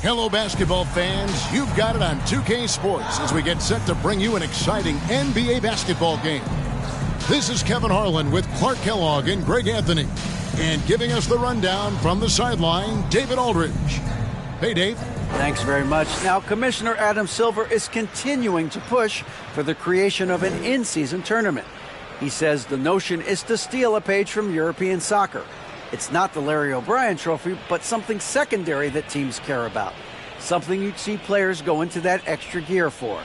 Hello, basketball fans. You've got it on 2K Sports as we get set to bring you an exciting NBA basketball game. This is Kevin Harlan with Clark Kellogg and Greg Anthony. And giving us the rundown from the sideline, David Aldridge. Hey, Dave. Thanks very much. Now, Commissioner Adam Silver is continuing to push for the creation of an in-season tournament. He says the notion is to steal a page from European soccer. It's not the Larry O'Brien Trophy, but something secondary that teams care about. Something you'd see players go into that extra gear for.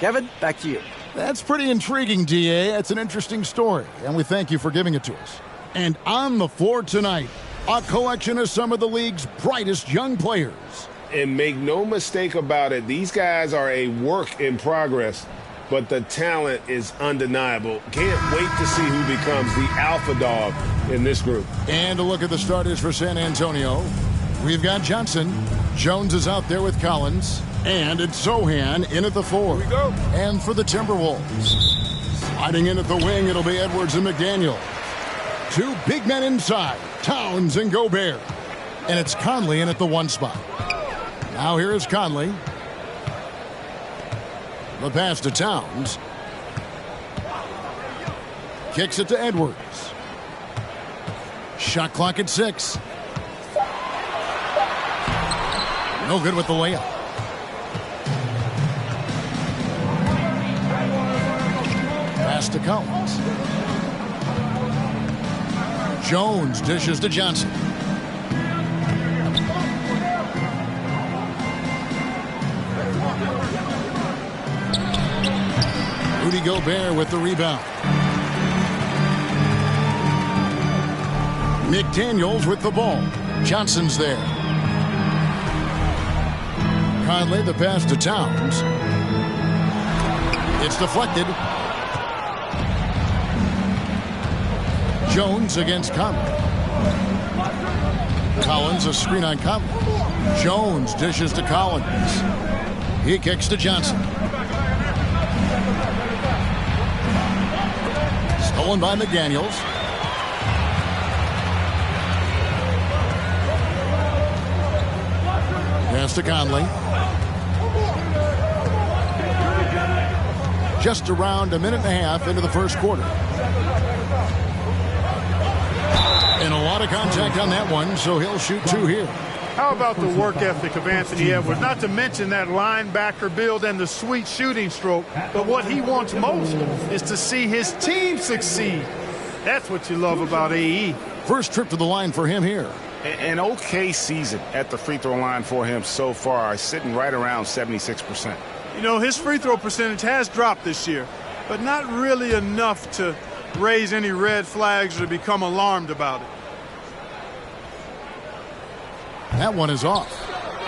Kevin, back to you. That's pretty intriguing, DA. It's an interesting story, and we thank you for giving it to us. And on the floor tonight, a collection of some of the league's brightest young players. And make no mistake about it, these guys are a work in progress, but the talent is undeniable. Can't wait to see who becomes the alpha dog in this group. And a look at the starters for San Antonio. We've got Johnson. Jones is out there with Collins. And it's Sohan in at the 4. Here we go. And for the Timberwolves, sliding in at the wing, it'll be Edwards and McDaniel. Two big men inside, Towns and Gobert. And it's Conley in at the 1 spot. Now here is Conley. The pass to Towns. Kicks it to Edwards. Shot clock at 6. No good with the layup. Pass to Collins. Jones dishes to Johnson. Rudy Gobert with the rebound. McDaniels with the ball. Johnson's there. Conley, the pass to Towns. It's deflected. Jones against Conley. Collins, a screen on Conley. Jones dishes to Collins. He kicks to Johnson. Stolen by McDaniels. Pass to Conley. Just around a minute and a half into the first quarter. And a lot of contact on that one, so he'll shoot 2 here. How about the work ethic of Anthony Edwards? Not to mention that linebacker build and the sweet shooting stroke. But what he wants most is to see his team succeed. That's what you love about AE. First trip to the line for him here. An okay season at the free throw line for him so far, sitting right around 76%. You know, his free throw percentage has dropped this year, but not really enough to raise any red flags or become alarmed about it. That one is off.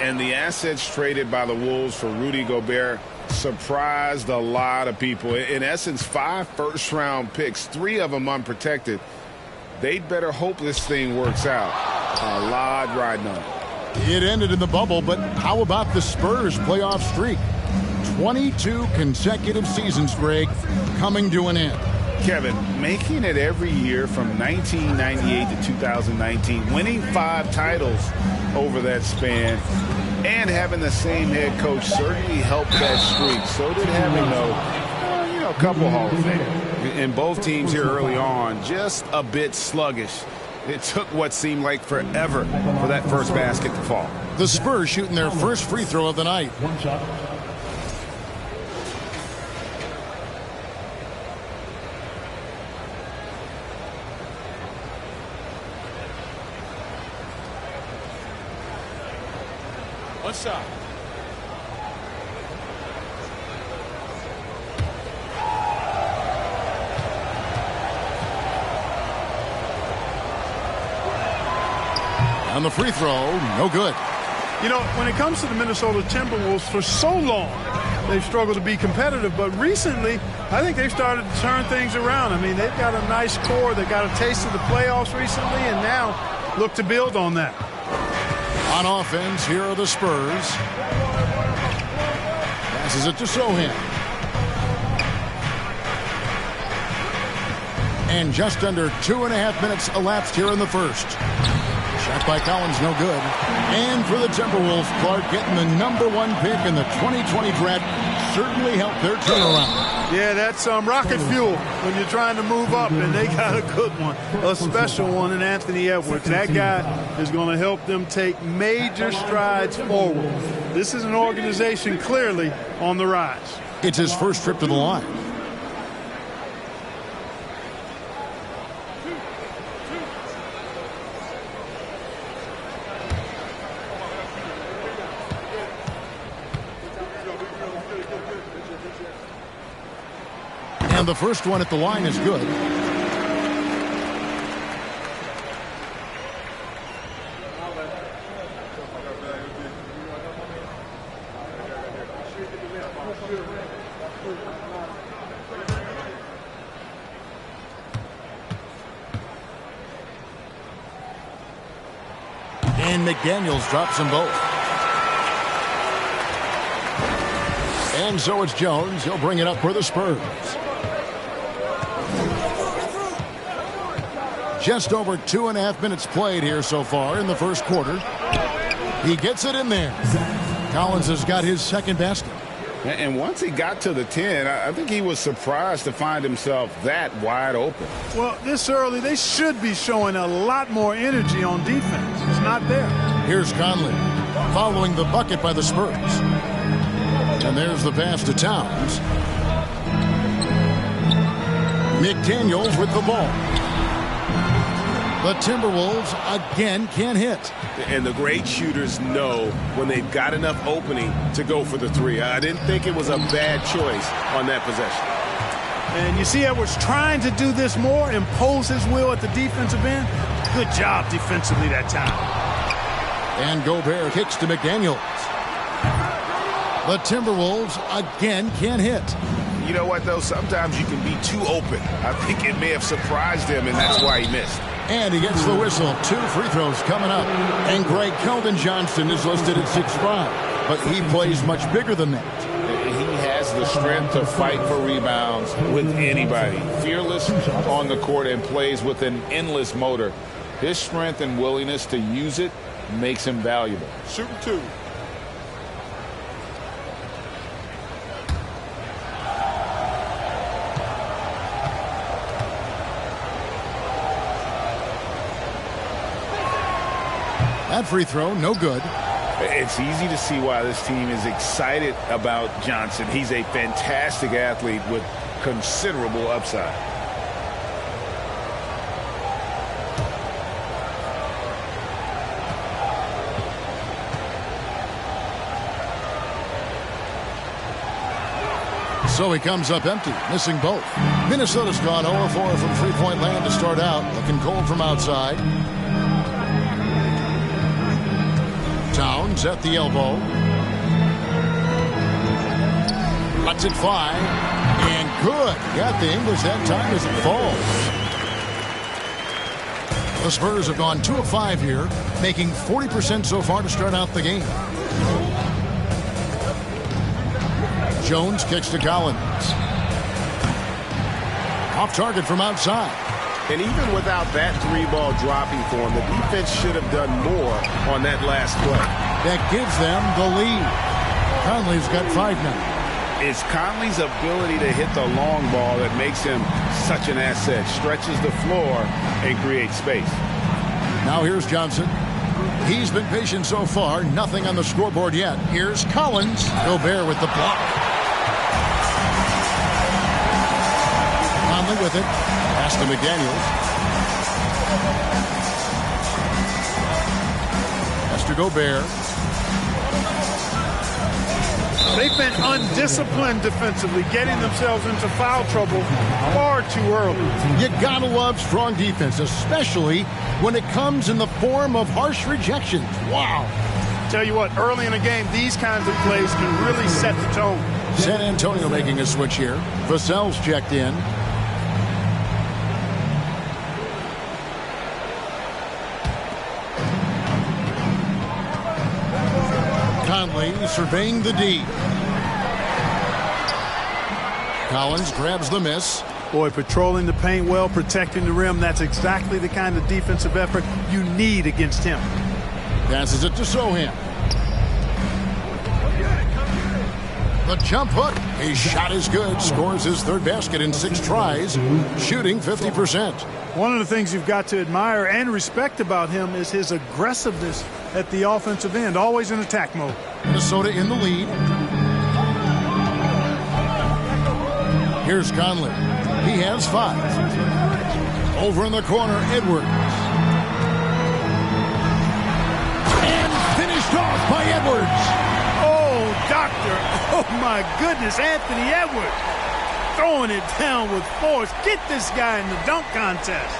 And the assets traded by the Wolves for Rudy Gobert surprised a lot of people. In essence, 5 first-round picks, 3 of them unprotected. They'd better hope this thing works out. A lot riding on it. It ended in the bubble, but how about the Spurs playoff streak? 22 consecutive seasons, Greg, coming to an end. Kevin, making it every year from 1998 to 2019, winning 5 titles over that span, and having the same head coach certainly helped that streak. So did having a couple Hall of Fame. And both teams here early on just a bit sluggish. It took what seemed like forever for that first basket to fall. The Spurs shooting their first free throw of the night. One shot. On the free throw, no good. You know, when it comes to the Minnesota Timberwolves, for so long, they've struggled to be competitive. But recently, I think they've started to turn things around. I mean, they've got a nice core. They got a taste of the playoffs recently, and now look to build on that. On offense, here are the Spurs. Passes it to Sohan. And just under 2.5 minutes elapsed here in the first. Shot by Collins, no good. And for the Timberwolves, Clark getting the #1 pick in the 2020 draft certainly helped their turnaround. Yeah, that's rocket fuel when you're trying to move up, and they got a good one, a special one in Anthony Edwards. That guy is going to help them take major strides forward. This is an organization clearly on the rise. It's his first trip to the line. And the first one at the line is good. And McDaniels drops them both. And so it's Jones. He'll bring it up for the Spurs. Just over 2.5 minutes played here so far in the first quarter. He gets it in there. Collins has got his second basket. And once he got to the 10, I think he was surprised to find himself that wide open. Well, this early, they should be showing a lot more energy on defense. It's not there. Here's Conley following the bucket by the Spurs. And there's the pass to Towns. McDaniels with the ball. The Timberwolves again can't hit. And the great shooters know when they've got enough opening to go for the three. I didn't think it was a bad choice on that possession. And you see Edwards trying to do this more, impose his will at the defensive end. Good job defensively that time. And Gobert kicks to McDaniels. The Timberwolves again can't hit. You know what, though? Sometimes you can be too open. I think it may have surprised him, and that's why he missed. And he gets the whistle. 2 free throws coming up. And Greg Keldon Johnson is listed at 6'5", but he plays much bigger than that. He has the strength to fight for rebounds with anybody. Fearless on the court and plays with an endless motor. His strength and willingness to use it makes him valuable. Shooting 2. That free throw, no good. It's easy to see why this team is excited about Johnson. He's a fantastic athlete with considerable upside. So he comes up empty, missing both. Minnesota's gone 0-4 from three-point land to start out, looking cold from outside. Towns at the elbow. Lets it fly. And good. Got the English that time as it falls. The Spurs have gone 2 of 5 here, making 40% so far to start out the game. Jones kicks to Collins. Off target from outside. And even without that 3-ball dropping for him, the defense should have done more on that last play. That gives them the lead. Conley's got 5 now. It's Conley's ability to hit the long ball that makes him such an asset. Stretches the floor and creates space. Now here's Johnson. He's been patient so far. Nothing on the scoreboard yet. Here's Collins. Gobert with the block. Conley with it. Pass to McDaniels. Pass to Gobert. They've been undisciplined defensively, getting themselves into foul trouble far too early. You gotta love strong defense, especially when it comes in the form of harsh rejections. Wow. Tell you what, early in a game, these kinds of plays can really set the tone. San Antonio making a switch here. Vassell's checked in. Conley surveying the D. Collins grabs the miss. Boy, patrolling the paint well, protecting the rim. That's exactly the kind of defensive effort you need against him. Passes it to Sohan. The jump hook. His shot is good. Scores his third basket in 6 tries. Shooting 50%. One of the things you've got to admire and respect about him is his aggressiveness at the offensive end. Always in attack mode. Minnesota in the lead. Here's Conley. He has 5. Over in the corner, Edwards. And finished off by Edwards. Oh, doctor. Oh, my goodness. Anthony Edwards throwing it down with force. Get this guy in the dunk contest.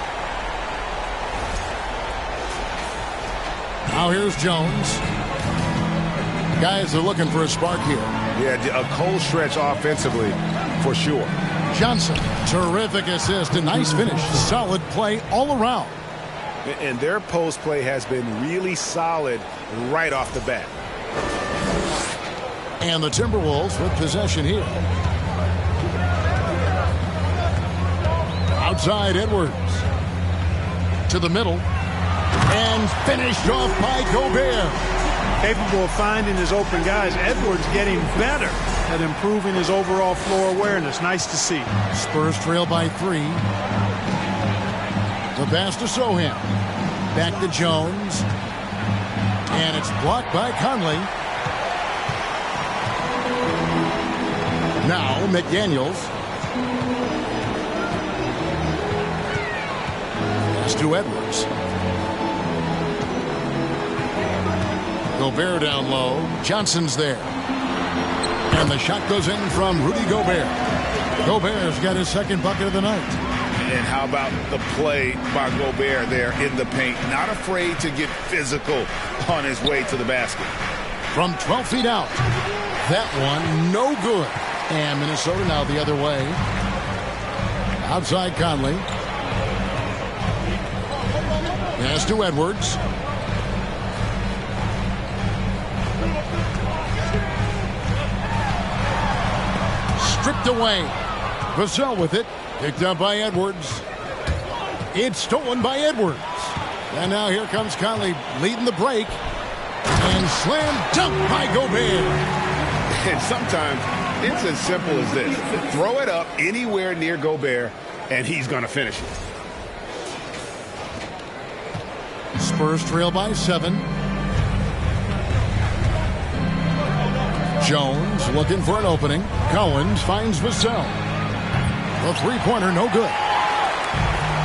Now here's Jones. Guys are looking for a spark here. Yeah, a cold stretch offensively for sure. Johnson, terrific assist, a nice finish. Solid play all around. And their post play has been really solid right off the bat. And the Timberwolves with possession here. Outside Edwards. To the middle. And finished off by Gobert. Capable of finding his open guys. Edwards getting better at improving his overall floor awareness. Nice to see. Spurs trail by 3. The pass to Sohan. Back to Jones. And it's blocked by Conley. Now McDaniels. Pass to Edwards. Gobert down low. Johnson's there. And the shot goes in from Rudy Gobert. Gobert's got his second bucket of the night. And how about the play by Gobert there in the paint? Not afraid to get physical on his way to the basket. From 12 feet out. That one no good. And Minnesota now the other way. Outside Conley. Pass to Edwards. Stripped away. Vassell with it. Picked up by Edwards. It's stolen by Edwards. And now here comes Conley leading the break. And slam dunk by Gobert. And sometimes it's as simple as this. Throw it up anywhere near Gobert, and he's going to finish it. Spurs trail by 7. Jones looking for an opening. Collins finds Vassell. The three-pointer no good.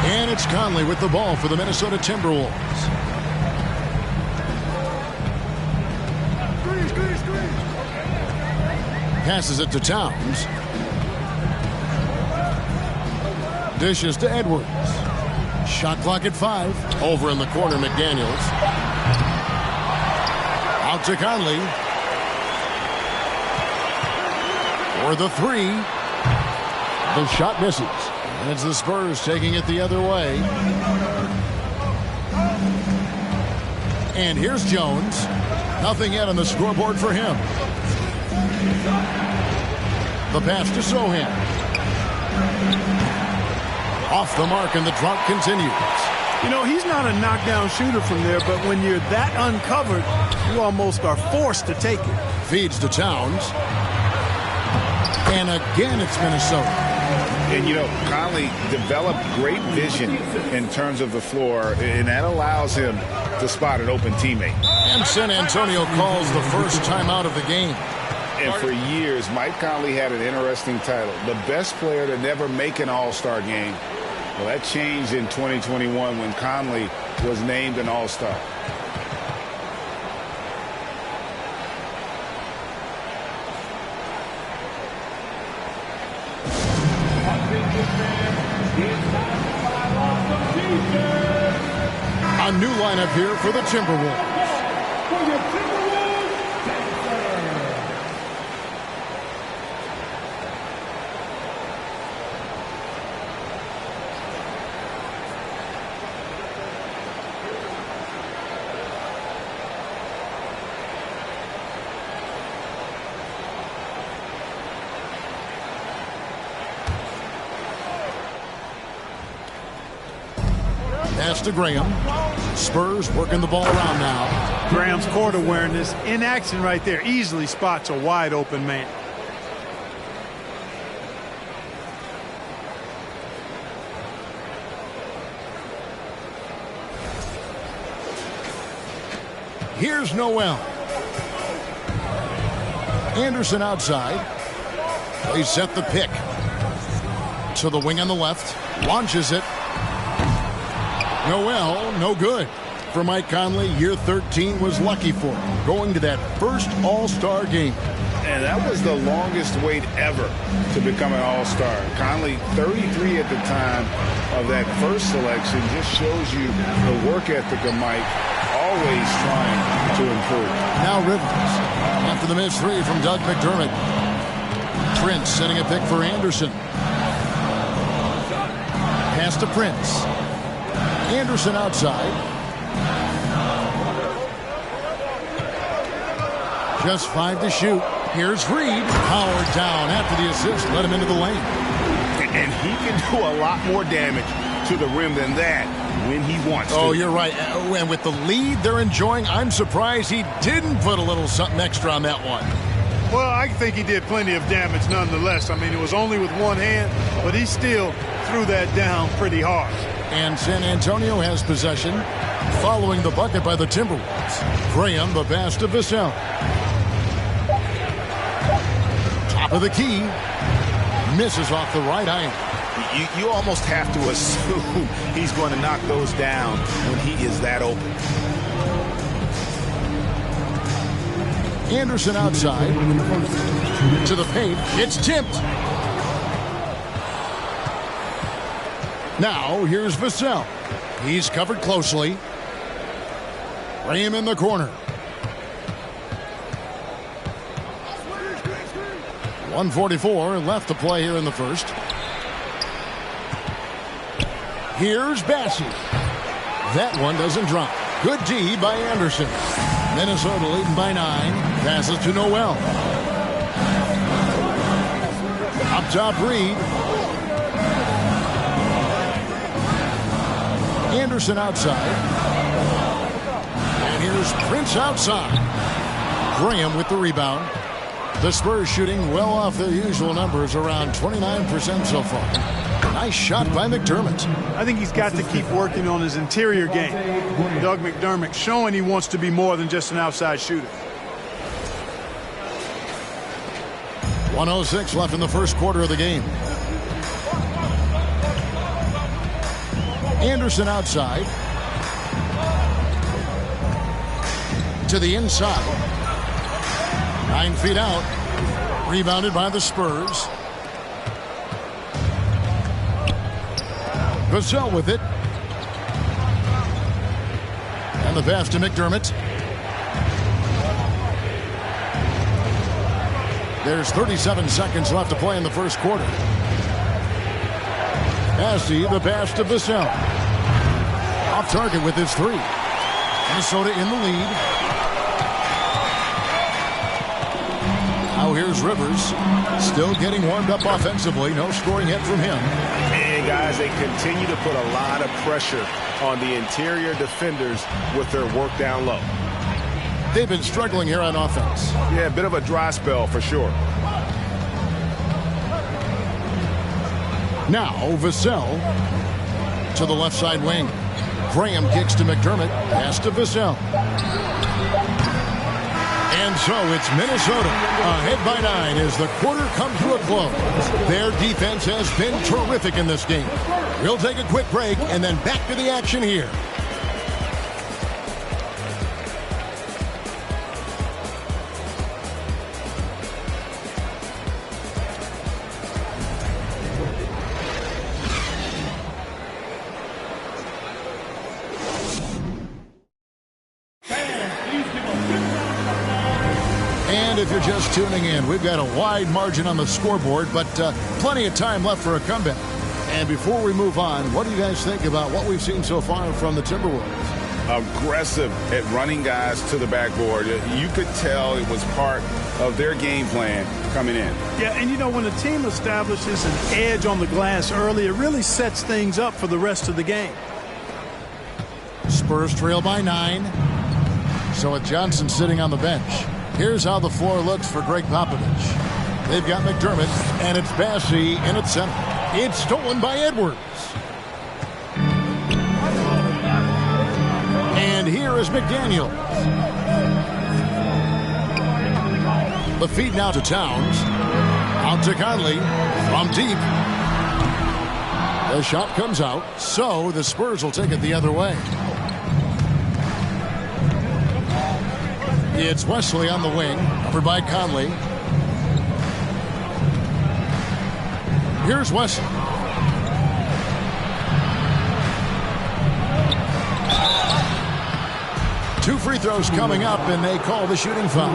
And it's Conley with the ball for the Minnesota Timberwolves. Passes it to Towns. Dishes to Edwards. Shot clock at 5. Over in the corner, McDaniels. Out to Conley. For the 3. The shot misses. And it's the Spurs taking it the other way. And here's Jones. Nothing yet on the scoreboard for him. The pass to Sohan. Off the mark, and the drought continues. You know, he's not a knockdown shooter from there, but when you're that uncovered, you almost are forced to take it. Feeds to Towns. And again, it's Minnesota. And, you know, Conley developed great vision in terms of the floor, and that allows him to spot an open teammate. And San Antonio calls the first timeout of the game. And for years, Mike Conley had an interesting title, the best player to never make an All-Star game. Well, that changed in 2021 when Conley was named an All-Star. A new lineup here for the Timberwolves. Pass to Graham. Spurs working the ball around now. Graham's court awareness in action right there. Easily spots a wide open man. Here's Noel. Anderson outside. They set the pick. To the wing on the left. Launches it. Noel, no good. For Mike Conley, year 13 was lucky for him. Going to that first All-Star game. And that was the longest wait ever to become an All-Star. Conley, 33 at the time of that first selection, just shows you the work ethic of Mike, always trying to improve. Now Rivers, after the missed three from Doug McDermott. Prince setting a pick for Anderson. Pass to Prince. Anderson outside. Just 5 to shoot. Here's Reed. Powered down after the assist. Let him into the lane. And he can do a lot more damage to the rim than that when he wants to. Oh, you're right. And with the lead they're enjoying, I'm surprised he didn't put a little something extra on that one. Well, I think he did plenty of damage nonetheless. I mean, it was only with one hand, but he still threw that down pretty hard. And San Antonio has possession following the bucket by the Timberwolves. Graham, the pass to Vassell. Top of the key. Misses off the right eye. You almost have to assume he's going to knock those down when he is that open. Anderson outside. To the paint. It's tipped. Now, here's Vassell. He's covered closely. Graham in the corner. 1:44 left to play here in the first. Here's Bassey. That one doesn't drop. Good D by Anderson. Minnesota leading by 9. Passes to Noel. Up top, Reed. Anderson outside. And here's Prince outside. Graham with the rebound. The Spurs shooting well off their usual numbers, around 29% so far. Nice shot by McDermott. I think he's got to keep working on his interior game. Doug McDermott showing he wants to be more than just an outside shooter. 1:06 left in the first quarter of the game. Anderson outside. To the inside. 9 feet out. Rebounded by the Spurs. Vassell with it. And the pass to McDermott. There's 37 seconds left to play in the first quarter. Bassey, the pass to Vassell. Off target with his three. Minnesota in the lead. Now here's Rivers. Still getting warmed up offensively. No scoring yet from him. And guys, they continue to put a lot of pressure on the interior defenders with their work down low. They've been struggling here on offense. Yeah, a bit of a dry spell for sure. Now Vassell to the left side wing. Graham kicks to McDermott. Pass to Vassell. And so it's Minnesota ahead by 9 as the quarter comes to a close. Their defense has been terrific in this game. We'll take a quick break and then back to the action here. And if you're just tuning in, we've got a wide margin on the scoreboard, but plenty of time left for a comeback. And before we move on, what do you guys think about what we've seen so far from the Timberwolves? Aggressive at running guys to the backboard. You could tell it was part of their game plan coming in. Yeah, and you know, when a team establishes an edge on the glass early, it really sets things up for the rest of the game. Spurs trail by 9. So with Johnson sitting on the bench, here's how the floor looks for Greg Popovich. They've got McDermott, and it's Bassey in its center. It's stolen by Edwards. And here is McDaniels. The feed now to Towns. Out to Conley from deep. The shot comes out, so the Spurs will take it the other way. It's Wesley on the wing, covered by Conley. Here's Wesley. Two free throws coming up, and they call the shooting foul.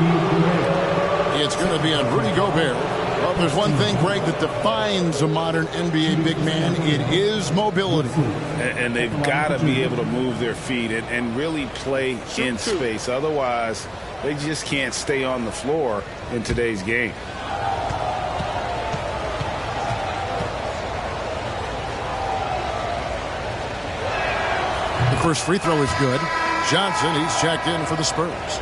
It's going to be on Rudy Gobert. Well, there's one thing, Greg, that defines a modern NBA big man. It is mobility. And they've got to be able to move their feet and really play in space. Otherwise, they just can't stay on the floor in today's game. The first free throw is good. Johnson, he's checked in for the Spurs.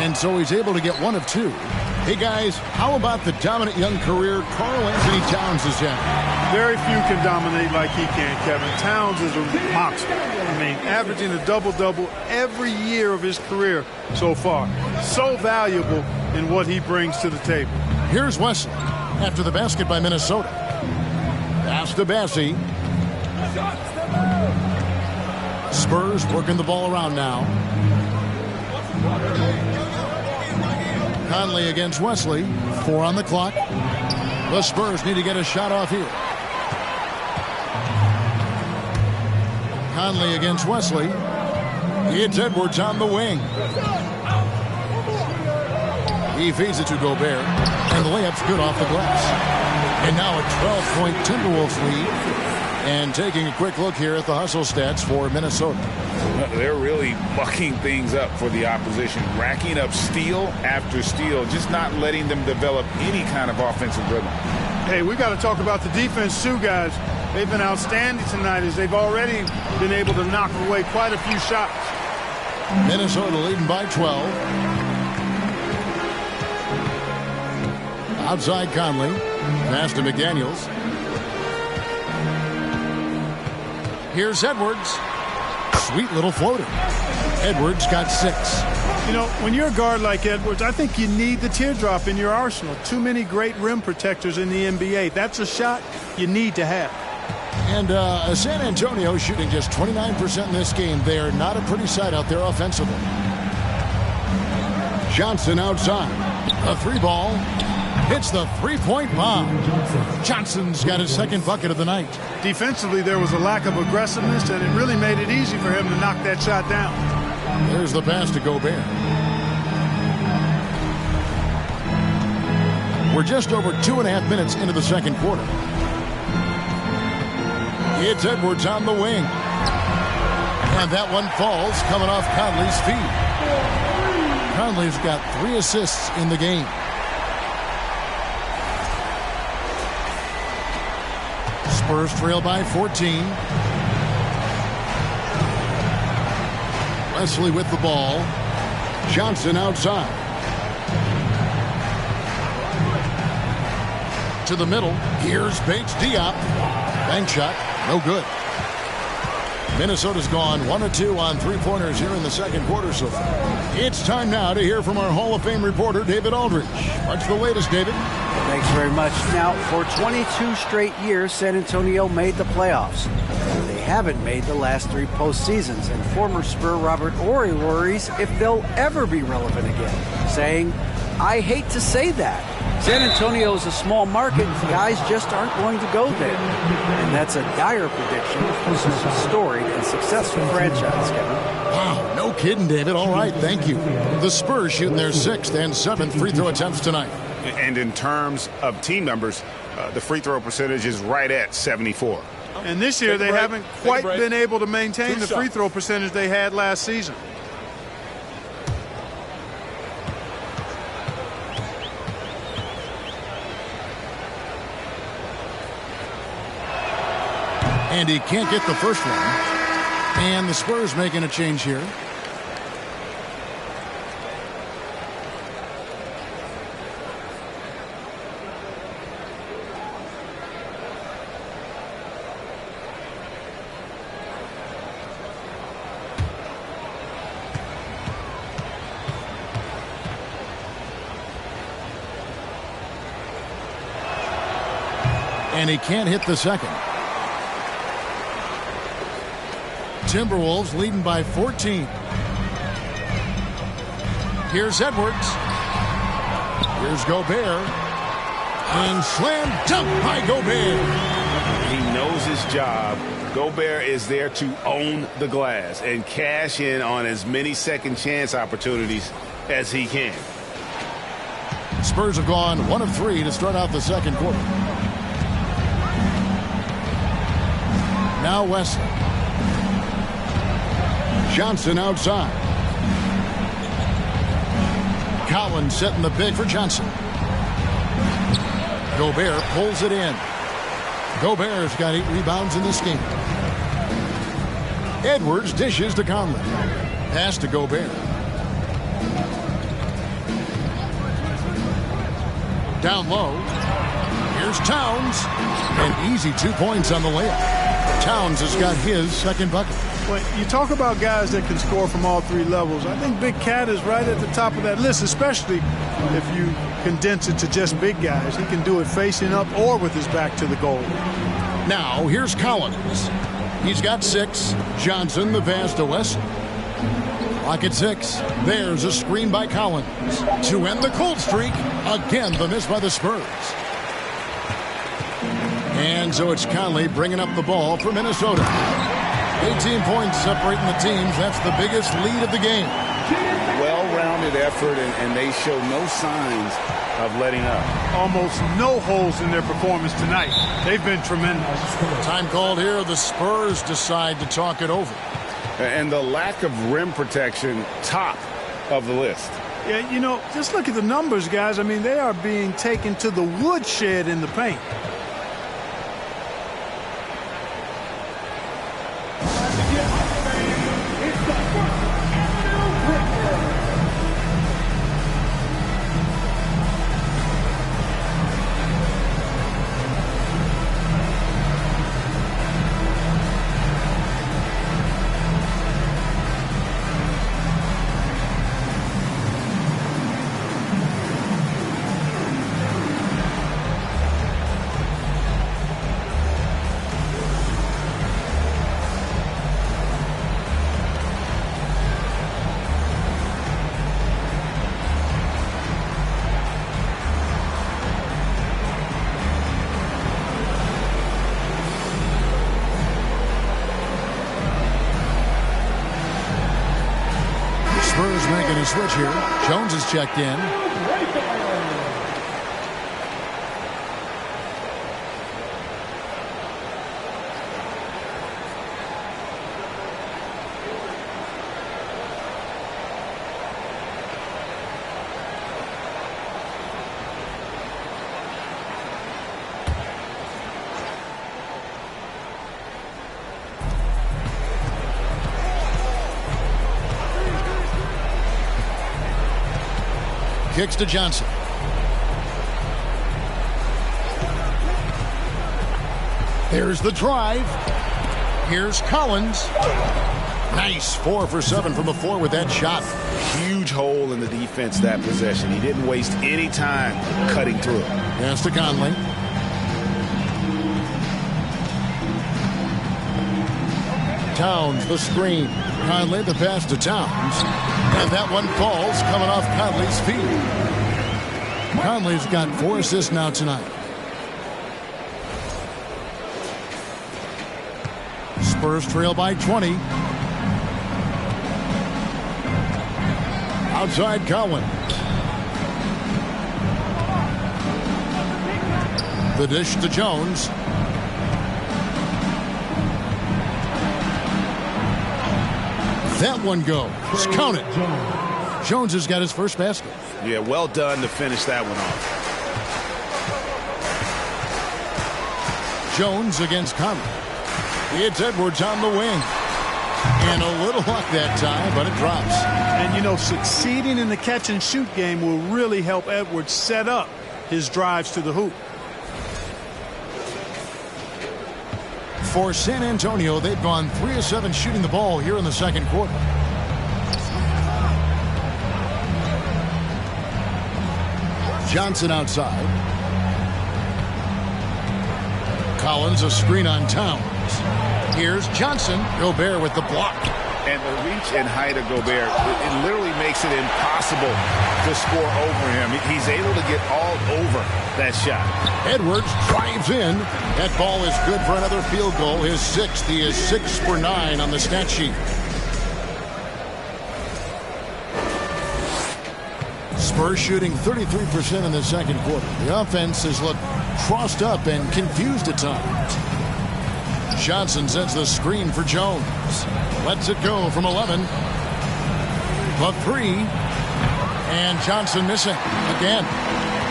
And so he's able to get one of two. Hey, guys, how about the dominant young career Karl Anthony Towns has had? Very few can dominate like he can, Kevin. Towns is a monster. I mean, averaging a double-double every year of his career so far. So valuable in what he brings to the table. Here's Wesley after the basket by Minnesota. Pass to Bassey. Spurs working the ball around now. Conley against Wesley. 4 on the clock. The Spurs need to get a shot off here. Conley against Wesley. It's Edwards on the wing. He feeds it to Gobert. And the layup's good off the glass. And now a 12-point Timberwolves lead. And taking a quick look here at the hustle stats for Minnesota. They're really mucking things up for the opposition, racking up steal after steal, just not letting them develop any kind of offensive rhythm. Hey, we got to talk about the defense too, guys. They've been outstanding tonight as they've already been able to knock away quite a few shots. Minnesota leading by 12. Outside Conley. Pass to McDaniels. Here's Edwards. Sweet little floater. Edwards got 6. You know, when you're a guard like Edwards, I think you need the teardrop in your arsenal. Too many great rim protectors in the NBA. That's a shot you need to have. And San Antonio shooting just 29% in this game. They are not a pretty sight out there offensively. Johnson outside. A 3-ball. Hits the 3-point bomb. Johnson's got his second bucket of the night. Defensively, there was a lack of aggressiveness, and it really made it easy for him to knock that shot down. There's the pass to Gobert. We're just over 2.5 minutes into the second quarter. It's Edwards on the wing. And that one falls coming off Conley's feet. Conley's got 3 assists in the game. Spurs trail by 14. Wesley with the ball. Johnson outside. To the middle. Here's Bates Diop. Bank shot. No good. Minnesota's gone 1 of 2 on 3-pointers here in the second quarter so far. It's time now to hear from our Hall of Fame reporter, David Aldridge. What's the latest, David? Thanks very much. Now, for 22 straight years, San Antonio made the playoffs. They haven't made the last 3 postseasons, and former Spur Robert Horry worries if they'll ever be relevant again, saying, I hate to say that. San Antonio is a small market. Guys just aren't going to go there. And that's a dire prediction. This is a storied and successful franchise, Kevin. Wow, no kidding, David. All right, thank you. The Spurs shooting their 6th and 7th free throw attempts tonight. And in terms of team numbers, the free throw percentage is right at 74. And this year they haven't quite been able to maintain the free throw percentage they had last season. And he can't get the first one. And the Spurs making a change here. And he can't hit the second. Timberwolves leading by 14. Here's Edwards. Here's Gobert. And slam dunk by Gobert. He knows his job. Gobert is there to own the glass and cash in on as many second chance opportunities as he can. Spurs have gone 1 of 3 to start out the second quarter. Now Wesley. Johnson outside. Collins setting the big for Johnson. Gobert pulls it in. Gobert's got 8 rebounds in this game. Edwards dishes to Conley. Pass to Gobert. Down low. Here's Towns. An easy 2 points on the layup. Towns has got his second bucket. When you talk about guys that can score from all 3 levels, I think Big Cat is right at the top of that list, especially if you condense it to just big guys. He can do it facing up or with his back to the goal. Now, here's Collins. He's got 6. Johnson, the pass to Wesley. Lock at 6. There's a screen by Collins. To end the cold streak, again the miss by the Spurs. And so it's Conley bringing up the ball for Minnesota. 18 points separating the teams. That's the biggest lead of the game. Well-rounded effort, and they show no signs of letting up. Almost no holes in their performance tonight. They've been tremendous. Time called here. The Spurs decide to talk it over. And the lack of rim protection, top of the list. Yeah, you know, just look at the numbers, guys. I mean, they are being taken to the woodshed in the paint. Spurs making a switch here. Jones is checked in. Kicks to Johnson. There's the drive. Here's Collins. Nice 4 for 7 from the floor with that shot. Huge hole in the defense that possession. He didn't waste any time cutting through it. Pass to Conley. Towns the screen. Conley the pass to Towns. And that one falls coming off Conley's feet. Conley's got 4 assists now tonight. Spurs trail by 20. Outside Collins. The dish to Jones. That one goes. Count it. Jones has got his first basket. Yeah, well done to finish that one off. Jones against Conley. It's Edwards on the wing. And a little luck that time, but it drops. And, you know, succeeding in the catch-and-shoot game will really help Edwards set up his drives to the hoop. For San Antonio, they've gone 3 of 7 shooting the ball here in the second quarter. Johnson outside. Collins a screen on Towns. Here's Johnson. Gobert with the block. And the reach and height of Gobert, it literally makes it impossible to score over him. He's able to get all over that shot. Edwards drives in. That ball is good for another field goal. His 6th. He is 6 for 9 on the stat sheet. Spurs shooting 33% in the second quarter. The offense has looked crossed up and confused at times. Johnson sets the screen for Jones. Lets it go from 11. The 3. And Johnson missing again.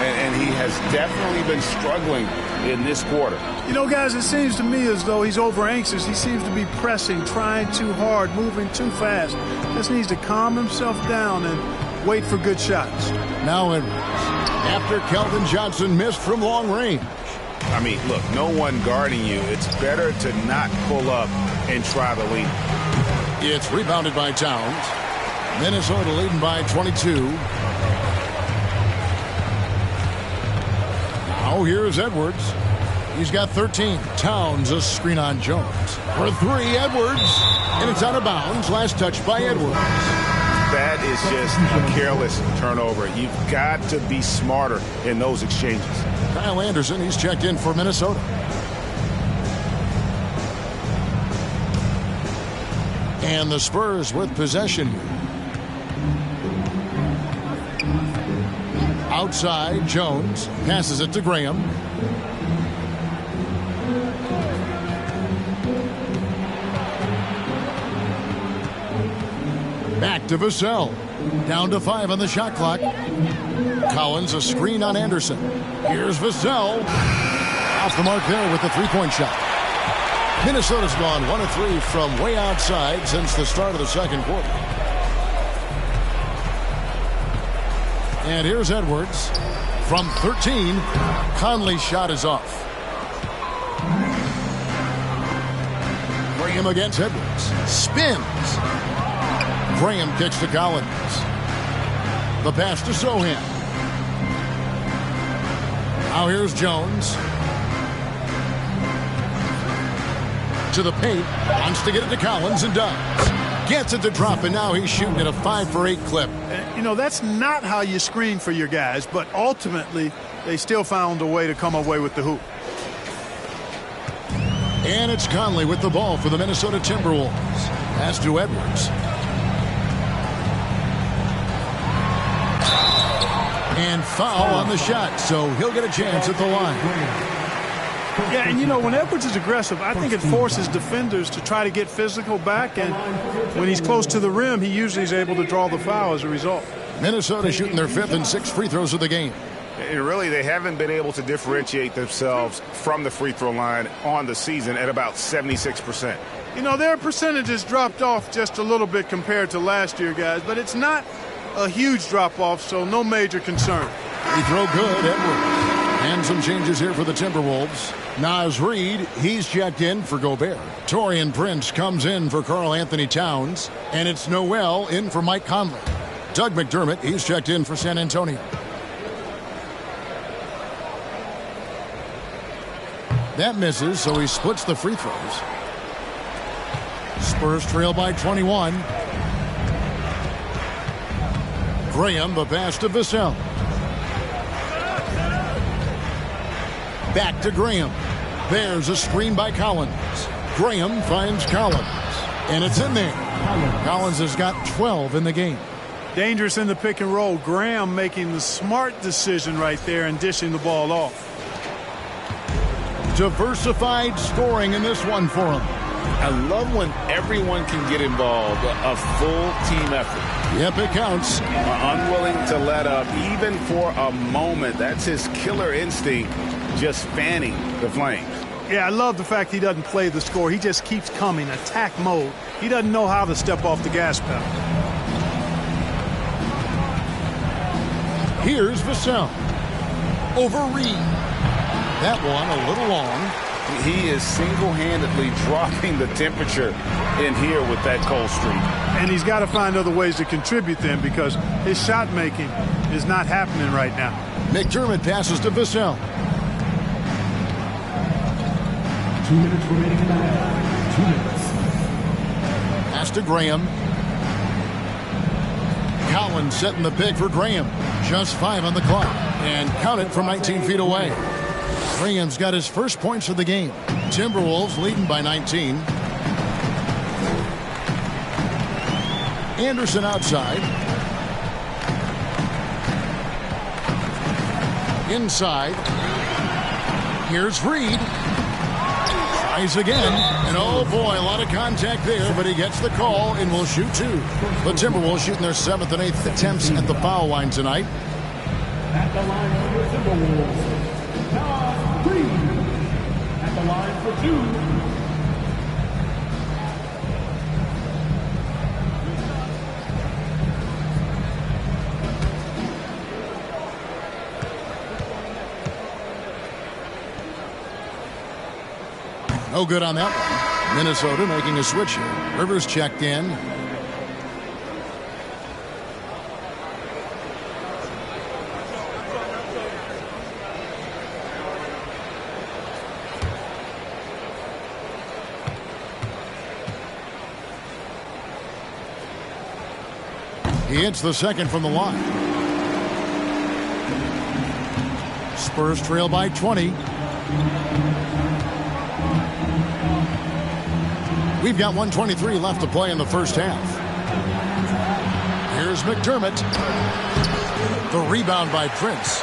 And he has definitely been struggling in this quarter. You know, guys, it seems to me as though he's over anxious. He seems to be pressing, trying too hard, moving too fast. Just needs to calm himself down and wait for good shots. Now Edwards. After Keldon Johnson missed from long range. I mean, look, no one guarding you. It's better to not pull up and try to lead. It's rebounded by Towns. Minnesota leading by 22. Now here's Edwards. He's got 13. Towns a screen on Jones. For 3, Edwards. And it's out of bounds. Last touch by Edwards. That is just a careless turnover. You've got to be smarter in those exchanges. Kyle Anderson, he's checked in for Minnesota. And the Spurs with possession. Outside, Jones passes it to Graham. Back to Vassell. Down to 5 on the shot clock. Collins a screen on Anderson. Here's Vassell. Off the mark there with the three-point shot. Minnesota's gone 1 of 3 from way outside since the start of the second quarter. And here's Edwards. From 13, Conley's shot is off. Graham against Edwards. Spins. Graham kicks to Collins. The pass to Sohan. Now here's Jones. To the paint. Wants to get it to Collins and does. Gets it to drop, and now he's shooting at a 5 for 8 clip. You know, that's not how you screen for your guys, but ultimately they still found a way to come away with the hoop. And it's Conley with the ball for the Minnesota Timberwolves. Pass to Edwards. And foul on the shot, so he'll get a chance at the line. Yeah, and you know, when Edwards is aggressive, I think it forces defenders to try to get physical back, and when he's close to the rim, he usually is able to draw the foul as a result. Minnesota shooting their 5th and 6th free throws of the game. And really, they haven't been able to differentiate themselves from the free throw line on the season at about 76%. You know, their percentages dropped off just a little bit compared to last year, guys, but it's not a huge drop-off, so no major concern. Free throw good, Edwards. And some changes here for the Timberwolves. Naz Reid, he's checked in for Gobert. Taurean Prince comes in for Karl Anthony Towns. And it's Noel in for Mike Conley. Doug McDermott, he's checked in for San Antonio. That misses, so he splits the free throws. Spurs trail by 21. Graham, the pass to Vassell. Back to Graham. There's a screen by Collins. Graham finds Collins. And it's in there. Collins has got 12 in the game. Dangerous in the pick and roll. Graham making the smart decision right there and dishing the ball off. Diversified scoring in this one for him. I love when everyone can get involved, a full team effort. Yep, it counts. Unwilling to let up, even for a moment. That's his killer instinct, just fanning the flames. Yeah, I love the fact he doesn't play the score. He just keeps coming, attack mode. He doesn't know how to step off the gas pedal. Here's Vassell. Over Reed. That one a little long. He is single-handedly dropping the temperature in here with that cold streak. And he's got to find other ways to contribute then, because his shot making is not happening right now. McDermott passes to Vassell. 2 minutes remaining in the half. 2 minutes. Pass to Graham. Collins setting the pick for Graham. Just 5 on the clock. And count it from 19 feet away. Graham's got his first points of the game. Timberwolves leading by 19. Anderson outside. Inside. Here's Reed. Tries again. And oh boy, a lot of contact there, but he gets the call and will shoot 2. The Timberwolves shooting their 7th and 8th attempts at the foul line tonight. At the line for the Timberwolves. At the line for 2. No good on that one. Minnesota making a switch here. Rivers checked in. He hits the second from the line. Spurs trail by 20. We've got 1:23 left to play in the first half. Here's McDermott. The rebound by Prince.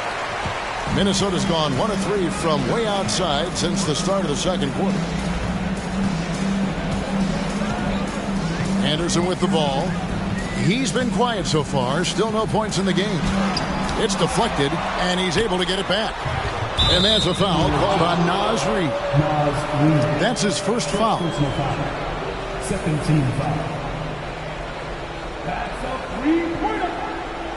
Minnesota's gone 1 of 3 from way outside since the start of the second quarter. Anderson with the ball. He's been quiet so far. Still no points in the game. It's deflected, and he's able to get it back. And there's a foul called on Naz Reid. That's his first foul. Second team foul. That's a three-pointer.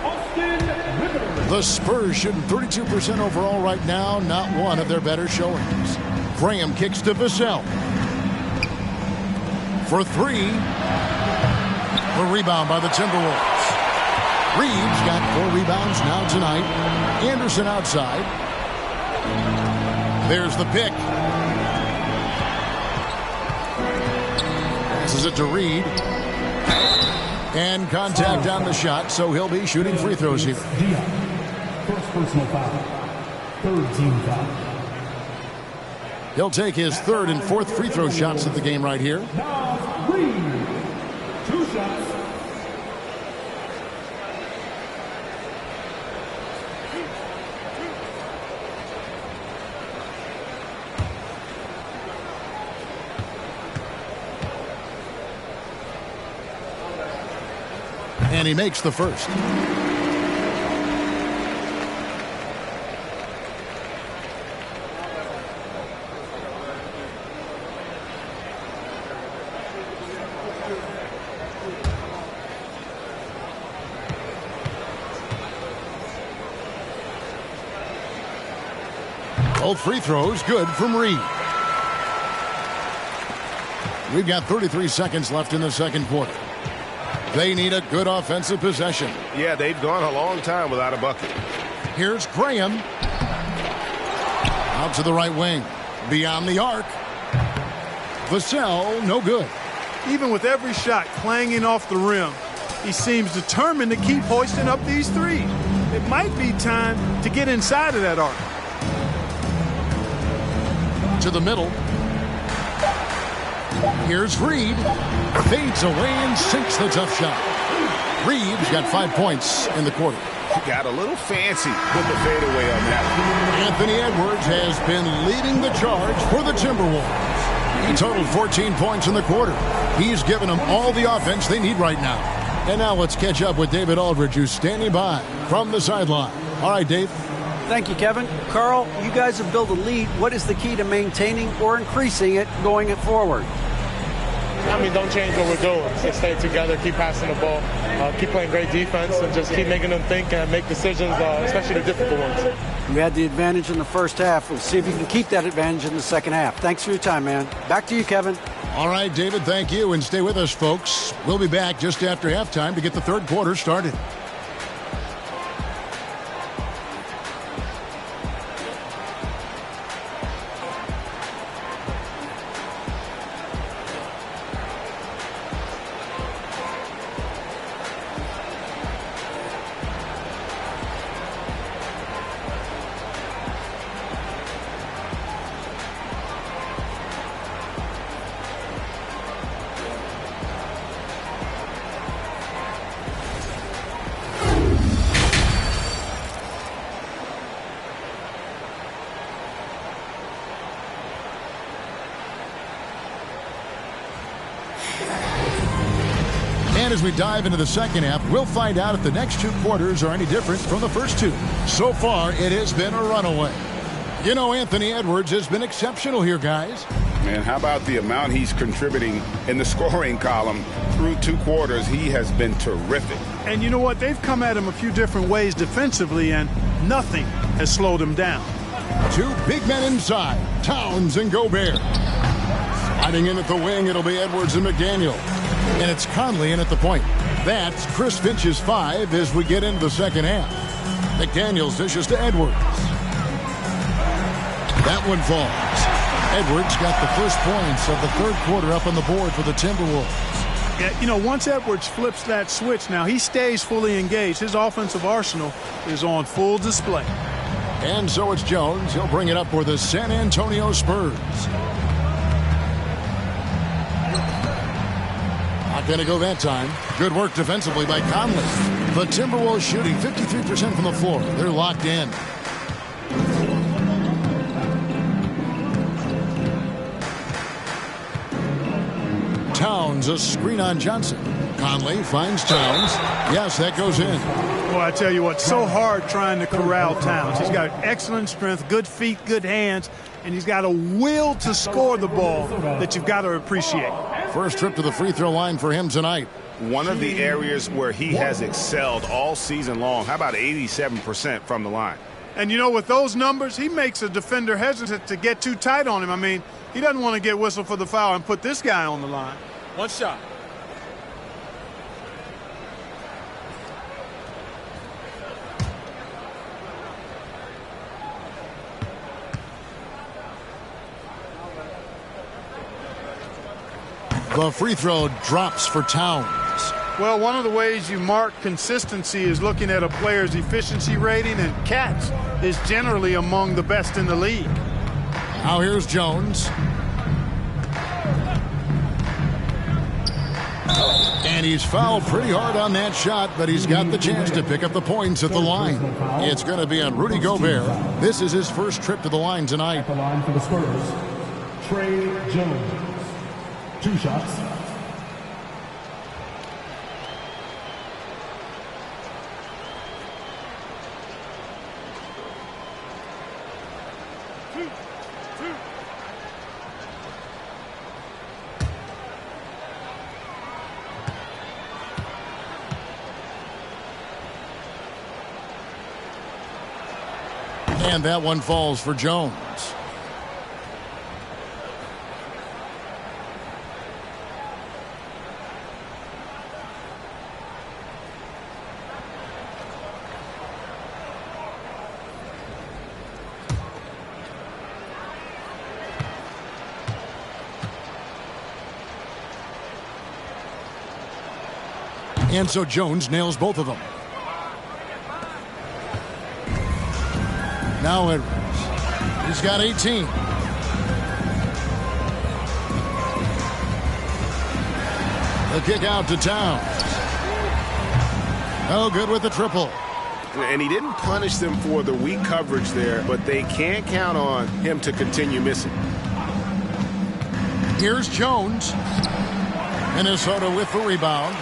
Austin Rivers. The Spurs shooting 32% overall right now. Not one of their better showings. Graham kicks to Vassell. For 3. The rebound by the Timberwolves. Reeves got 4 rebounds now tonight. Anderson outside. There's the pick. Passes it to Reed. And contact on the shot, so he'll be shooting free throws here. First personal foul. Third team foul. He'll take his 3rd and 4th free throw shots of the game right here. Reed. 2 shots. And he makes the first. Both free throws good from Reed. We've got 33 seconds left in the second quarter. They need a good offensive possession. Yeah, they've gone a long time without a bucket. Here's Graham. Out to the right wing. Beyond the arc. Vassell, no good. Even with every shot clanging off the rim, he seems determined to keep hoisting up these threes. It might be time to get inside of that arc. To the middle. Here's Reed. Fades away and sinks the tough shot. Reed's got 5 points in the quarter. Got a little fancy with the fadeaway on that. Anthony Edwards has been leading the charge for the Timberwolves. He totaled 14 points in the quarter. He's given them all the offense they need right now. And now let's catch up with David Aldridge, who's standing by from the sideline. All right, Dave. Thank you, Kevin. Carl, you guys have built a lead. What is the key to maintaining or increasing it going forward? I mean, don't change what we're doing. Just stay together, keep passing the ball, keep playing great defense, and just keep making them think and make decisions, especially the difficult ones. You had the advantage in the first half. We'll see if you can keep that advantage in the second half. Thanks for your time, man. Back to you, Kevin. All right, David, thank you. And stay with us, folks. We'll be back just after halftime to get the third quarter started. And as we dive into the second half, we'll find out if the next two quarters are any different from the first two. So far, it has been a runaway. You know, Anthony Edwards has been exceptional here, guys. Man, how about the amount he's contributing in the scoring column through two quarters? He has been terrific. And you know what? They've come at him a few different ways defensively, and nothing has slowed him down. Two big men inside, Towns and Gobert. Sliding in at the wing, it'll be Edwards and McDaniel. And it's Conley in at the point. That's Chris Finch's 5 as we get into the second half. McDaniels dishes to Edwards. That one falls. Edwards got the first points of the third quarter up on the board for the Timberwolves. Yeah, you know, once Edwards flips that switch, now he stays fully engaged. His offensive arsenal is on full display. And so it's Jones. He'll bring it up for the San Antonio Spurs. Not going to go that time. Good work defensively by Conley. The Timberwolves shooting 53% from the floor. They're locked in. Towns, a screen on Johnson. Conley finds Towns. Yes, that goes in. Well, I tell you what, so hard trying to corral Towns. He's got excellent strength, good feet, good hands, and he's got a will to score the ball that you've got to appreciate. First trip to the free throw line for him tonight. One of the areas where he has excelled all season long. How about 87% from the line? And, you know, with those numbers, he makes a defender hesitant to get too tight on him. I mean, he doesn't want to get whistled for the foul and put this guy on the line. One shot. The free throw drops for Towns. Well, one of the ways you mark consistency is looking at a player's efficiency rating, and catch is generally among the best in the league. Now here's Jones. And he's fouled pretty hard on that shot, but he's got the chance to pick up the points at the line. It's going to be on Rudy Gobert. This is his first trip to the line tonight. At the line for the Spurs, Trey Jones. 2 shots. And that one falls for Jones. And so Jones nails both of them. Now Edwards. He's got 18. The kick out to Towns. Oh, good with the triple. And he didn't punish them for the weak coverage there, but they can't count on him to continue missing. Here's Jones. Minnesota with the rebound.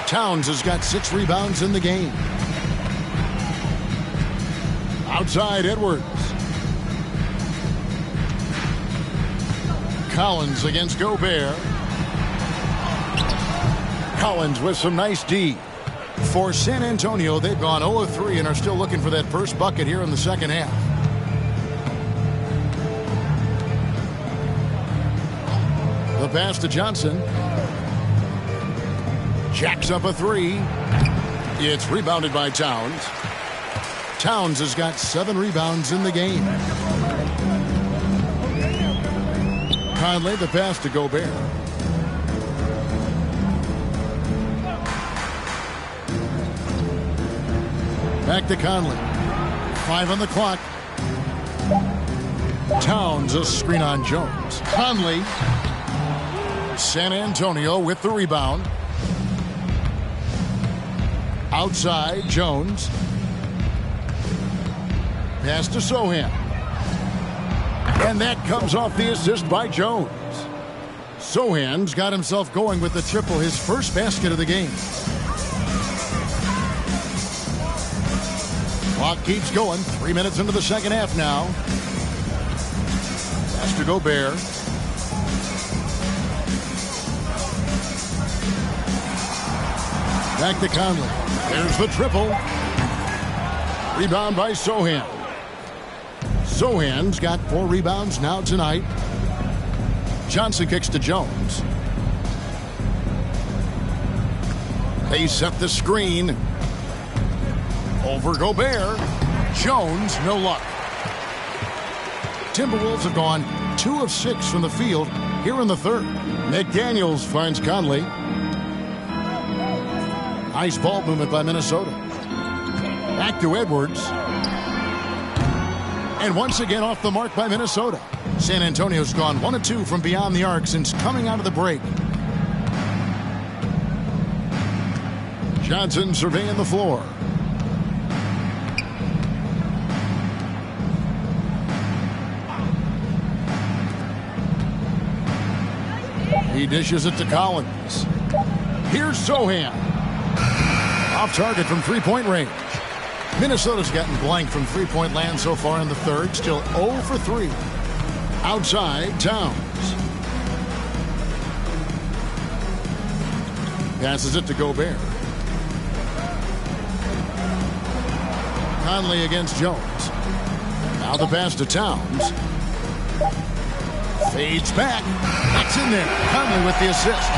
Towns has got 6 rebounds in the game. Outside Edwards. Collins against Gobert. Collins with some nice D. For San Antonio, they've gone 0 of 3 and are still looking for that first bucket here in the second half. The pass to Johnson. Jacks up a 3. It's rebounded by Towns. Towns has got 7 rebounds in the game. Conley, the pass to Gobert. Back to Conley. 5 on the clock. Towns, a screen on Jones. Conley. San Antonio with the rebound. Outside, Jones. Pass to Sohan. And that comes off the assist by Jones. Sohan's got himself going with the triple, his first basket of the game. Clock keeps going. 3 minutes into the second half now. Pass to Gobert. Back to Conley. There's the triple. Rebound by Sohan. Sohan's got 4 rebounds now tonight. Johnson kicks to Jones. They set the screen. Over Gobert. Jones, no luck. Timberwolves have gone 2 of 6 from the field here in the third. McDaniels finds Conley. Nice ball movement by Minnesota. Back to Edwards. And once again off the mark by Minnesota. San Antonio's gone 1 of 2 from beyond the arc since coming out of the break. Johnson surveying the floor. He dishes it to Collins. Here's Sohan. Off target from three-point range. Minnesota's gotten blank from three-point land so far in the third. Still 0 for 3. Outside, Towns. Passes it to Gobert. Conley against Jones. Now the pass to Towns. Fades back. That's in there. Conley with the assist.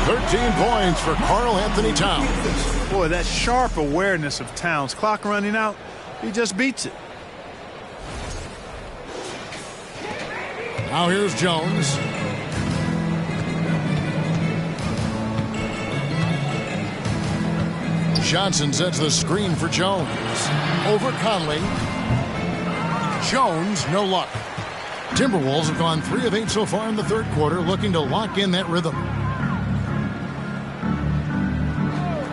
13 points for Karl Anthony Towns. Boy, that sharp awareness of Towns. Clock running out. He just beats it. Now here's Jones. Johnson sets the screen for Jones. Over Conley. Jones, no luck. Timberwolves have gone 3 of 8 so far in the third quarter, looking to lock in that rhythm.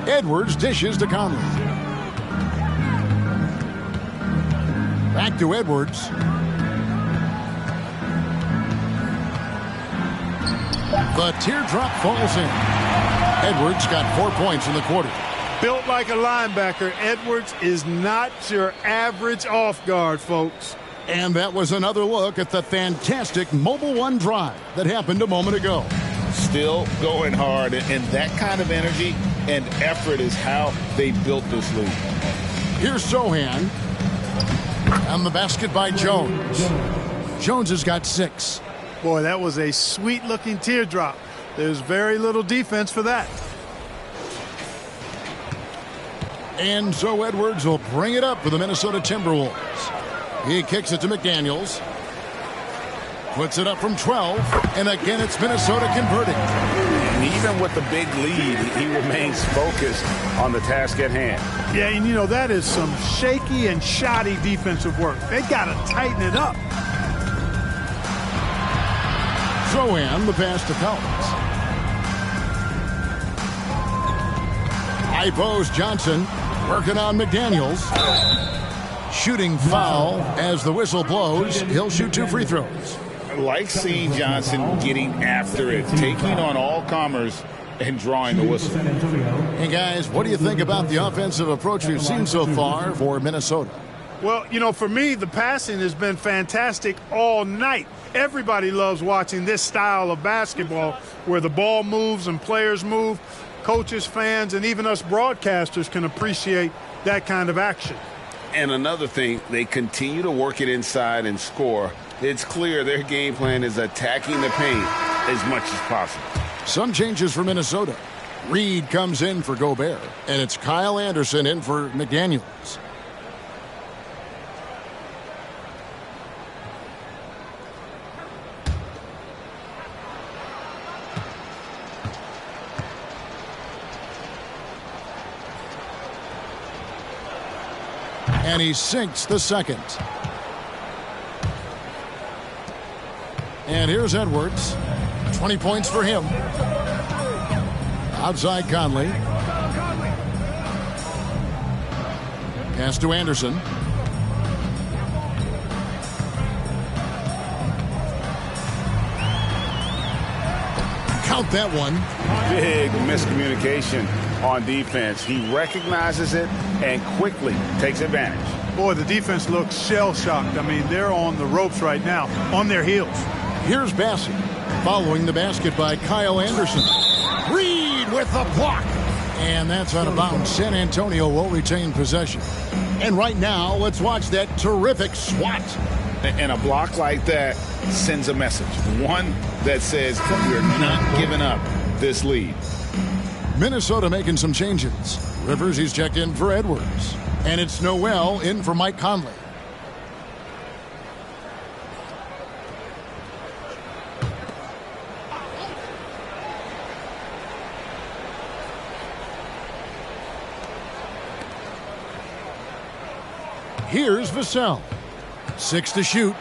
Edwards dishes to Conley. Back to Edwards. The teardrop falls in. Edwards got 4 points in the quarter. Built like a linebacker, Edwards is not your average off guard, folks. And that was another look at the fantastic Mobile One drive that happened a moment ago. Still going hard, and that kind of energy and effort is how they built this league. Here's Sohan. And the basket by Jones. Jones has got 6. Boy, that was a sweet-looking teardrop. There's very little defense for that. And so Edwards will bring it up for the Minnesota Timberwolves. He kicks it to McDaniels. Puts it up from 12. And again, it's Minnesota converting. And even with the big lead, he remains focused on the task at hand. Yeah, and you know, that is some shaky and shoddy defensive work. They got to tighten it up. Sohan, the pass to Collins. High post, Johnson working on McDaniels. Shooting foul as the whistle blows. He'll shoot 2 free throws. like seeing Johnson getting after it, taking on all comers and drawing the whistle. Hey, guys, what do you think about the offensive approach we've seen so far for Minnesota? Well, you know, for me, the passing has been fantastic all night. Everybody loves watching this style of basketball where the ball moves and players move. Coaches, fans, and even us broadcasters can appreciate that kind of action. And another thing, they continue to work it inside and score. It's clear their game plan is attacking the paint as much as possible. Some changes for Minnesota. Reed comes in for Gobert, and it's Kyle Anderson in for McDaniels. And he sinks the second. And here's Edwards. 20 points for him. Outside Conley. Pass to Anderson. Count that one. Big miscommunication on defense. He recognizes it and quickly takes advantage. Boy, the defense looks shell-shocked. I mean, they're on the ropes right now, on their heels. Here's Bassett, following the basket by Kyle Anderson. Reed with the block. And that's out of bounds. San Antonio will retain possession. And right now, let's watch that terrific swat. And a block like that sends a message. One that says we're not giving up this lead. Minnesota making some changes. Rivers, he's checked in for Edwards. And it's Noel in for Mike Conley. Here's Vassell. 6 to shoot.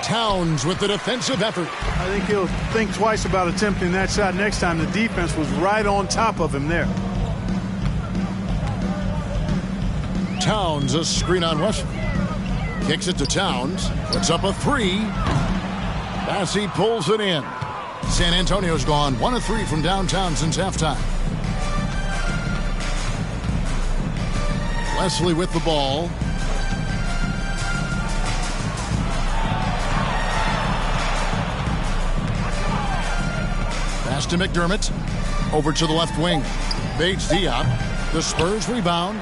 Towns with the defensive effort. I think he'll think twice about attempting that shot next time. The defense was right on top of him there. Towns, a screen on Russell. Kicks it to Towns. Puts up a 3. Bassey pulls it in. San Antonio's gone 1 of 3 from downtown since halftime. Wesley with the ball. Pass to McDermott. Over to the left wing. Bates Diop. The Spurs rebound.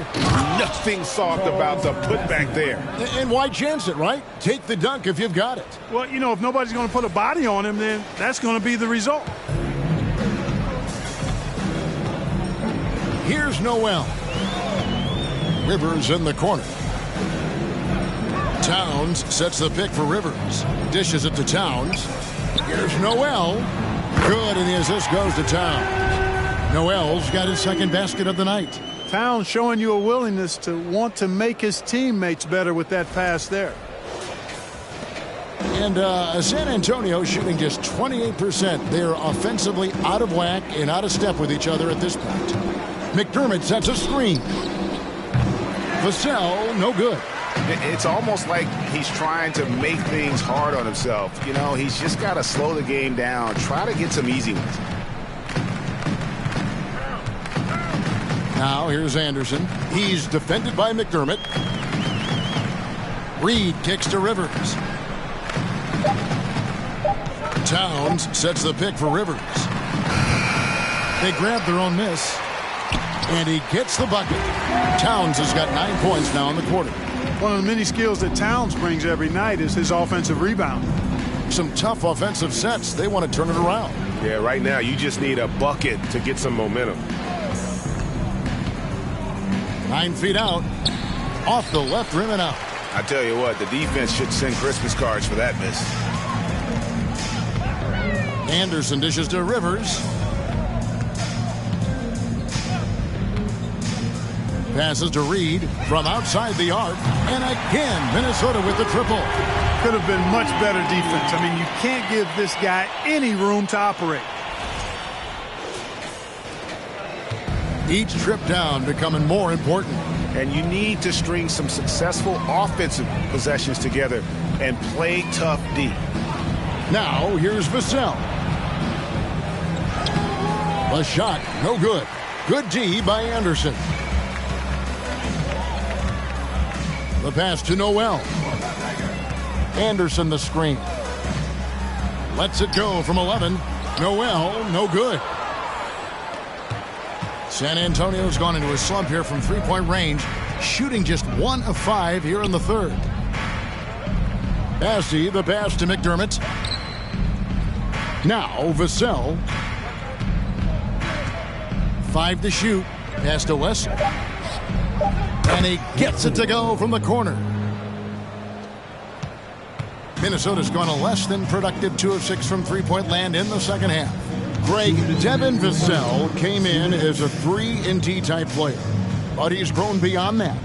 Nothing soft about the putback there. And why chance it, right? Take the dunk if you've got it. Well, you know, if nobody's going to put a body on him, then that's going to be the result. Here's Noel. Rivers in the corner. Towns sets the pick for Rivers. Dishes it to Towns. Here's Noel. Good, and the assist goes to Towns. Noel's got his second basket of the night. Towns showing you a willingness to want to make his teammates better with that pass there. And San Antonio shooting just 28%. They're offensively out of whack and out of step with each other at this point. McDermott sets a screen. Vassell, no good. It's almost like he's trying to make things hard on himself. You know, he's just got to slow the game down, try to get some easy ones. Now here's Anderson. He's defended by McDermott. Reed kicks to Rivers. Towns sets the pick for Rivers. They grab their own miss. And he gets the bucket. Towns has got 9 points now in the quarter. One of the many skills that Towns brings every night is his offensive rebound. Some tough offensive sets. They want to turn it around. Yeah, right now you just need a bucket to get some momentum. 9 feet out. Off the left rim and out. I tell you what, the defense should send Christmas cards for that miss. Anderson dishes to Rivers. Passes to Reed from outside the arc. And again, Minnesota with the triple. Could have been much better defense. I mean, you can't give this guy any room to operate. Each trip down becoming more important. And you need to string some successful offensive possessions together and play tough D. Now here's Vassell. The shot, no good. Good D by Anderson. The pass to Noel. Anderson the screen. Lets it go from 11. Noel, no good. San Antonio's gone into a slump here from three-point range, shooting just 1 of 5 here in the third. Bassey, the pass to McDermott. Now Vassell. 5 to shoot. Pass to West. And he gets it to go from the corner. Minnesota's gone a less than productive 2 of 6 from three-point land in the second half. Greg, Devin Vassell came in as a 3-and-D type player, but he's grown beyond that.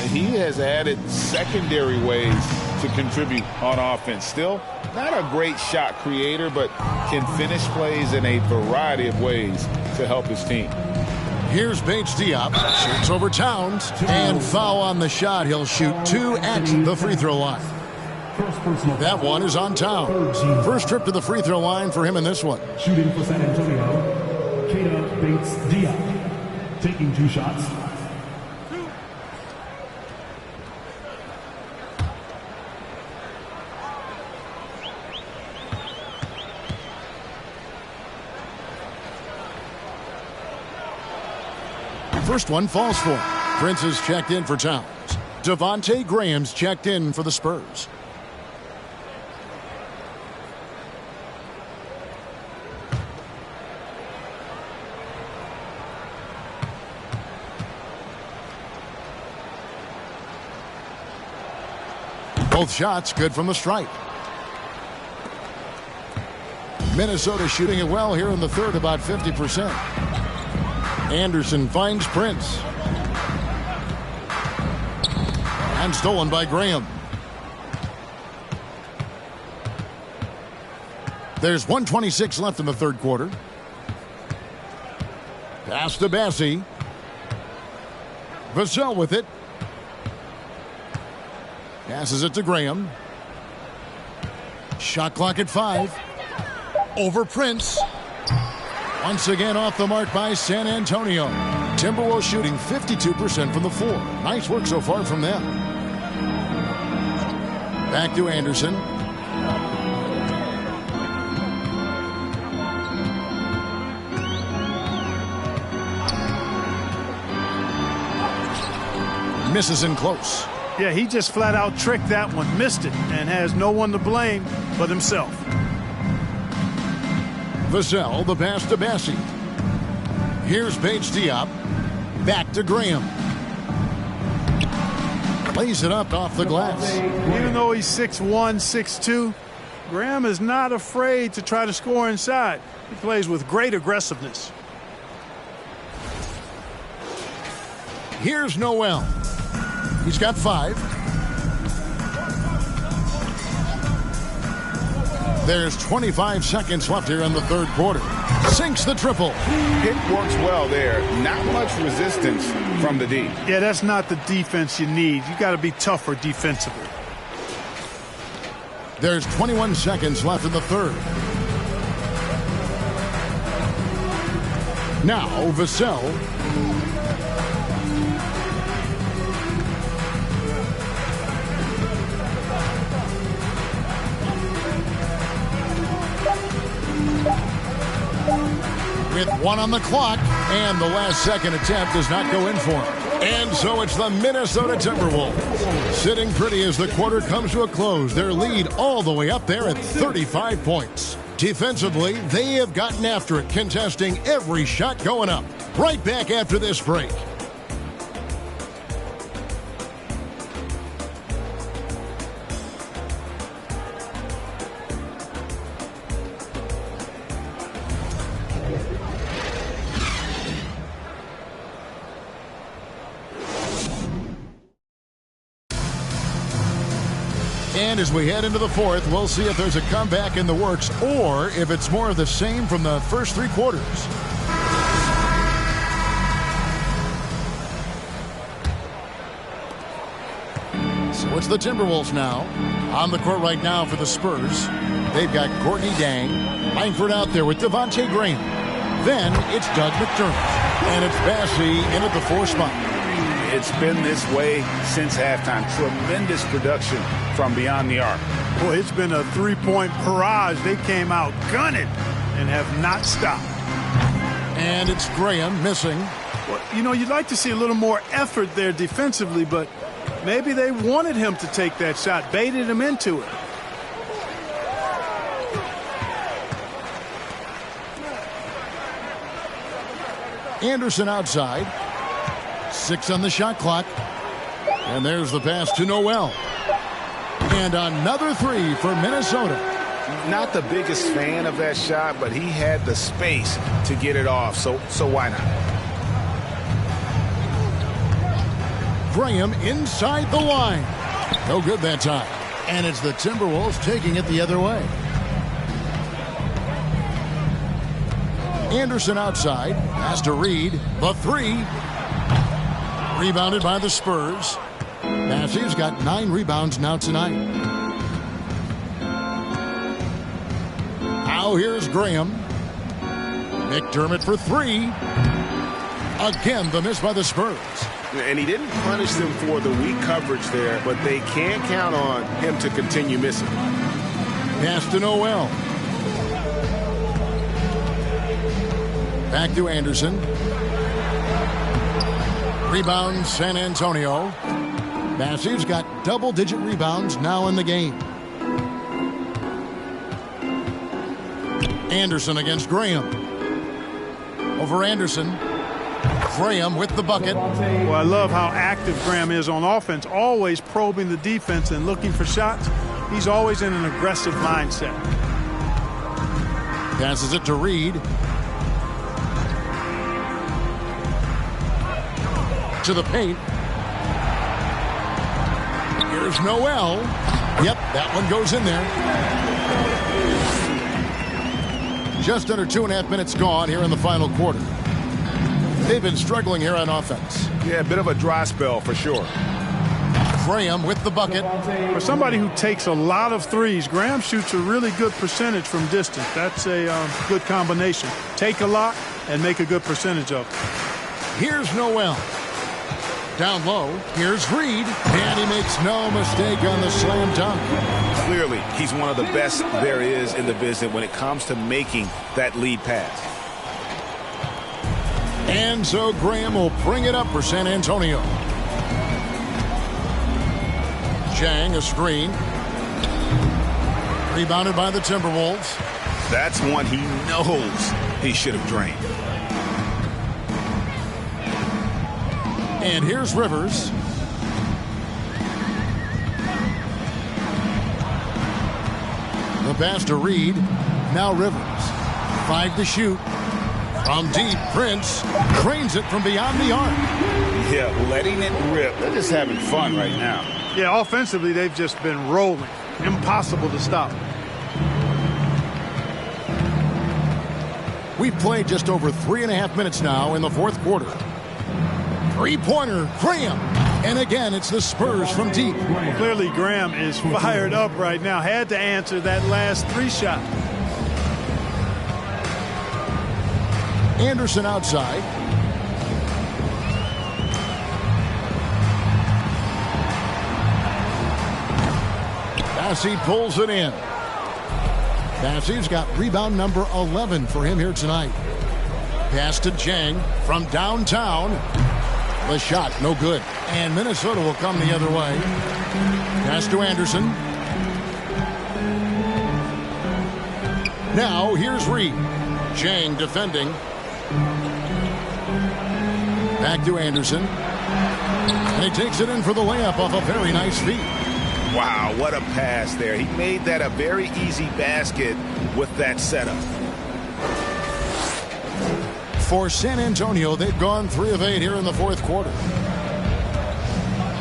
He has added secondary ways to contribute on offense. Still not a great shot creator, but can finish plays in a variety of ways to help his team. Here's Bates Diop. Shoots over Towns. And foul on the shot. He'll shoot 2 at the free throw line. That one is on Towns. First trip to the free throw line for him in this one. Shooting for San Antonio, Keita Bates-Diop. Taking 2 shots. First one falls for him. Prince is checked in for Towns. Devontae Graham's checked in for the Spurs. Both shots good from the stripe. Minnesota shooting it well here in the third, about 50%. Anderson finds Prince. And stolen by Graham. There's 1:26 left in the third quarter. Pass to Bassey. Vassell with it. Passes it to Graham. Shot clock at 5. Over Prince. Once again off the mark by San Antonio. Timberwolves shooting 52% from the floor. Nice work so far from them. Back to Anderson. Misses in close. Yeah, he just flat out tricked that one, missed it, and has no one to blame but himself. Vassell, the pass to Bassey. Here's Bates Diop. Back to Graham. Lays it up off the glass. Even though he's 6'1", 6'2", Graham is not afraid to try to score inside. He plays with great aggressiveness. Here's Noel. He's got 5. There's 25 seconds left here in the third quarter. Sinks the triple. It works well there. Not much resistance from the D. Yeah, that's not the defense you need. You got to be tougher defensively. There's 21 seconds left in the third. Now Vassell. With 1 on the clock, and the last second attempt does not go in for him. And so it's the Minnesota Timberwolves sitting pretty as the quarter comes to a close. Their lead all the way up there at 35 points. Defensively, they have gotten after it, contesting every shot going up. Right back after this break. And as we head into the fourth, we'll see if there's a comeback in the works or if it's more of the same from the first 3 quarters. So So it's the Timberwolves now. On the court right now for the Spurs. They've got Courtney Dang. Langford out there with Devontae Graham. Then it's Doug McDermott. And it's Bassey in at the 4 spot. It's been this way since halftime. Tremendous production from beyond the arc. Boy, it's been a three-point barrage. They came out gunning and have not stopped. And it's Graham missing. Well, you know, you'd like to see a little more effort there defensively, but maybe they wanted him to take that shot, baited him into it. Anderson outside. 6 on the shot clock. And there's the pass to Noel. And another 3 for Minnesota. Not the biggest fan of that shot, but he had the space to get it off, so why not? Graham inside the line. No good that time. And it's the Timberwolves taking it the other way. Anderson outside. Has to Reed. The 3. Rebounded by the Spurs. Bassey's got 9 rebounds now tonight. Now here's Graham. McDermott for 3. Again, the miss by the Spurs. And he didn't punish them for the weak coverage there, but they can't count on him to continue missing. Pass to Noel. Back to Anderson. Rebound San Antonio. Bassey's got double-digit rebounds now in the game. Anderson against Graham. Over Anderson. Graham with the bucket. Well, I love how active Graham is on offense, always probing the defense and looking for shots. He's always in an aggressive mindset. Passes it to Reed. To the paint. Here's Noel. Yep, that one goes in there. Just under 2.5 minutes gone here in the final quarter. They've been struggling here on offense. Yeah, a bit of a dry spell for sure. Graham with the bucket. For somebody who takes a lot of threes, Graham shoots a really good percentage from distance. That's a good combination. Take a lot and make a good percentage of it. Here's Noel. Down low, here's Reed, and he makes no mistake on the slam dunk. Clearly, he's one of the best there is in the business when it comes to making that lead pass. And so Graham will bring it up for San Antonio. Chang, a screen. Rebounded by the Timberwolves. That's one he knows he should have drained. And here's Rivers. The pass to Reed. Now Rivers. 5 to shoot. From deep, Prince drains it from beyond the arc. Yeah, letting it rip. They're just having fun right now. Yeah, offensively, they've just been rolling. Impossible to stop. We've played just over 3.5 minutes now in the fourth quarter. Three-pointer, Graham. And again, it's the Spurs from deep. Well, clearly, Graham is fired up right now. Had to answer that last 3 shot. Anderson outside. Bassey pulls it in. Bassey's got rebound number 11 for him here tonight. Pass to Chang from downtown. The shot, no good. And Minnesota will come the other way. Pass to Anderson. Now, here's Reed. Chang defending. Back to Anderson. And he takes it in for the layup off a very nice feed. Wow, what a pass there. He made that a very easy basket with that setup. For San Antonio, they've gone 3 of 8 here in the fourth quarter.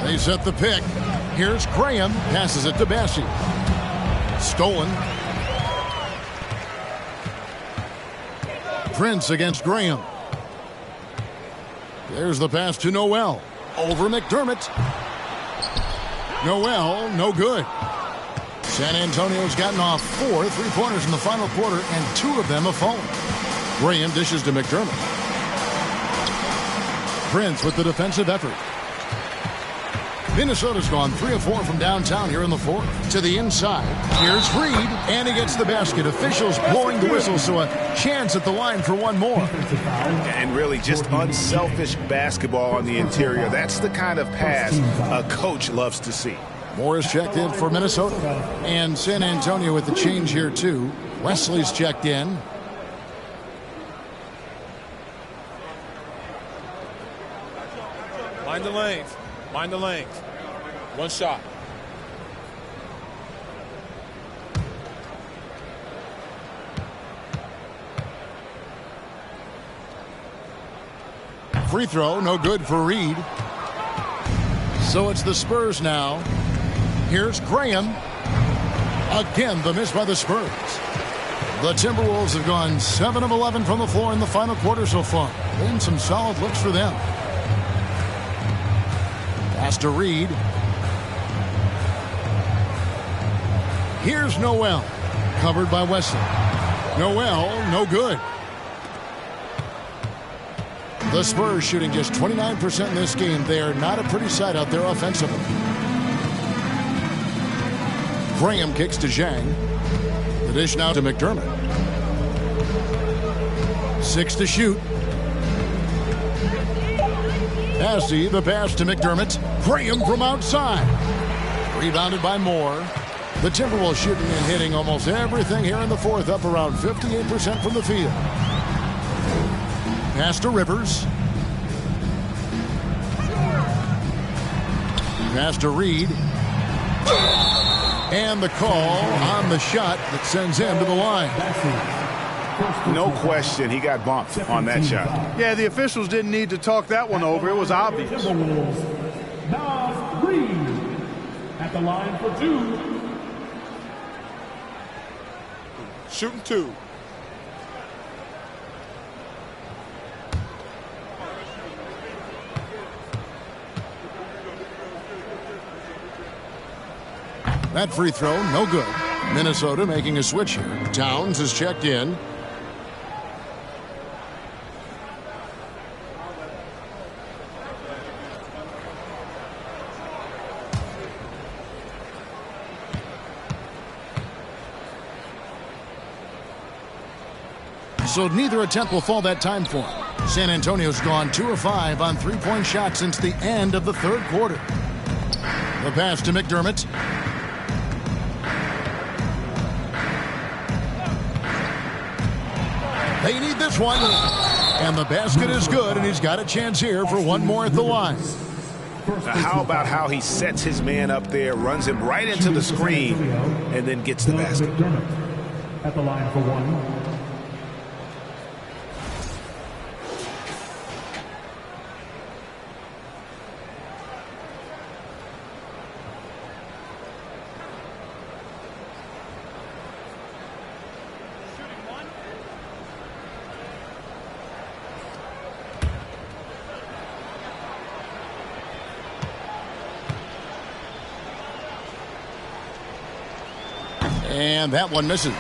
They set the pick. Here's Graham. Passes it to Bassey. Stolen. Prince against Graham. There's the pass to Noel. Over McDermott. Noel, no good. San Antonio's gotten off 4 3-pointers in the final quarter, and 2 of them have fallen. Graham dishes to McDermott. Prince with the defensive effort. Minnesota's gone 3 of 4 from downtown here in the fourth. To the inside. Here's Reed, and he gets the basket. Officials blowing the whistle, so a chance at the line for one more. And really just unselfish basketball on the interior. That's the kind of pass a coach loves to see. Moore is checked in for Minnesota. And San Antonio with the change here, too. Wesley's checked in. Mind the lanes. Mind the lanes. One shot. Free throw, no good for Reed. So it's the Spurs now. Here's Graham. Again, the miss by the Spurs. The Timberwolves have gone 7 of 11 from the floor in the final quarter so far. Been some solid looks for them. Pass to Reed. Here's Noel. Covered by Wesley. Noel, no good. The Spurs shooting just 29% in this game. They are not a pretty sight out there offensively. Graham kicks to Zhang. The dish now to McDermott. 6 to shoot. Passy, the pass to McDermott. Graham from outside. Rebounded by Moore. The Timberwolves shooting and hitting almost everything here in the fourth, up around 58% from the field. Pass to Rivers. Pass to Reed. And the call on the shot that sends him to the line. No question, he got bumped on that shot. Yeah, the officials didn't need to talk that one over. It was obvious. Now Reed at the line for 2. Shooting 2. That free throw, no good. Minnesota making a switch here. Towns is checked in. So neither attempt will fall that time for him. San Antonio's gone 2 of 5 on 3-point shots since the end of the third quarter. The pass to McDermott. They need this one. And the basket is good, and he's got a chance here for one more at the line. Now, how about how he sets his man up there, runs him right into the screen, and then gets the basket. At the line for 1. And that one misses.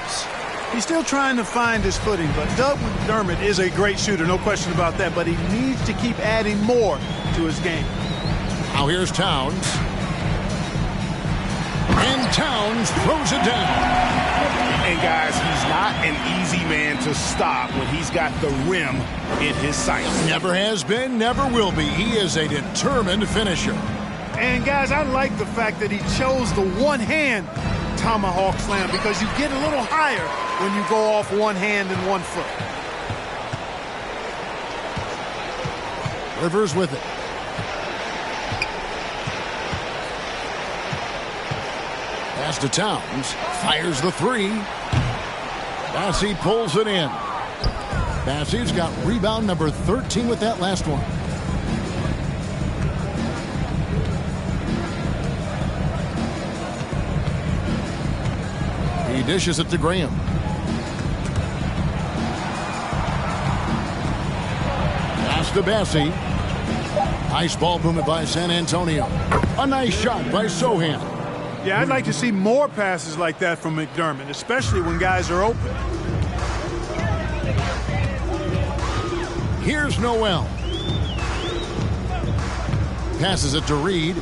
He's still trying to find his footing, but Doug McDermott is a great shooter, no question about that, but he needs to keep adding more to his game. Now here's Towns. And Towns throws it down. And guys, he's not an easy man to stop when he's got the rim in his sights. Never has been, never will be. He is a determined finisher. And guys, I like the fact that he chose the one-hand tomahawk slam because you get a little higher when you go off one hand and 1 foot. Rivers with it. Pass to Towns. Fires the 3. Bassey pulls it in. Bassey's got rebound number 13 with that last one. He dishes it to Graham. Pass to Bassey. Nice ball movement by San Antonio. A nice shot by Sohan. Yeah, I'd like to see more passes like that from McDermott, especially when guys are open. Here's Noel. Passes it to Reed.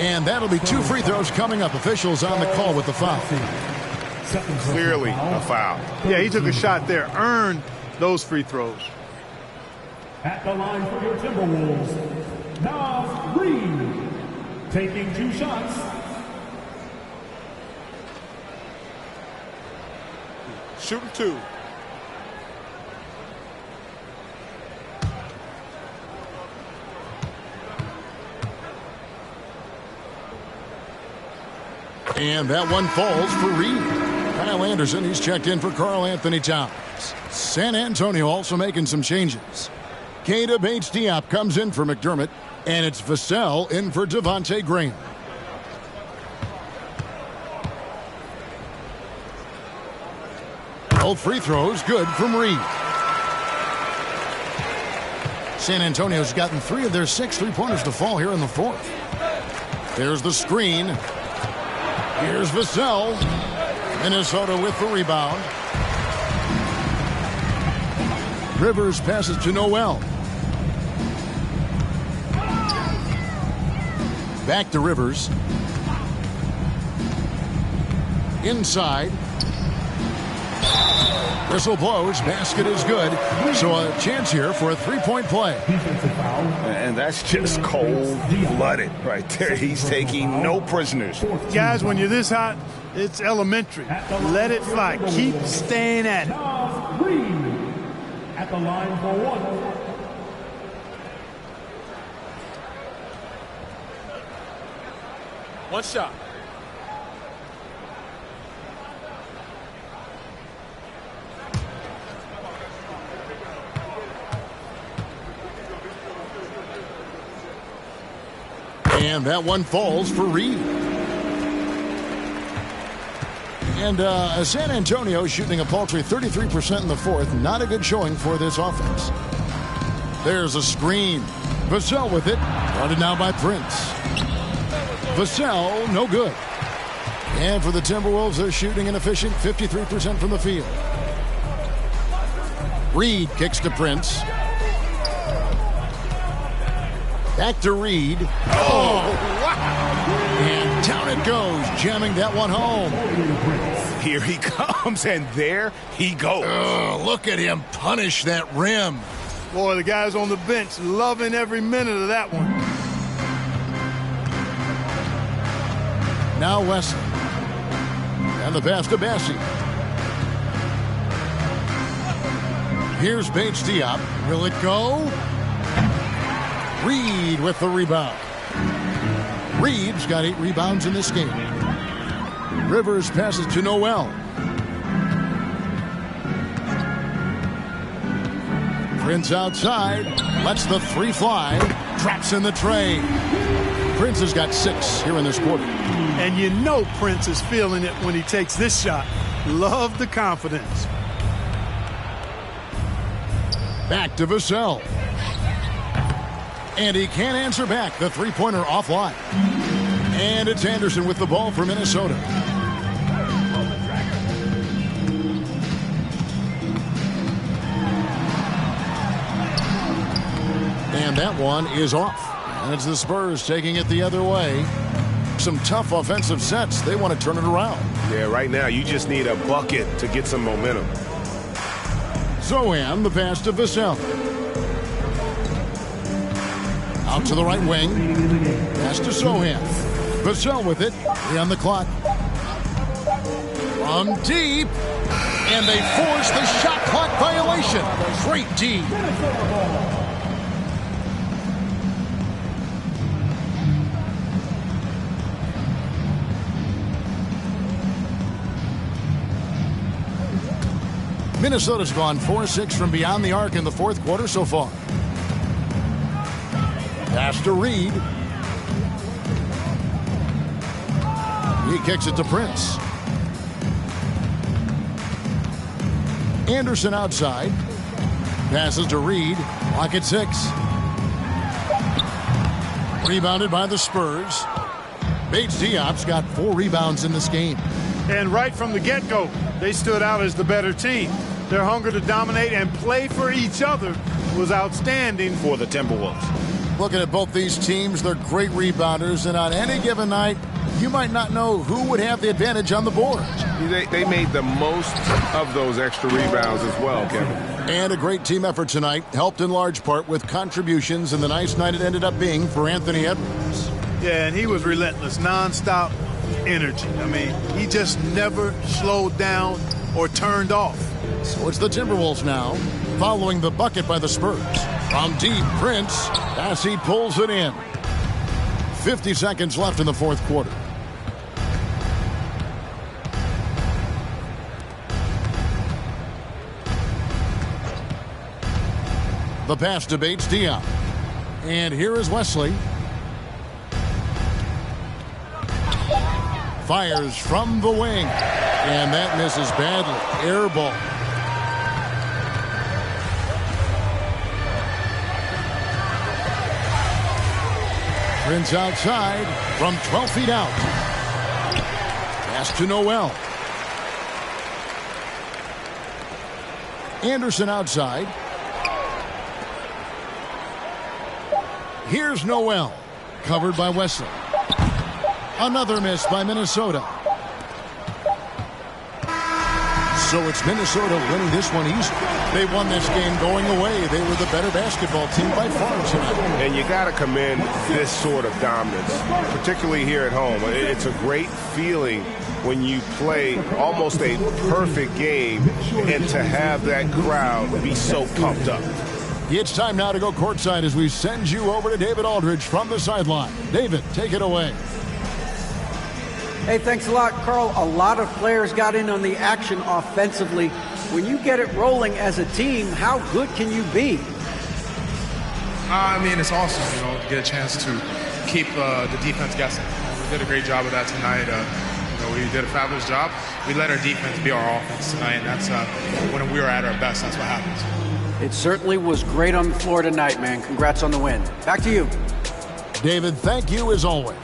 And that'll be 2 free throws coming up. Officials on the call with the foul. Clearly a foul. Yeah, he took a shot there. Earned those free throws. At the line for your Timberwolves, Nas Reed, taking 2 shots. Shooting 2. And that one falls for Reed. Kyle Anderson, he's checked in for Karl Anthony Towns. San Antonio also making some changes. Keita Bates-Diop comes in for McDermott, and it's Vassell in for Devontae Graham. Both free throws good from Reed. San Antonio's gotten 3 of their 6 three-pointers to fall here in the 4th. There's the screen. Here's Vassell. Minnesota with the rebound. Rivers passes to Noel. Back to Rivers. Inside. Whistle blows. Basket is good. So a chance here for a 3-point play. And that's just cold-blooded right there. He's taking no prisoners. Guys, when you're this hot, it's elementary. Let it fly. Keep staying at it. Nas Reed, at the line for 1. One shot. And that one falls for Reed. And San Antonio shooting a paltry 33% in the 4th. Not a good showing for this offense. There's a screen. Vassell with it. Guarded now by Prince. Vassell, no good. And for the Timberwolves, they're shooting an efficient 53% from the field. Reed kicks to Prince. Back to Reed. Oh, wow. And down it goes, jamming that one home. Here he comes, and there he goes. Oh, look at him punish that rim. Boy, the guys on the bench loving every minute of that one. Now Wesley. And the pass to Bassi. Here's Bates-Diop. Will it go? Reed with the rebound. Reed's got 8 rebounds in this game. Rivers passes to Noel. Prince outside. Lets the 3 fly. Traps in the tray. Prince has got 6 here in this quarter. And you know Prince is feeling it when he takes this shot. Love the confidence. Back to Vassell. And he can't answer back. The 3-pointer offline. And it's Anderson with the ball for Minnesota. And that one is off. And it's the Spurs taking it the other way. Some tough offensive sets. They want to turn it around. Yeah, right now you just need a bucket to get some momentum. Zohan, the pass to Vassell. Out to the right wing. Pass to Sohan. Vassell with it. 3 on the clock. From deep. And they force the shot clock violation. Great D. Minnesota's gone 4-6 from beyond the arc in the 4th quarter so far. Pass to Reed. He kicks it to Prince. Anderson outside. Passes to Reed. Clock at 6. Rebounded by the Spurs. Bates Diop's got 4 rebounds in this game. And right from the get-go, they stood out as the better team. Their hunger to dominate and play for each other was outstanding for the Timberwolves. Looking at both these teams, they're great rebounders, and on any given night, you might not know who would have the advantage on the board. They made the most of those extra rebounds as well, Kevin. And a great team effort tonight, helped in large part with contributions, and the nice night it ended up being for Anthony Edwards. Yeah, and he was relentless, nonstop energy. I mean, he just never slowed down or turned off. So it's the Timberwolves now, following the bucket by the Spurs. From deep, Prince, as he pulls it in. 50 seconds left in the fourth quarter. The pass to Bates Diop. And here is Wesley. Fires from the wing. And that misses badly. Air ball. Prince outside from 12 feet out. Pass to Noel. Anderson outside. Here's Noel. Covered by Wesley. Another miss by Minnesota. So it's Minnesota winning this one easily. They won this game going away. They were the better basketball team by far tonight. And you got to commend this sort of dominance, particularly here at home. It's a great feeling when you play almost a perfect game and to have that crowd be so pumped up. It's time now to go courtside as we send you over to David Aldridge from the sideline. David, take it away. Hey, thanks a lot, Carl. A lot of players got in on the action offensively. When you get it rolling as a team, how good can you be? I mean, it's awesome, to get a chance to keep the defense guessing. We did a great job of that tonight. We did a fabulous job. We let our defense be our offense tonight, and that's when we were at our best, that's what happens. It certainly was great on the floor tonight, man. Congrats on the win. Back to you. David, thank you as always.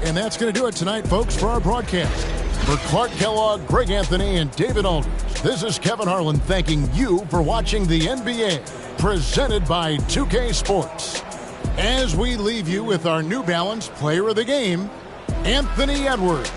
And that's going to do it tonight, folks, for our broadcast. For Clark Kellogg, Greg Anthony, and David Aldridge, this is Kevin Harlan thanking you for watching the NBA, presented by 2K Sports. As we leave you with our New Balance Player of the Game, Anthony Edwards.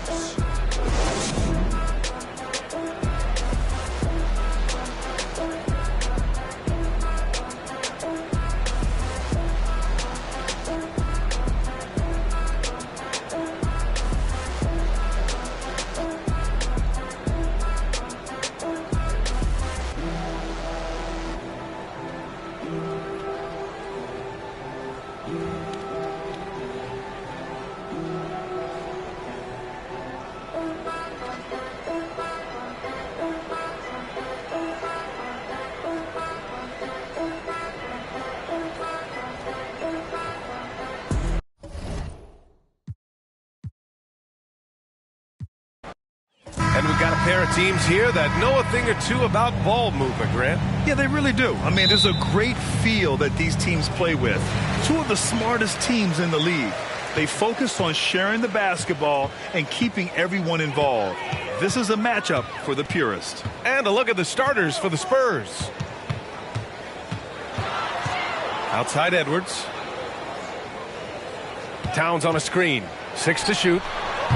And we've got a pair of teams here that know a thing or two about ball movement, Grant. Yeah, they really do. I mean, there's a great feel that these teams play with. Two of the smartest teams in the league. They focus on sharing the basketball and keeping everyone involved. This is a matchup for the purist. And a look at the starters for the Spurs. Outside Edwards. Towns on a screen. 6 to shoot.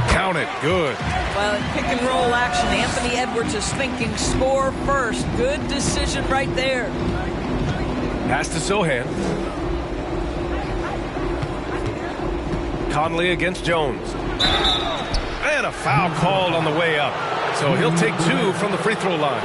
Count it. Good. Well, in pick and roll action, Anthony Edwards is thinking score first. Good decision right there. Pass to Sohan. Conley against Jones. And a foul called on the way up. So he'll take 2 from the free throw line.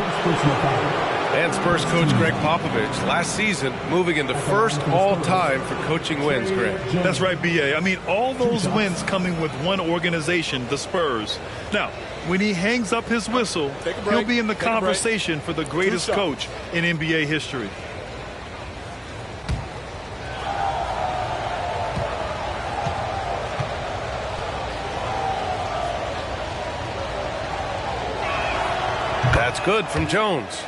And Spurs coach Greg Popovich last season moving into first all-time for coaching wins, Greg. That's right, B.A. I mean, all those wins coming with one organization, the Spurs. Now, when he hangs up his whistle, he'll be in the conversation for the greatest coach in NBA history. That's good from Jones.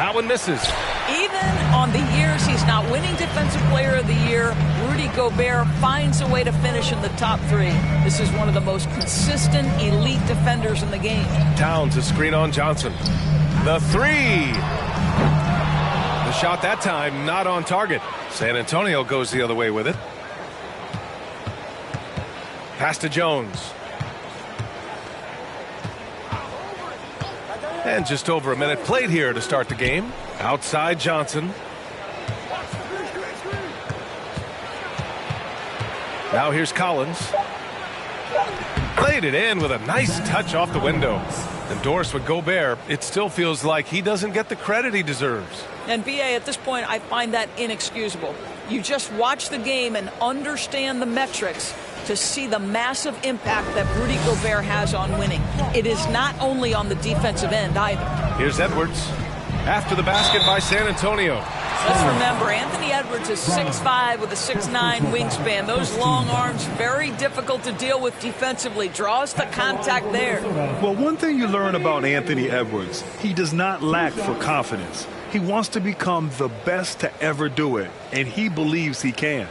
That one misses. Even on the years he's not winning Defensive Player of the Year, Rudy Gobert finds a way to finish in the top 3. This is one of the most consistent, elite defenders in the game. Towns a screen on Johnson. The 3. The shot that time not on target. San Antonio goes the other way with it. Pass to Jones. And just over a minute played here to start the game. Outside Johnson. Now here's Collins. Played it in with a nice touch off the window. Endorsed with Gobert, it still feels like he doesn't get the credit he deserves. And BA, at this point, I find that inexcusable. You just watch the game and understand the metrics to see the massive impact that Rudy Gobert has on winning. It is not only on the defensive end either. Here's Edwards. After the basket by San Antonio. Let's remember, Anthony Edwards is 6'5" with a 6'9" wingspan. Those long arms, very difficult to deal with defensively. Draws the contact there. Well, one thing you learn about Anthony Edwards, he does not lack for confidence. He wants to become the best to ever do it, and he believes he can.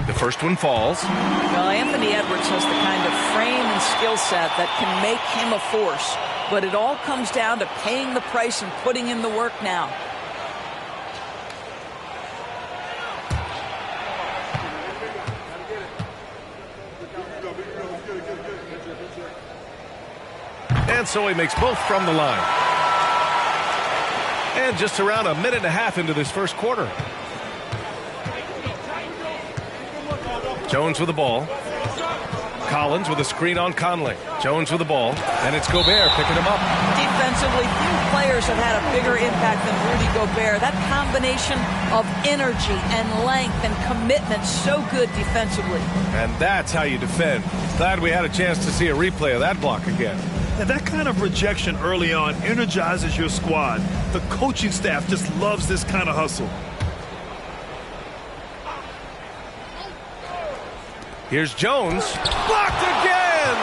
The first one falls. Well, Anthony Edwards has the kind of frame and skill set that can make him a force. But it all comes down to paying the price and putting in the work now. And so he makes both from the line. And just around a minute and a half into this first quarter. Jones with the ball. Collins with a screen on Conley. Jones with the ball. And it's Gobert picking him up. Defensively, few players have had a bigger impact than Rudy Gobert. That combination of energy and length and commitment, so good defensively. And that's how you defend. Glad we had a chance to see a replay of that block again. And that kind of rejection early on energizes your squad. The coaching staff just loves this kind of hustle. Here's Jones. Blocked again!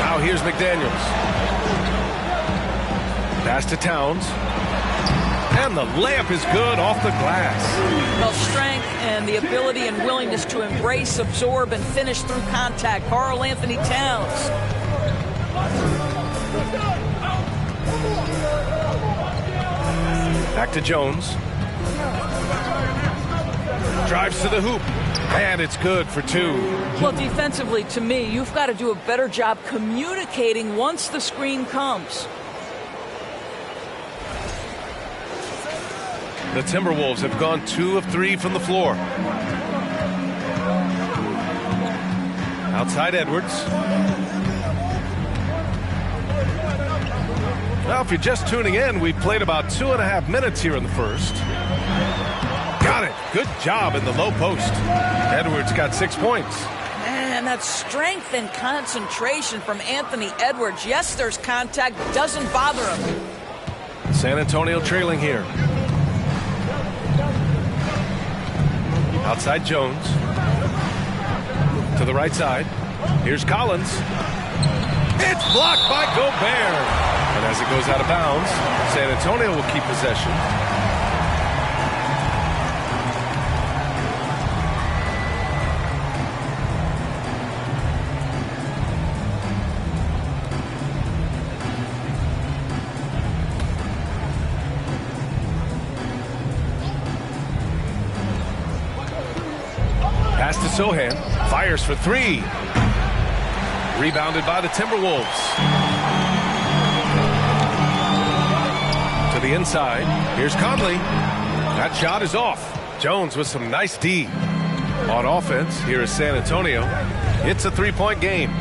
Now here's McDaniels. Pass to Towns. And the layup is good off the glass. Well, strength and the ability and willingness to embrace, absorb, and finish through contact. Karl Anthony Towns. Back to Jones. Drives to the hoop. And it's good for 2. Well, defensively, to me, you've got to do a better job communicating once the screen comes. The Timberwolves have gone 2 of 3 from the floor. Outside Edwards. Now, if you're just tuning in, we've played about 2.5 minutes here in the first. Got it. Good job in the low post. Edwards got 6 points. And that strength and concentration from Anthony Edwards. Yes, there's contact, but doesn't bother him. San Antonio trailing here. Outside Jones. To the right side. Here's Collins. It's blocked by Gobert. And as it goes out of bounds, San Antonio will keep possession. Pass to Sohan. Fires for 3. Rebounded by the Timberwolves. To the inside. Here's Conley. That shot is off. Jones with some nice D. On offense, here is San Antonio. It's a 3-point game.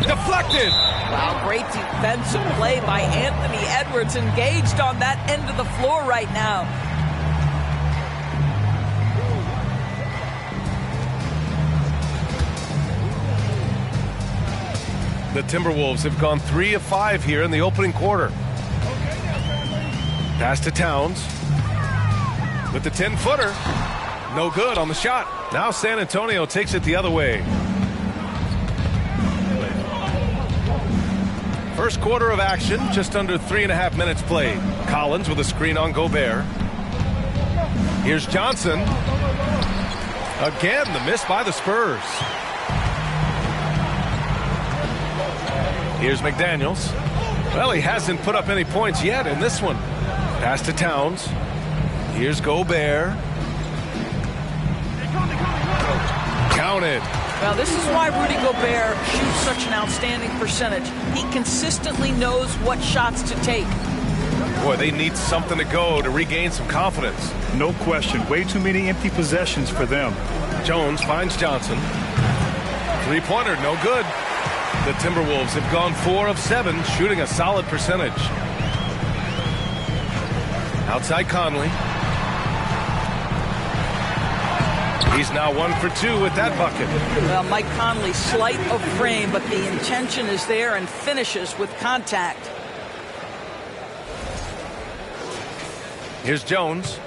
Deflected. Wow, great defensive play by Anthony Edwards, engaged on that end of the floor right now. Timberwolves have gone 3 of 5 here in the opening quarter. Pass to Towns. With the 10-footer. No good on the shot. Now San Antonio takes it the other way. First quarter of action, just under 3.5 minutes played. Collins with a screen on Gobert. Here's Johnson. Again, the miss by the Spurs. Here's McDaniels. Well, he hasn't put up any points yet in this one. Pass to Towns. Here's Gobert. Counted. Well, this is why Rudy Gobert shoots such an outstanding percentage. He consistently knows what shots to take. Boy, they need something to go to regain some confidence. No question. Way too many empty possessions for them. Jones finds Johnson. Three-pointer, no good. The Timberwolves have gone 4 of 7, shooting a solid percentage. Outside Conley. He's now 1 for 2 with that bucket. Well, Mike Conley, slight of frame, but the intention is there and finishes with contact. Here's Jones.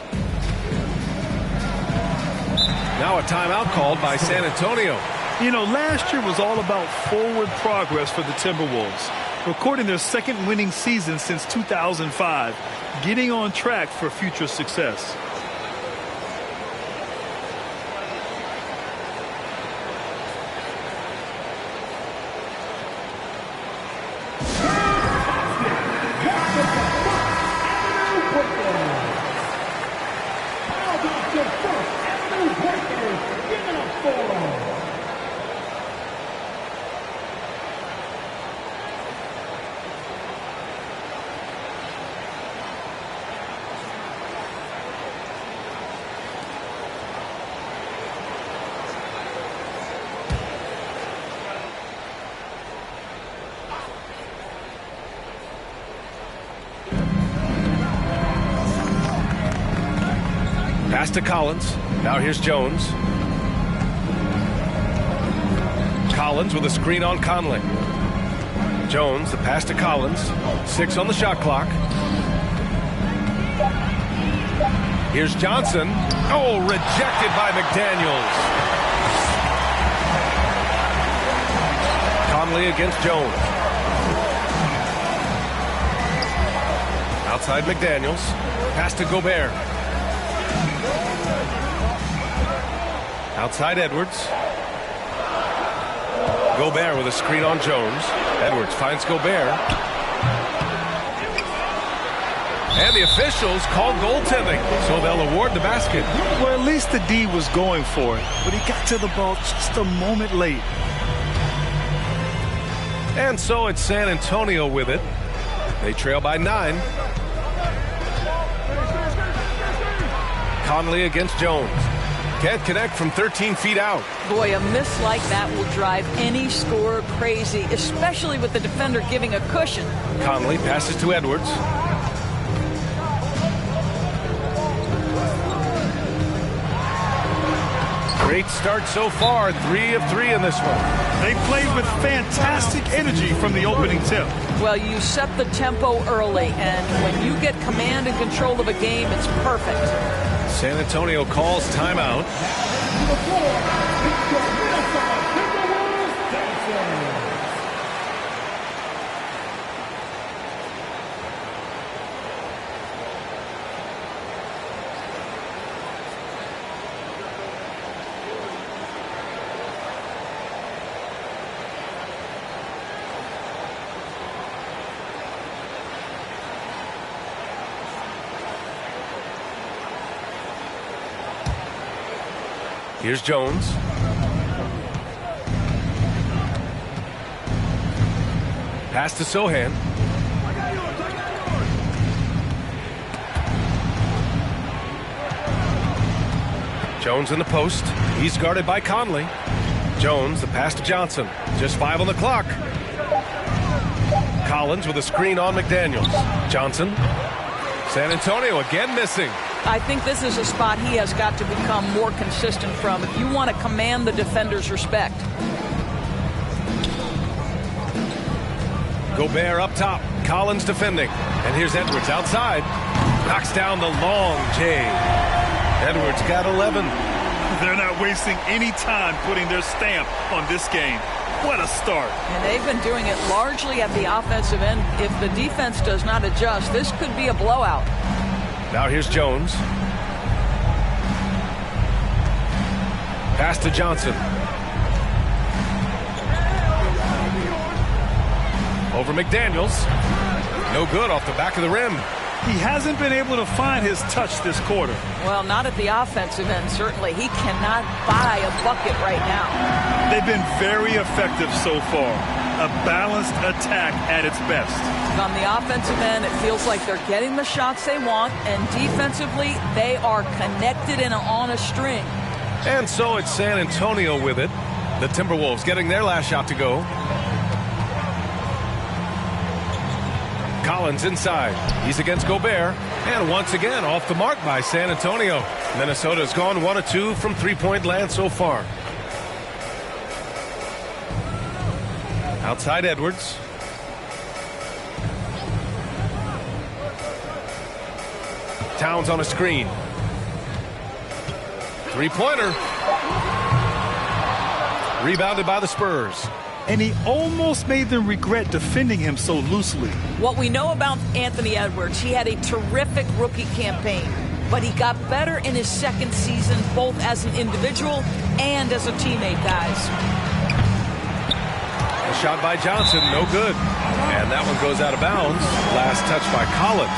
Now a timeout called by San Antonio. You know, last year was all about forward progress for the Timberwolves, recording their second winning season since 2005, getting on track for future success. Pass to Collins. Now here's Jones. Collins with a screen on Conley. Jones, the pass to Collins. 6 on the shot clock. Here's Johnson. Oh, rejected by McDaniels. Conley against Jones. Outside McDaniels. Pass to Gobert. Outside Edwards. Gobert with a screen on Jones. Edwards finds Gobert. And the officials call goaltending, so they'll award the basket. Well, at least the D was going for it, but he got to the ball just a moment late. And so it's San Antonio with it. They trail by 9. Conley against Jones. Can't connect from 13 feet out. Boy, a miss like that will drive any scorer crazy, especially with the defender giving a cushion. Conley passes to Edwards. Great start so far. 3 of 3 in this one. They played with fantastic energy from the opening tip. Well, you set the tempo early, and when you get command and control of a game, it's perfect. San Antonio calls timeout. Here's Jones. Pass to Sohan. Jones in the post. He's guarded by Conley. Jones, the pass to Johnson. Just 5 on the clock. Collins with a screen on McDaniels. Johnson. San Antonio again missing. I think this is a spot he has got to become more consistent from if you want to command the defender's respect. Gobert up top. Collins defending. And here's Edwards outside. Knocks down the long J. Edwards got 11. They're not wasting any time putting their stamp on this game. What a start. And they've been doing it largely at the offensive end. If the defense does not adjust, this could be a blowout. Now here's Jones. Pass to Johnson. Over McDaniels. No good off the back of the rim. He hasn't been able to find his touch this quarter. Well, not at the offensive end, certainly. He cannot buy a bucket right now. They've been very effective so far. A balanced attack at its best. On the offensive end, it feels like they're getting the shots they want, and defensively, they are connected and on a string. And so it's San Antonio with it. The Timberwolves getting their last shot to go. Collins inside. He's against Gobert. And once again, off the mark by San Antonio. Minnesota's gone 1 of 2 from three-point land so far. Outside Edwards. Towns on a screen. Three-pointer. Rebounded by the Spurs. And he almost made them regret defending him so loosely. What we know about Anthony Edwards, he had a terrific rookie campaign, but he got better in his second season, both as an individual and as a teammate, guys. A shot by Johnson, no good. And that one goes out of bounds. Last touch by Collins.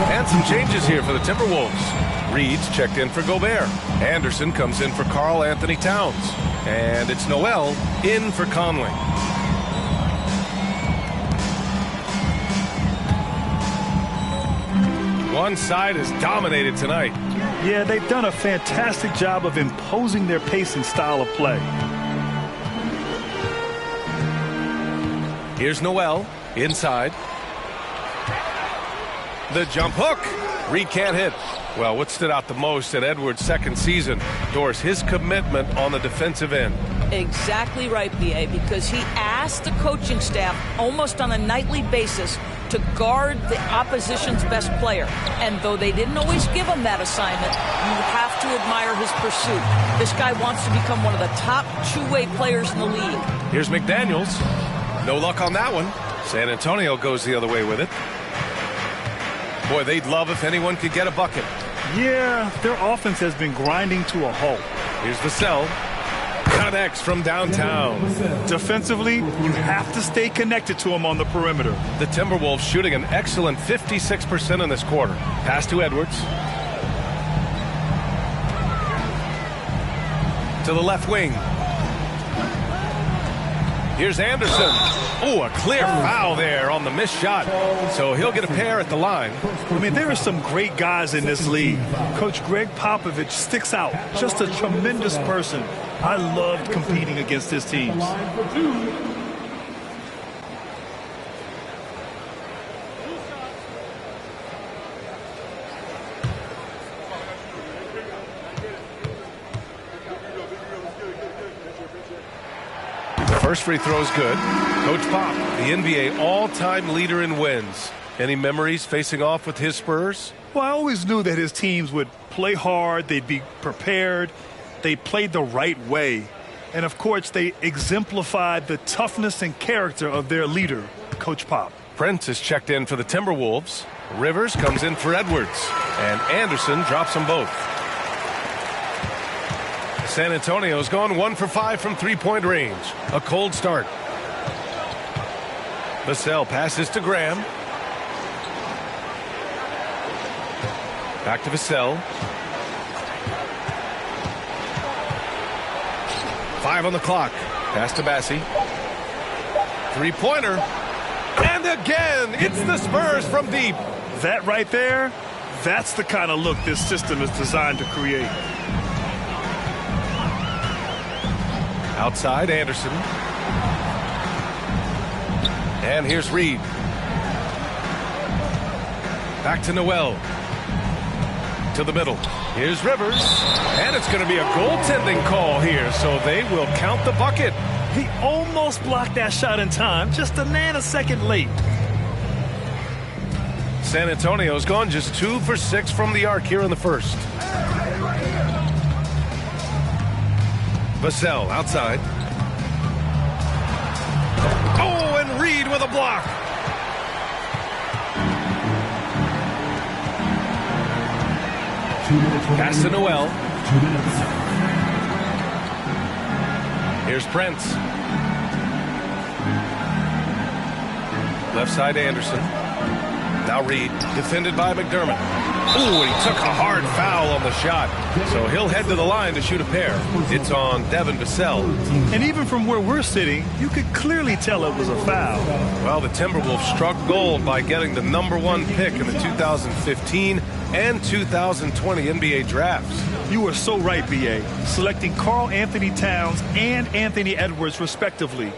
And some changes here for the Timberwolves. Reed's checked in for Gobert. Anderson comes in for Karl Anthony Towns. And it's Noel in for Conley. One side is dominated tonight. Yeah, they've done a fantastic job of imposing their pace and style of play. Here's Noel inside. The jump hook. Reed can't hit. Well, what stood out the most at Edwards' second season, Doris, his commitment on the defensive end. Exactly right, PA, because he asked the coaching staff almost on a nightly basis to guard the opposition's best player. And though they didn't always give him that assignment, you have to admire his pursuit. This guy wants to become one of the top two-way players in the league. Here's McDaniels. No luck on that one. San Antonio goes the other way with it. Boy, they'd love if anyone could get a bucket. Yeah, their offense has been grinding to a halt. Here's the cell. Connects from downtown. Defensively, you have to stay connected to him on the perimeter. The Timberwolves shooting an excellent 56% in this quarter. Pass to Edwards. To the left wing. Here's Anderson. Oh, a clear foul there on the missed shot. So he'll get a pair at the line. I mean, there are some great guys in this league. Coach Greg Popovich sticks out. Just a tremendous person. I loved competing against his teams. First free throw is good. Coach Pop, the NBA all-time leader in wins. Any memories facing off with his Spurs? Well, I always knew that his teams would play hard. They'd be prepared. They played the right way. And, of course, they exemplified the toughness and character of their leader, Coach Pop. Prince is checked in for the Timberwolves. Rivers comes in for Edwards. And Anderson drops them both. San Antonio's gone 1 for 5 from three-point range. A cold start. Vassell passes to Graham. Back to Vassell. 5 on the clock. Pass to Bassie. Three-pointer. And again, it's the Spurs from deep. That right there, that's the kind of look this system is designed to create. Outside, Anderson. And here's Reed. Back to Noel. To the middle. Here's Rivers. And it's going to be a goaltending call here, so they will count the bucket. He almost almost blocked that shot in time, just a nanosecond late. San Antonio's gone just 2 for 6 from the arc here in the first. Vassell outside. Oh, and Reed with a block. Pass to Noel. 2 minutes. Here's Prince. Left side Anderson. Now Reed, defended by McDermott. Ooh, and he took a hard foul on the shot. So he'll head to the line to shoot a pair. It's on Devin Vassell. And even from where we're sitting, you could clearly tell it was a foul. Well, the Timberwolves struck gold by getting the #1 pick in the 2015 and 2020 NBA drafts. You were so right, B.A. Selecting Karl Anthony Towns and Anthony Edwards, respectively.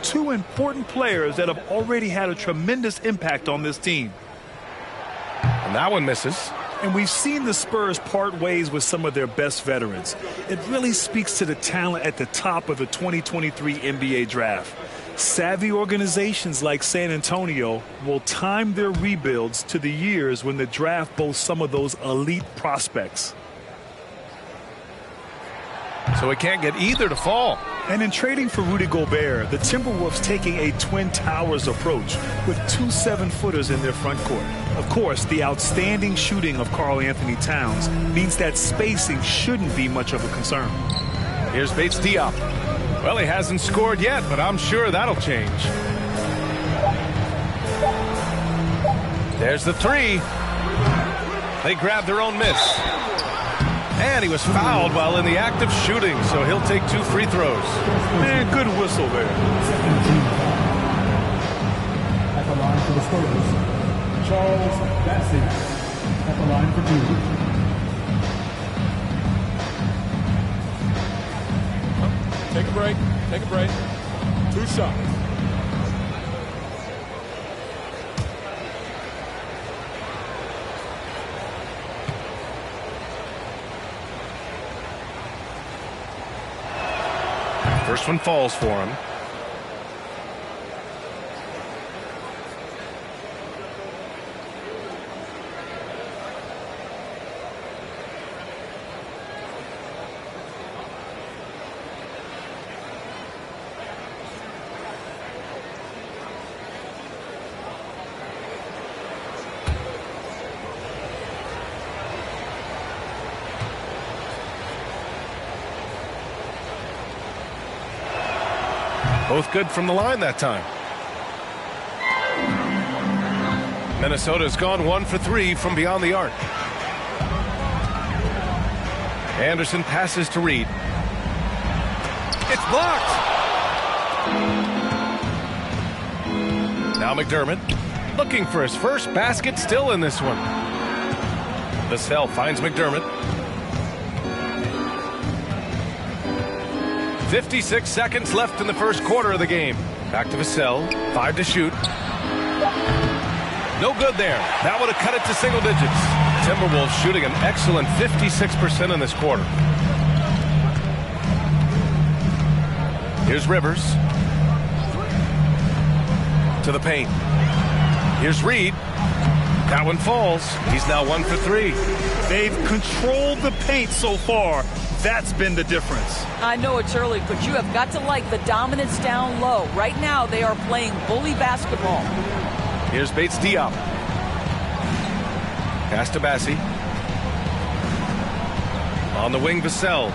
2 important players that have already had a tremendous impact on this team. And that one misses. And we've seen the Spurs part ways with some of their best veterans. It really speaks to the talent at the top of the 2023 NBA draft. Savvy organizations like San Antonio will time their rebuilds to the years when the draft boasts some of those elite prospects. So it can't get either to fall. And in trading for Rudy Gobert, the Timberwolves taking a Twin Towers approach with 2 7-footers in their front court. Of course, the outstanding shooting of Karl Anthony Towns means that spacing shouldn't be much of a concern. Here's Bates Diop. Well, he hasn't scored yet, but I'm sure that'll change. There's the 3. They grabbed their own miss. And he was fouled while in the act of shooting, so he'll take 2 free throws. Man, good whistle there. At the line for the Spurs, Charles Bassett. At the line for 2. Take a break. Take a break. 2 shots. First one falls for him. Both good from the line that time. Minnesota's gone 1 for 3 from beyond the arc. Anderson passes to Reed. It's blocked. Now McDermott looking for his first basket, still in this one. Vassell finds McDermott. 56 seconds left in the first quarter of the game. Back to Vassell. 5 to shoot. No good there. That would have cut it to single digits. Timberwolves shooting an excellent 56% in this quarter. Here's Rivers. To the paint. Here's Reed. That one falls. He's now 1 for 3. They've controlled the paint so far. That's been the difference. I know it's early, but you have got to like the dominance down low. Right now, they are playing bully basketball. Here's Bates Diop. Pass to Bassi. On the wing, Vassell.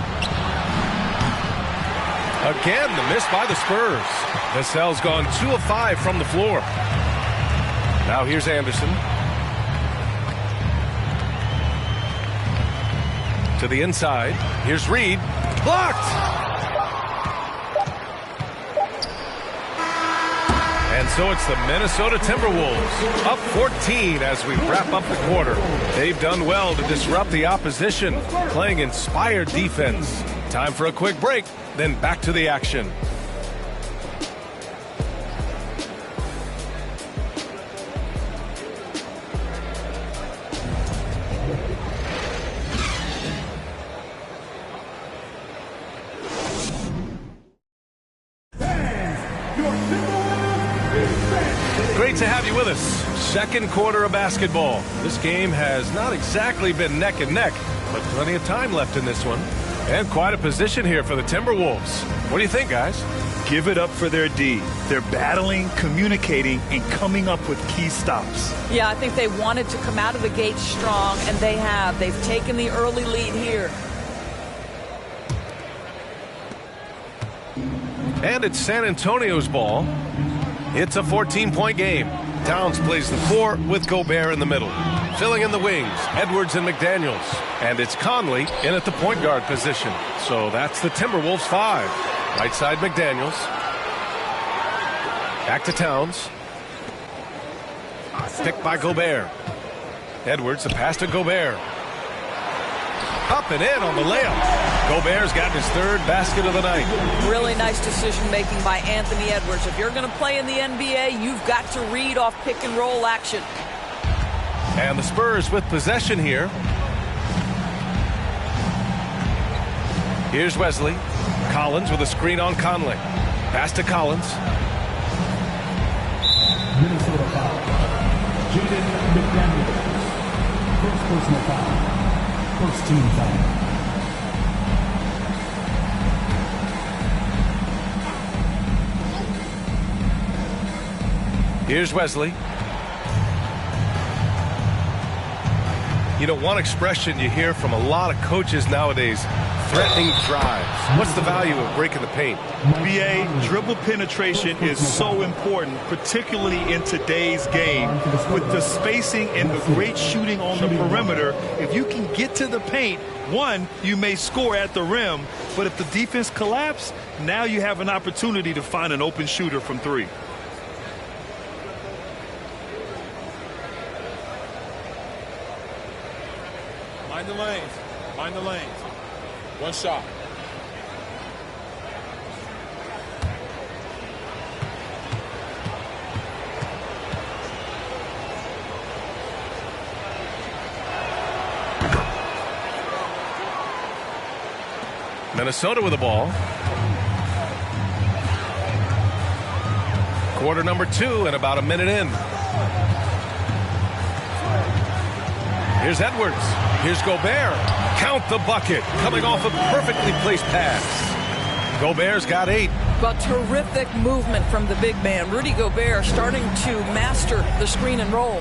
Again, the miss by the Spurs. Vassell's gone 2 of 5 from the floor. Now here's Anderson. To the inside. Here's Reed. Blocked! And so it's the Minnesota Timberwolves up 14 as we wrap up the quarter. They've done well to disrupt the opposition, playing inspired defense. Time for a quick break, then back to the action. great to have you with us. Second quarter of basketball. This game has not exactly been neck and neck, but plenty of time left in this one. And quite a position here for the Timberwolves. What do you think, guys? Give it up for their D. They're battling, communicating, and coming up with key stops. Yeah, I think they wanted to come out of the gate strong, and they have. They've taken the early lead here. And it's San Antonio's ball. It's a 14-point game. Towns plays the 4 with Gobert in the middle. Filling in the wings, Edwards and McDaniels. And it's Conley in at the point guard position. So that's the Timberwolves 5. Right side McDaniels. Back to Towns. Picked by Gobert. Edwards, the pass to Gobert. Up and in on the layup. Gobert's gotten his third basket of the night. Really nice decision making by Anthony Edwards. If you're going to play in the NBA, you've got to read off pick and roll action. And the Spurs with possession here. Here's Wesley. Collins with a screen on Conley. Pass to Collins. Minnesota foul. Jaden McDaniels. First personal foul. First team foul. Here's Wesley. You know, one expression you hear from a lot of coaches nowadays, threatening drives. What's the value of breaking the paint? BA, dribble penetration is so important, particularly in today's game. With the spacing and the great shooting on the perimeter, if you can get to the paint, one, you may score at the rim, but if the defense collapses, now you have an opportunity to find an open shooter from 3. Mind the lanes. Mind the lanes. One shot. Minnesota with the ball. Quarter number 2 and about a minute in. Here's Edwards. Here's Gobert. Count the bucket. Coming off a perfectly placed pass. Gobert's got 8. But terrific movement from the big man. Rudy Gobert starting to master the screen and roll.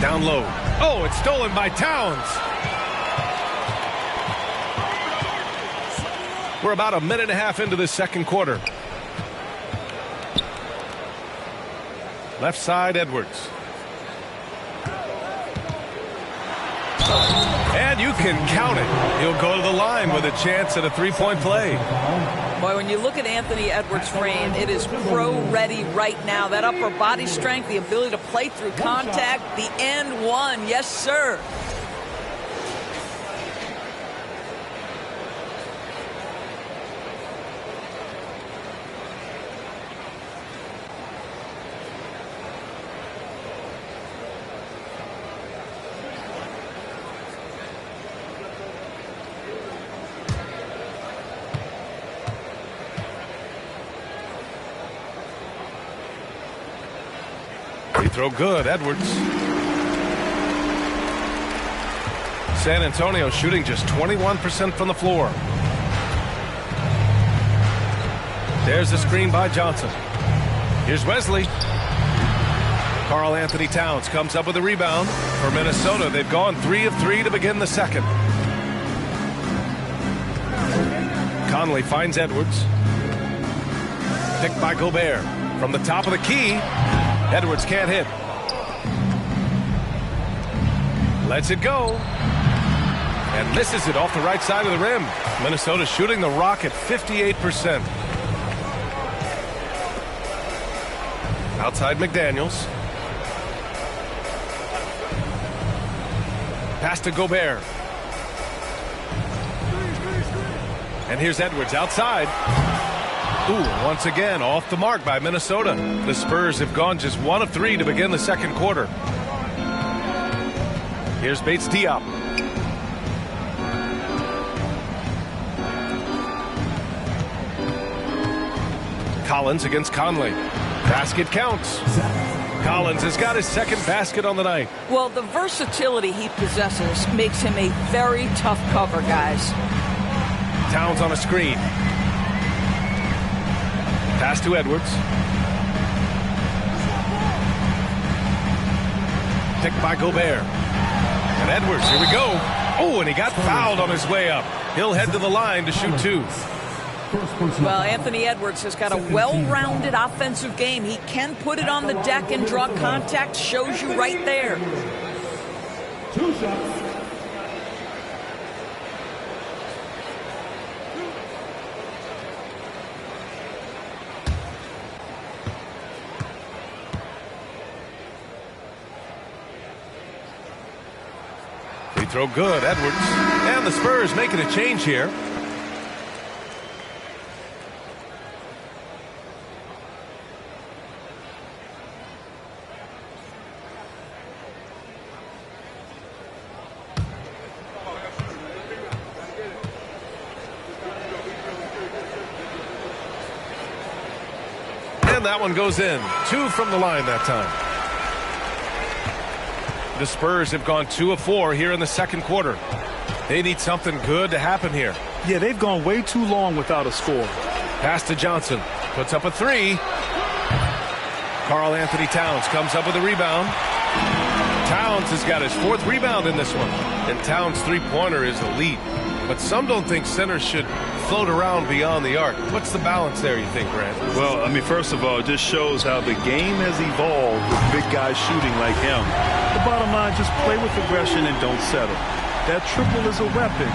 Down low. Oh, it's stolen by Towns. We're about a minute and a half into this second quarter. Left side, Edwards. And you can count it. He'll go to the line with a chance at a three-point play. Boy, when you look at Anthony Edwards' frame, it is pro-ready right now. That upper body strength, the ability to play through contact, the and one. Yes, sir. Free throw good, Edwards. San Antonio shooting just 21% from the floor. There's the screen by Johnson. Here's Wesley. Karl Anthony Towns comes up with a rebound. For Minnesota, they've gone 3 of 3 to begin the second. Conley finds Edwards. Picked by Gobert. From the top of the key, Edwards can't hit. Lets it go. And misses it off the right side of the rim. Minnesota shooting the rock at 58%. Outside McDaniels. Pass to Gobert. And here's Edwards outside. Ooh, once again, off the mark by Minnesota. The Spurs have gone just 1 of 3 to begin the second quarter. Here's Bates Diop. Collins against Conley. Basket counts. Collins has got his second basket on the night. Well, the versatility he possesses makes him a very tough cover, guys. Towns on a screen. Pass to Edwards. Picked by Gobert. And Edwards, here we go. Oh, and he got fouled on his way up. He'll head to the line to shoot two. Well, Anthony Edwards has got a well-rounded offensive game. He can put it on the deck and draw contact. Shows you right there. 2 shots. Free throw good, Edwards. And the Spurs making a change here. And that one goes in. 2 from the line that time. The Spurs have gone 2 of 4 here in the second quarter. They need something good to happen here. Yeah, they've gone way too long without a score. Pass to Johnson. Puts up a 3. Karl Anthony Towns comes up with a rebound. Towns has got his 4th rebound in this one. And Towns' three-pointer is elite. But some don't think centers should float around beyond the arc. What's the balance there, you think, Grant? Well, I mean, first of all, it just shows how the game has evolved with big guys shooting like him. The bottom line, just play with aggression and don't settle. That triple is a weapon.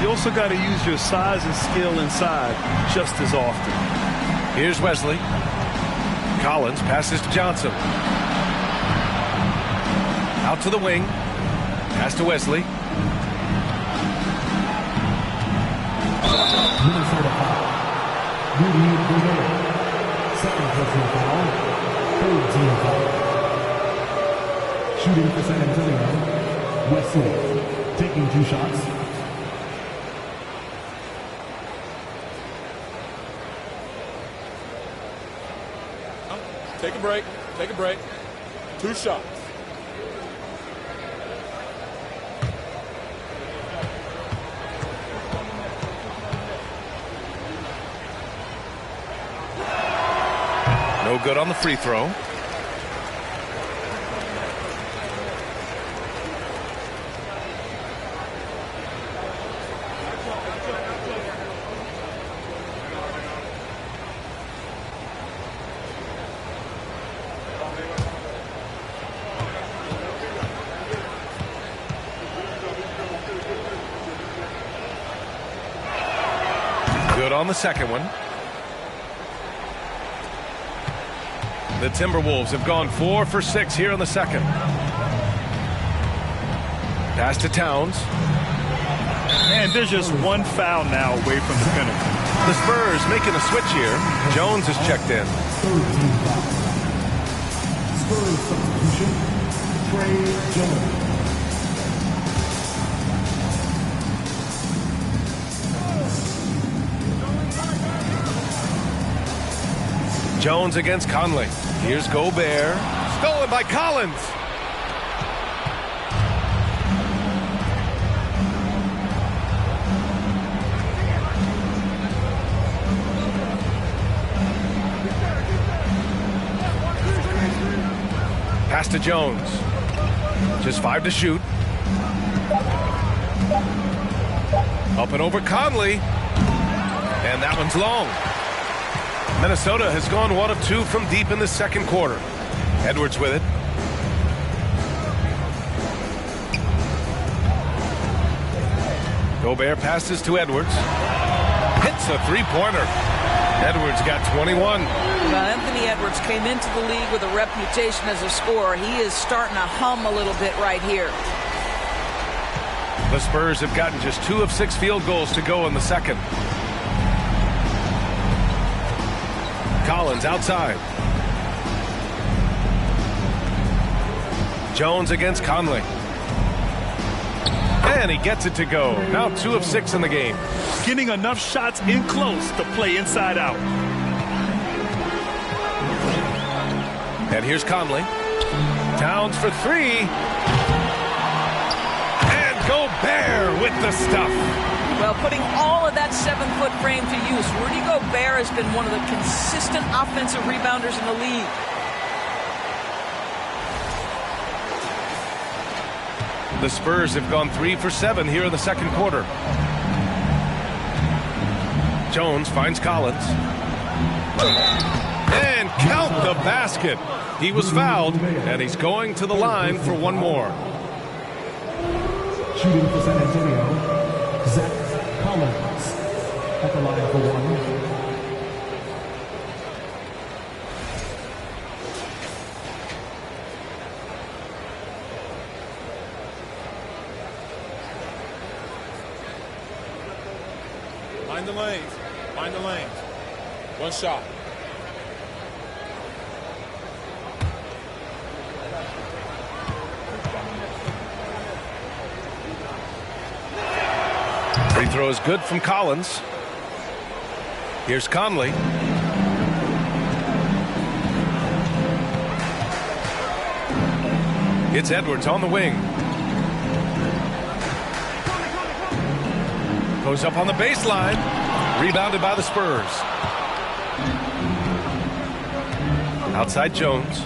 You also got to use your size and skill inside just as often. Here's Wesley. Collins passes to Johnson. Out to the wing. Pass to Wesley. Minnesota foul. Rudy Gobert. Second personal foul. Third team foul. Shooting for San Antonio. Wesley taking 2 shots. Take a break. Take a break. 2 shots. No good on the free throw. Good on the second one. The Timberwolves have gone 4 for 6 here in the second. Pass to Towns. And there's just 1 foul now away from the pinnacle. The Spurs making a switch here. Jones has checked in. Third team foul. Spurs substitution. Trey Jones. Jones against Conley. Here's Gobert. Stolen by Collins. Pass to Jones. Just 5 to shoot. Up and over Conley. And that one's long. Minnesota has gone 1 of 2 from deep in the second quarter. Edwards with it. Gobert passes to Edwards. Hits a 3-pointer. Edwards got 21. Well, Anthony Edwards came into the league with a reputation as a scorer. He is starting to hum a little bit right here. The Spurs have gotten just 2 of 6 field goals to go in the second. Collins outside. Jones against Conley. And he gets it to go. Now 2 of 6 in the game. Getting enough shots in close to play inside out. And here's Conley. Towns for three. And Gobert with the stuff. Well, putting all of that 7-foot frame to use, Rudy Gobert has been one of the consistent offensive rebounders in the league. The Spurs have gone 3 for 7 here in the second quarter. Jones finds Collins. And count the basket. He was fouled, and he's going to the line for one more. Shooting for San Antonio, Zach Collins at the line for one. Mind the lanes. Mind the lanes. One shot. Free throw is good from Collins. Here's Conley. It's Edwards on the wing. Goes up on the baseline. Rebounded by the Spurs. Outside Jones.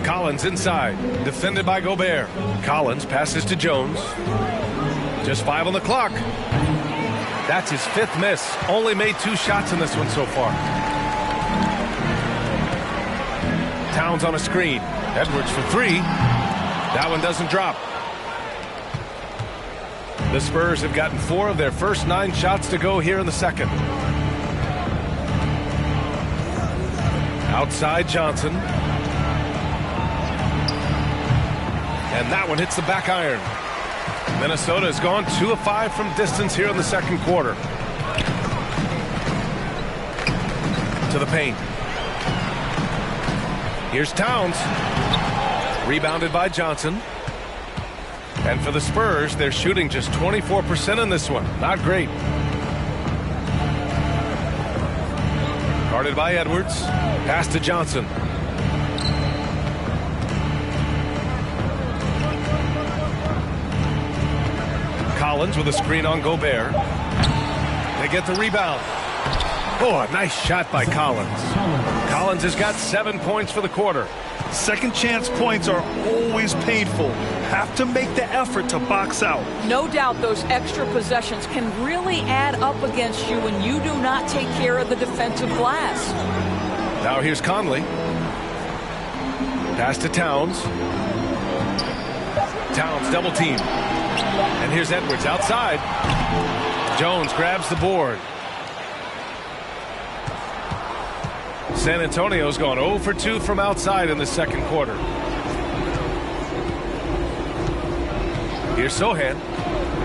Collins inside. Defended by Gobert. Collins passes to Jones. Just 5 on the clock. That's his 5th miss. Only made 2 shots in this one so far. Towns on a screen. Edwards for 3. That one doesn't drop. The Spurs have gotten 4 of their first 9 shots to go here in the second. Outside Johnson. And that one hits the back iron. Minnesota has gone 2 of 5 from distance here in the second quarter. To the paint. Here's Towns. Rebounded by Johnson. And for the Spurs, they're shooting just 24% in this one. Not great. Guarded by Edwards. Pass to Johnson. Collins with a screen on Gobert. They get the rebound. Oh, a nice shot by Collins. Collins has got 7 points for the quarter. Second chance points are always painful. Have to make the effort to box out. No doubt those extra possessions can really add up against you when you do not take care of the defensive glass. Now here's Conley. Pass to Towns. Towns double team. And here's Edwards outside. Jones grabs the board. San Antonio's gone 0 for 2 from outside in the second quarter. Here's Sohan.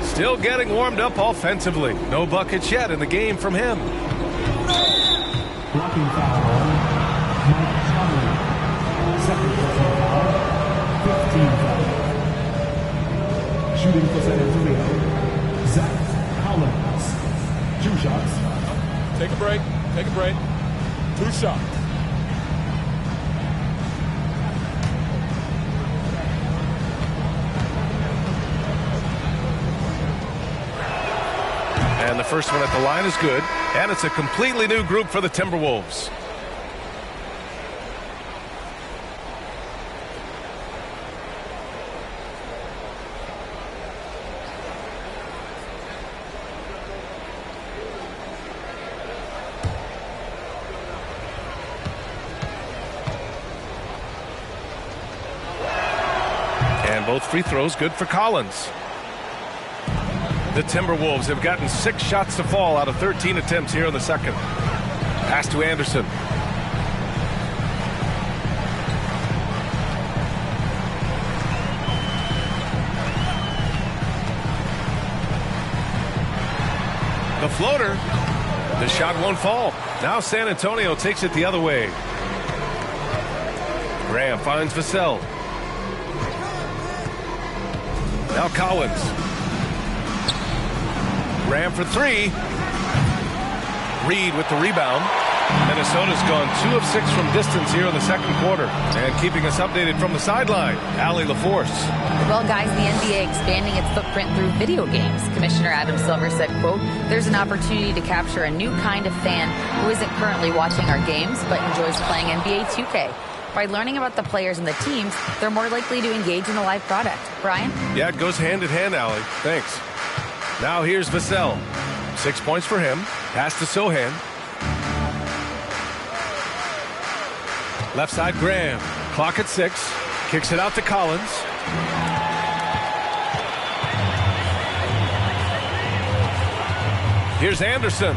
Still getting warmed up offensively. No buckets yet in the game from him. Blocking foul on Mike Conley. Second personal foul. 15 foul. Shooting for San Antonio, Zach Collins. 2 shots. Take a break. Take a break. 2 shots. And the first one at the line is good. And it's a completely new group for the Timberwolves. And both free throws good for Collins. The Timberwolves have gotten 6 shots to fall out of 13 attempts here in the second. Pass to Anderson. The floater. The shot won't fall. Now San Antonio takes it the other way. Graham finds Vassell. Now Collins. Graham for 3. Reed with the rebound. Minnesota's gone 2 of 6 from distance here in the second quarter. And keeping us updated from the sideline, Allie LaForce. Well, guys, the NBA expanding its footprint through video games. Commissioner Adam Silver said, quote, there's an opportunity to capture a new kind of fan who isn't currently watching our games but enjoys playing NBA 2K. By learning about the players and the teams, they're more likely to engage in the live product. Brian? Yeah, it goes hand in hand, Allie. Thanks. Now here's Vassell. 6 points for him. Pass to Sohan. Left side, Graham. Clock at 6. Kicks it out to Collins. Here's Anderson.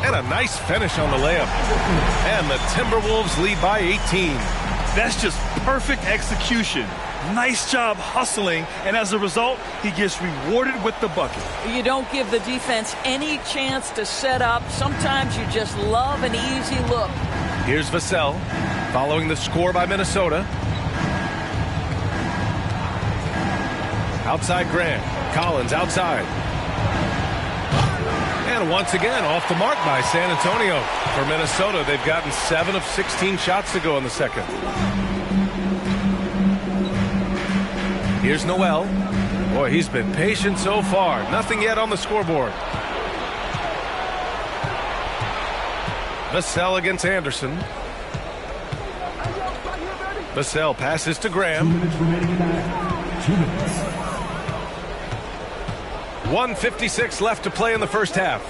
And a nice finish on the layup. And the Timberwolves lead by 18. That's just perfect execution. Nice job hustling, and as a result, he gets rewarded with the bucket. You don't give the defense any chance to set up. Sometimes you just love an easy look. Here's Vassell, following the score by Minnesota. Outside Grant. Collins outside. And once again, off the mark by San Antonio. For Minnesota, they've gotten 7 of 16 shots to go in the second. Here's Noel. Boy, he's been patient so far. Nothing yet on the scoreboard. Vassell against Anderson. Vassell passes to Graham. 1:56 left to play in the first half.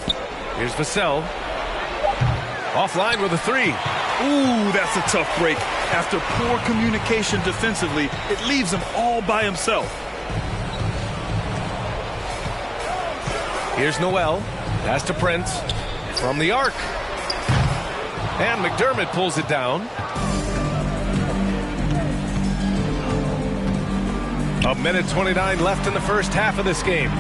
Here's Vassell. Offline with a 3. Ooh, that's a tough break. After poor communication defensively, it leaves him all by himself. Here's Noel. Pass to Prince. From the arc. And McDermott pulls it down. A minute 29 left in the first half of this game.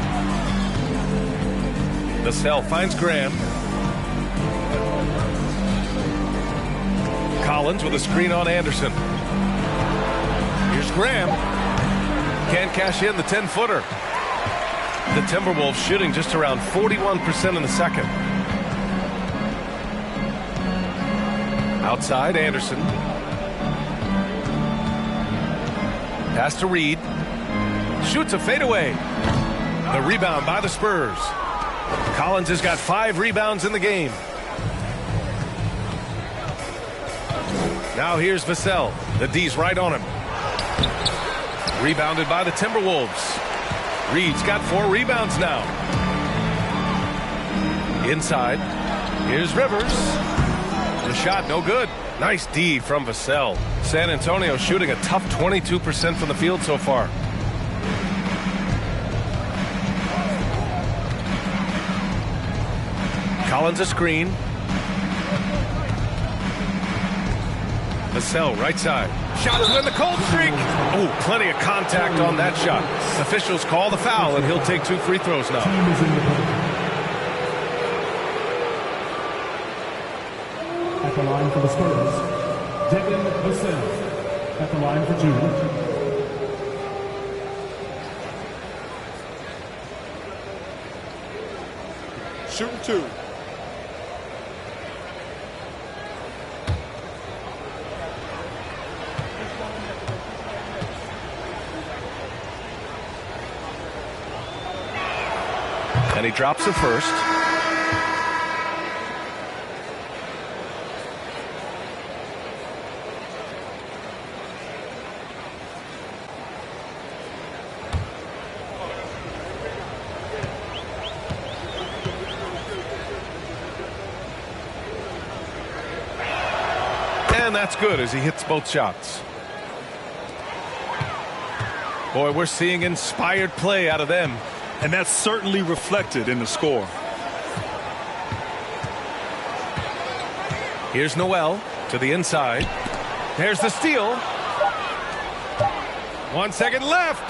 Vassell finds Graham. Collins with a screen on Anderson. Here's Graham. Can't cash in the 10-footer. The Timberwolves shooting just around 41% in the second. Outside, Anderson. Pass to Reed. Shoots a fadeaway. The rebound by the Spurs. Collins has got 5 rebounds in the game. Now here's Vassell. The D's right on him. Rebounded by the Timberwolves. Reed's got 4 rebounds now. Inside. Here's Rivers. The shot no good. Nice D from Vassell. San Antonio shooting a tough 22% from the field so far. Collins a screen. Vassell right side. Shot to win the cold streak. Oh, plenty of contact on that shot. Officials call the foul, and he'll take 2 free throws now. At the line for the Spurs, Devin Vassell. At the line for 2. Shooting 2. And he drops the first. And that's good as he hits both shots. Boy, we're seeing inspired play out of them. And that's certainly reflected in the score. Here's Noel to the inside. There's the steal. 1 second left.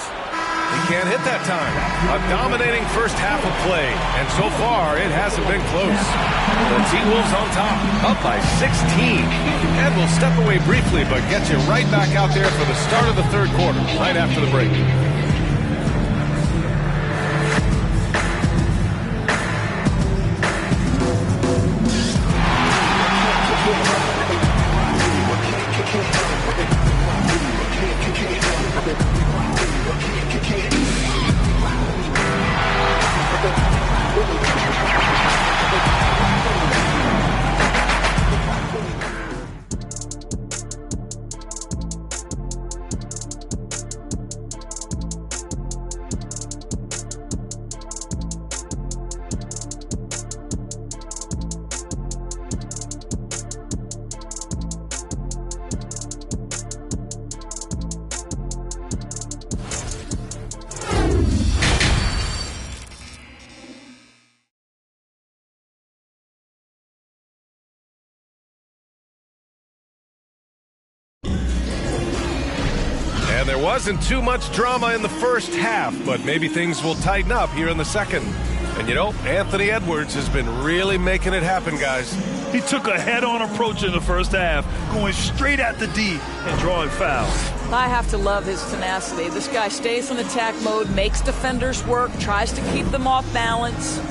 He can't hit that time. A dominating first half of play. And so far, it hasn't been close. The T-Wolves on top, up by 16. And we'll step away briefly, but get you right back out there for the start of the third quarter, right after the break. And there wasn't too much drama in the first half, but maybe things will tighten up here in the second. And you know, Anthony Edwards has been really making it happen, guys. He took a head-on approach in the first half, going straight at the D and drawing fouls. I have to love his tenacity. This guy stays in attack mode, makes defenders work, tries to keep them off balance.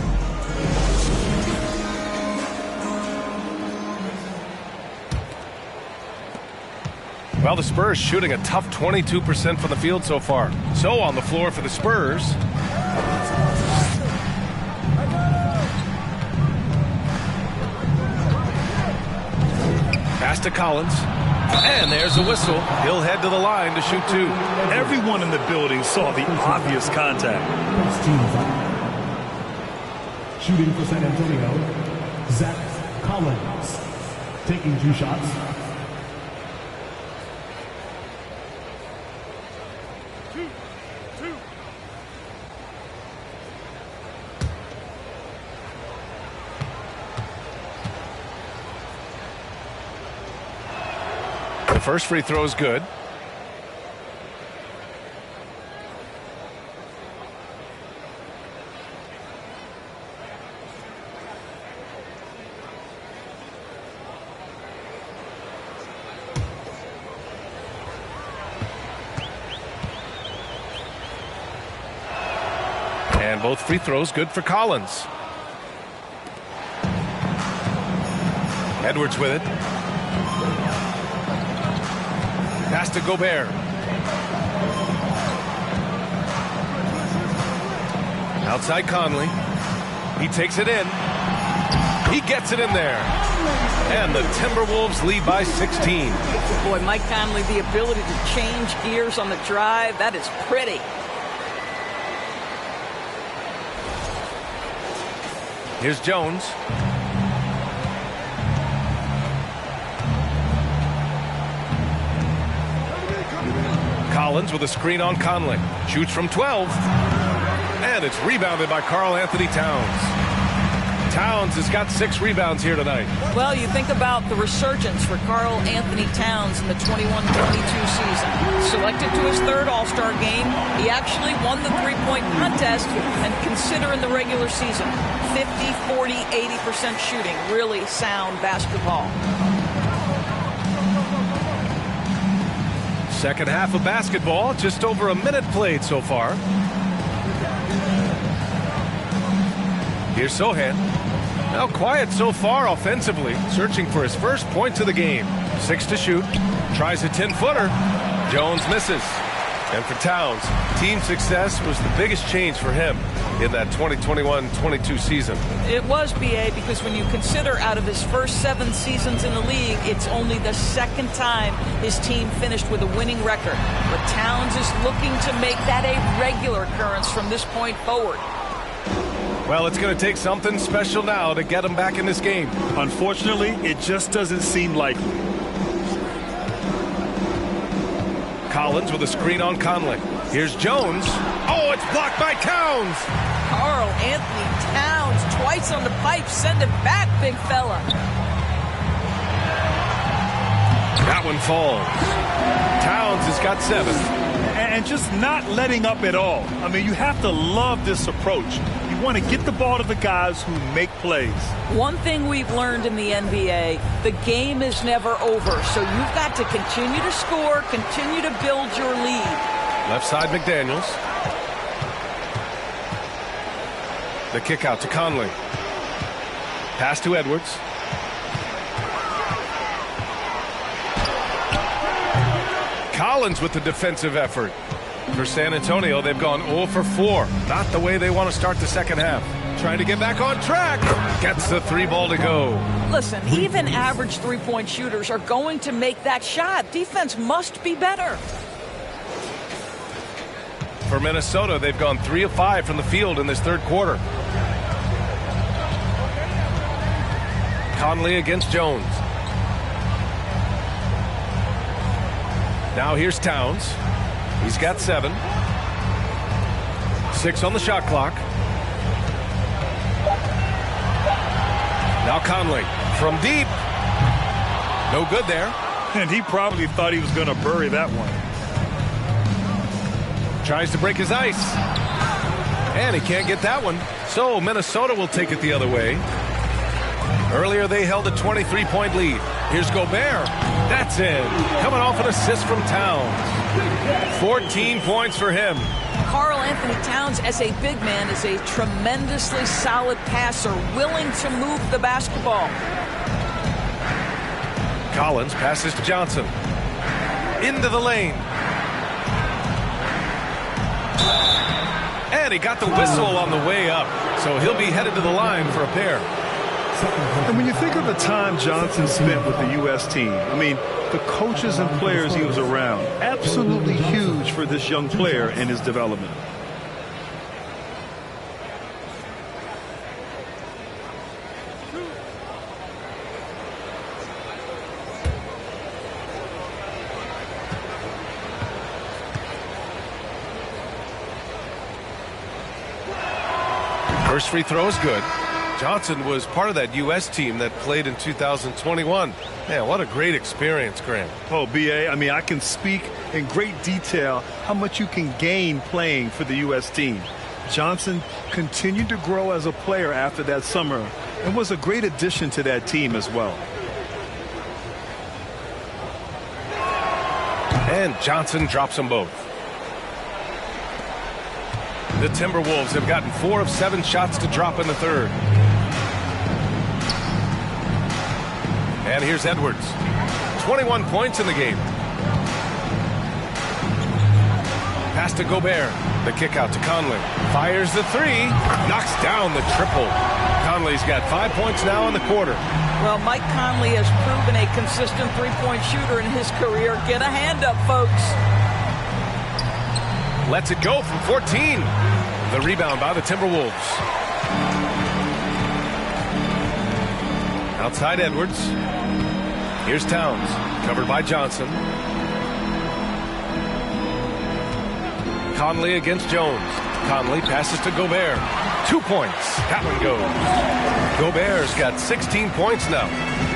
Well, the Spurs shooting a tough 22% from the field so far. So on the floor for the Spurs. Pass to Collins. And there's a whistle. He'll head to the line to shoot two. Everyone in the building saw the obvious contact. Shooting for San Antonio, Zach Collins. Taking 2 shots. The first free throw is good. And both free throws good for Collins. Edwards with it. Pass to Gobert. Outside Conley. He takes it in. He gets it in there. And the Timberwolves lead by 16. Boy, Mike Conley, the ability to change gears on the drive, that is pretty. Here's Jones. Collins with a screen on Conley. Shoots from 12. And it's rebounded by Karl Anthony Towns. Towns has got 6 rebounds here tonight. Well, you think about the resurgence for Karl Anthony Towns in the 21-22 season. Selected to his 3rd All-Star game, he actually won the three-point contest, and consider in the regular season, 50, 40, 80% shooting. Really sound basketball. Second half of basketball, just over a minute played so far. Here's Sohan. Now quiet so far offensively, searching for his first points of the game. 6 to shoot. Tries a 10-footer. Jones misses. And for Towns, team success was the biggest change for him in that 2021-22 season. It was, B.A., because when you consider out of his first 7 seasons in the league, it's only the 2nd time his team finished with a winning record. But Towns is looking to make that a regular occurrence from this point forward. Well, it's going to take something special now to get him back in this game. Unfortunately, it just doesn't seem likely. Collins with a screen on Conley. Here's Jones. Oh, it's blocked by Towns. Karl Anthony Towns twice on the pipe. Send it back, big fella. That one falls. Towns has got 7. And just not letting up at all. I mean, you have to love this approach. You want to get the ball to the guys who make plays. One thing we've learned in the NBA, the game is never over. So you've got to continue to score, continue to build your lead. Left side, McDaniels. The kick out to Conley. Pass to Edwards. Collins with the defensive effort. For San Antonio, they've gone 0 for 4. Not the way they want to start the second half. Trying to get back on track. Gets the 3 ball to go. Listen, even average three-point shooters are going to make that shot. Defense must be better. For Minnesota, they've gone 3 of 5 from the field in this 3rd quarter. Conley against Jones. Now here's Towns. He's got 7. 6 on the shot clock. Now Conley from deep. No good there. And he probably thought he was going to bury that one. tries to break his ice. And he can't get that one. So Minnesota will take it the other way. Earlier they held a 23-point lead. Here's Gobert. That's in. Coming off an assist from Towns. 14 points for him. Karl Anthony Towns, as a big man, is a tremendously solid passer, willing to move the basketball. Collins passes to Johnson. Into the lane. And he got the whistle on the way up. So he'll be headed to the line for a pair. And when you think of the time Johnson spent with the U.S. team, I mean, the coaches and players he was around, absolutely huge for this young player and his development. First free throw is good. Johnson was part of that U.S. team that played in 2021. Man, what a great experience, Graham. Oh, B.A., I mean, I can speak in great detail how much you can gain playing for the U.S. team. Johnson continued to grow as a player after that summer and was a great addition to that team as well. And Johnson drops them both. The Timberwolves have gotten 4 of 7 shots to drop in the third. And here's Edwards. 21 points in the game. Pass to Gobert. The kick out to Conley. Fires the three. Knocks down the triple. Conley's got 5 points now in the quarter. Well, Mike Conley has proven a consistent three-point shooter in his career. Get a hand up, folks. Lets it go from 14. The rebound by the Timberwolves. Outside Edwards. Here's Towns. Covered by Johnson. Conley against Jones. Conley passes to Gobert. 2 points. That one goes. Gobert's got 16 points now.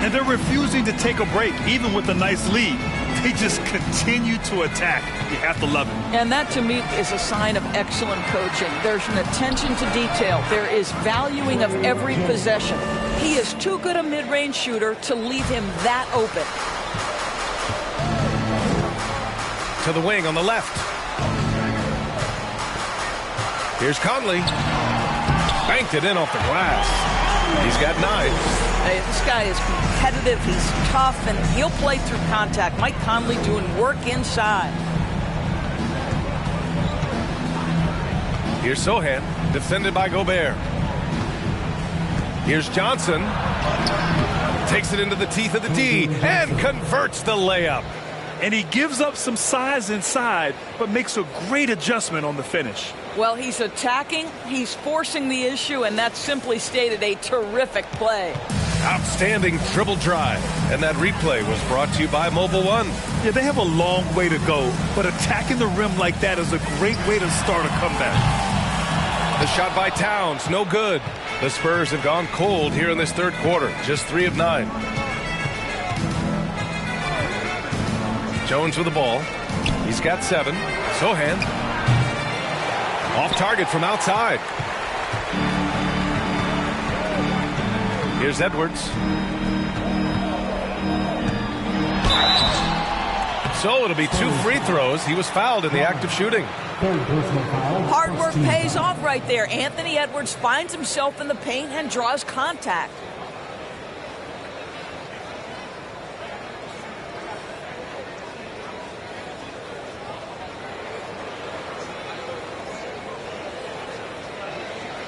And they're refusing to take a break, even with a nice lead. They just continue to attack. You have to love it. And that, to me, is a sign of excellent coaching. There's an attention to detail. There is valuing of every possession. He is too good a mid-range shooter to leave him that open. To the wing on the left. Here's Conley. Banked it in off the glass. He's got 9. Hey, this guy is competitive. He's tough, and he'll play through contact. Mike Conley doing work inside. Here's Sohan, defended by Gobert. Here's Johnson. Takes it into the teeth of the D and converts the layup. And he gives up some size inside, but makes a great adjustment on the finish. Well, he's attacking, he's forcing the issue, and that's simply stated a terrific play. Outstanding dribble drive. And that replay was brought to you by Mobile One. Yeah, they have a long way to go, but attacking the rim like that is a great way to start a comeback. The shot by Towns, no good. The Spurs have gone cold here in this third quarter, just 3 of 9. Jones with the ball. He's got 7. Sohan. Off target from outside. Here's Edwards. So it'll be 2 free throws. He was fouled in the act of shooting. Hard work pays off right there. Anthony Edwards finds himself in the paint and draws contact.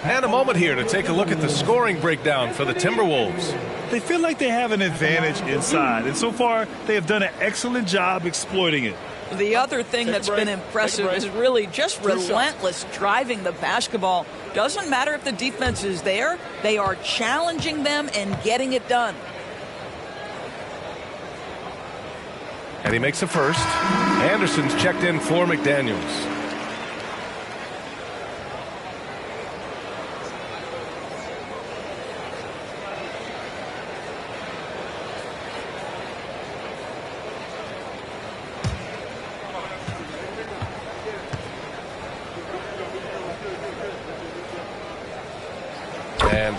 And a moment here to take a look at the scoring breakdown for the Timberwolves. They feel like they have an advantage inside, and so far they have done an excellent job exploiting it. The other thing that's been impressive is really just relentless driving the basketball. Doesn't matter if the defense is there, they are challenging them and getting it done. And he makes a first. Anderson's checked in for McDaniels.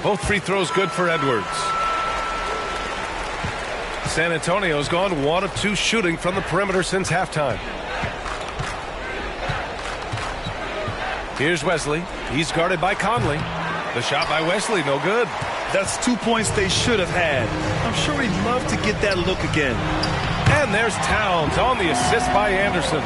Both free throws good for Edwards. San Antonio's gone 1 of 2 shooting from the perimeter since halftime. Here's Wesley. He's guarded by Conley. The shot by Wesley, no good. That's 2 points they should have had. I'm sure he'd love to get that look again. And there's Towns on the assist by Anderson.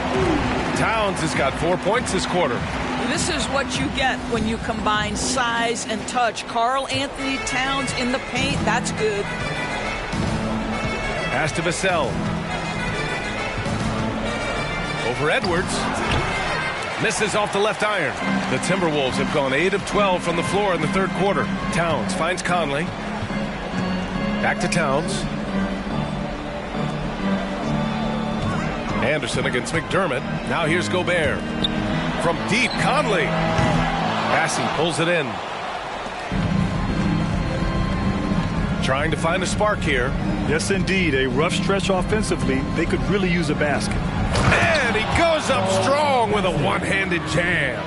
Towns has got 4 points this quarter. This is what you get when you combine size and touch. Karl Anthony Towns in the paint, that's good. Pass to Vassell. Over Edwards. Misses off the left iron. The Timberwolves have gone 8 of 12 from the floor in the third quarter. Towns finds Conley. Back to Towns. Anderson against McDermott. Now here's Gobert. From deep, Conley. Bassey pulls it in. Trying to find a spark here. Yes, indeed. A rough stretch offensively. They could really use a basket. And he goes up strong with a one-handed jam.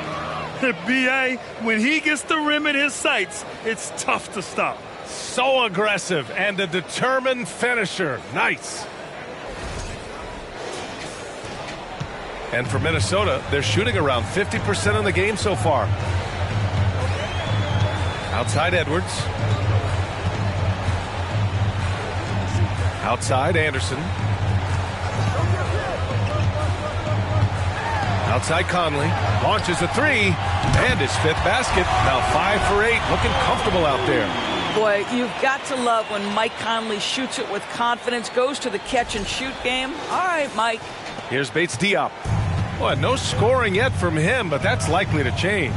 B.A., when he gets the rim in his sights, it's tough to stop. So aggressive and a determined finisher. Nice. And for Minnesota, they're shooting around 50% in the game so far. Outside Edwards. Outside Anderson. Outside Conley. Launches a 3. And his 5th basket. Now 5 for 8. Looking comfortable out there. Boy, you've got to love when Mike Conley shoots it with confidence. Goes to the catch and shoot game. All right, Mike. Here's Bates Diop. Well, no scoring yet from him, but that's likely to change.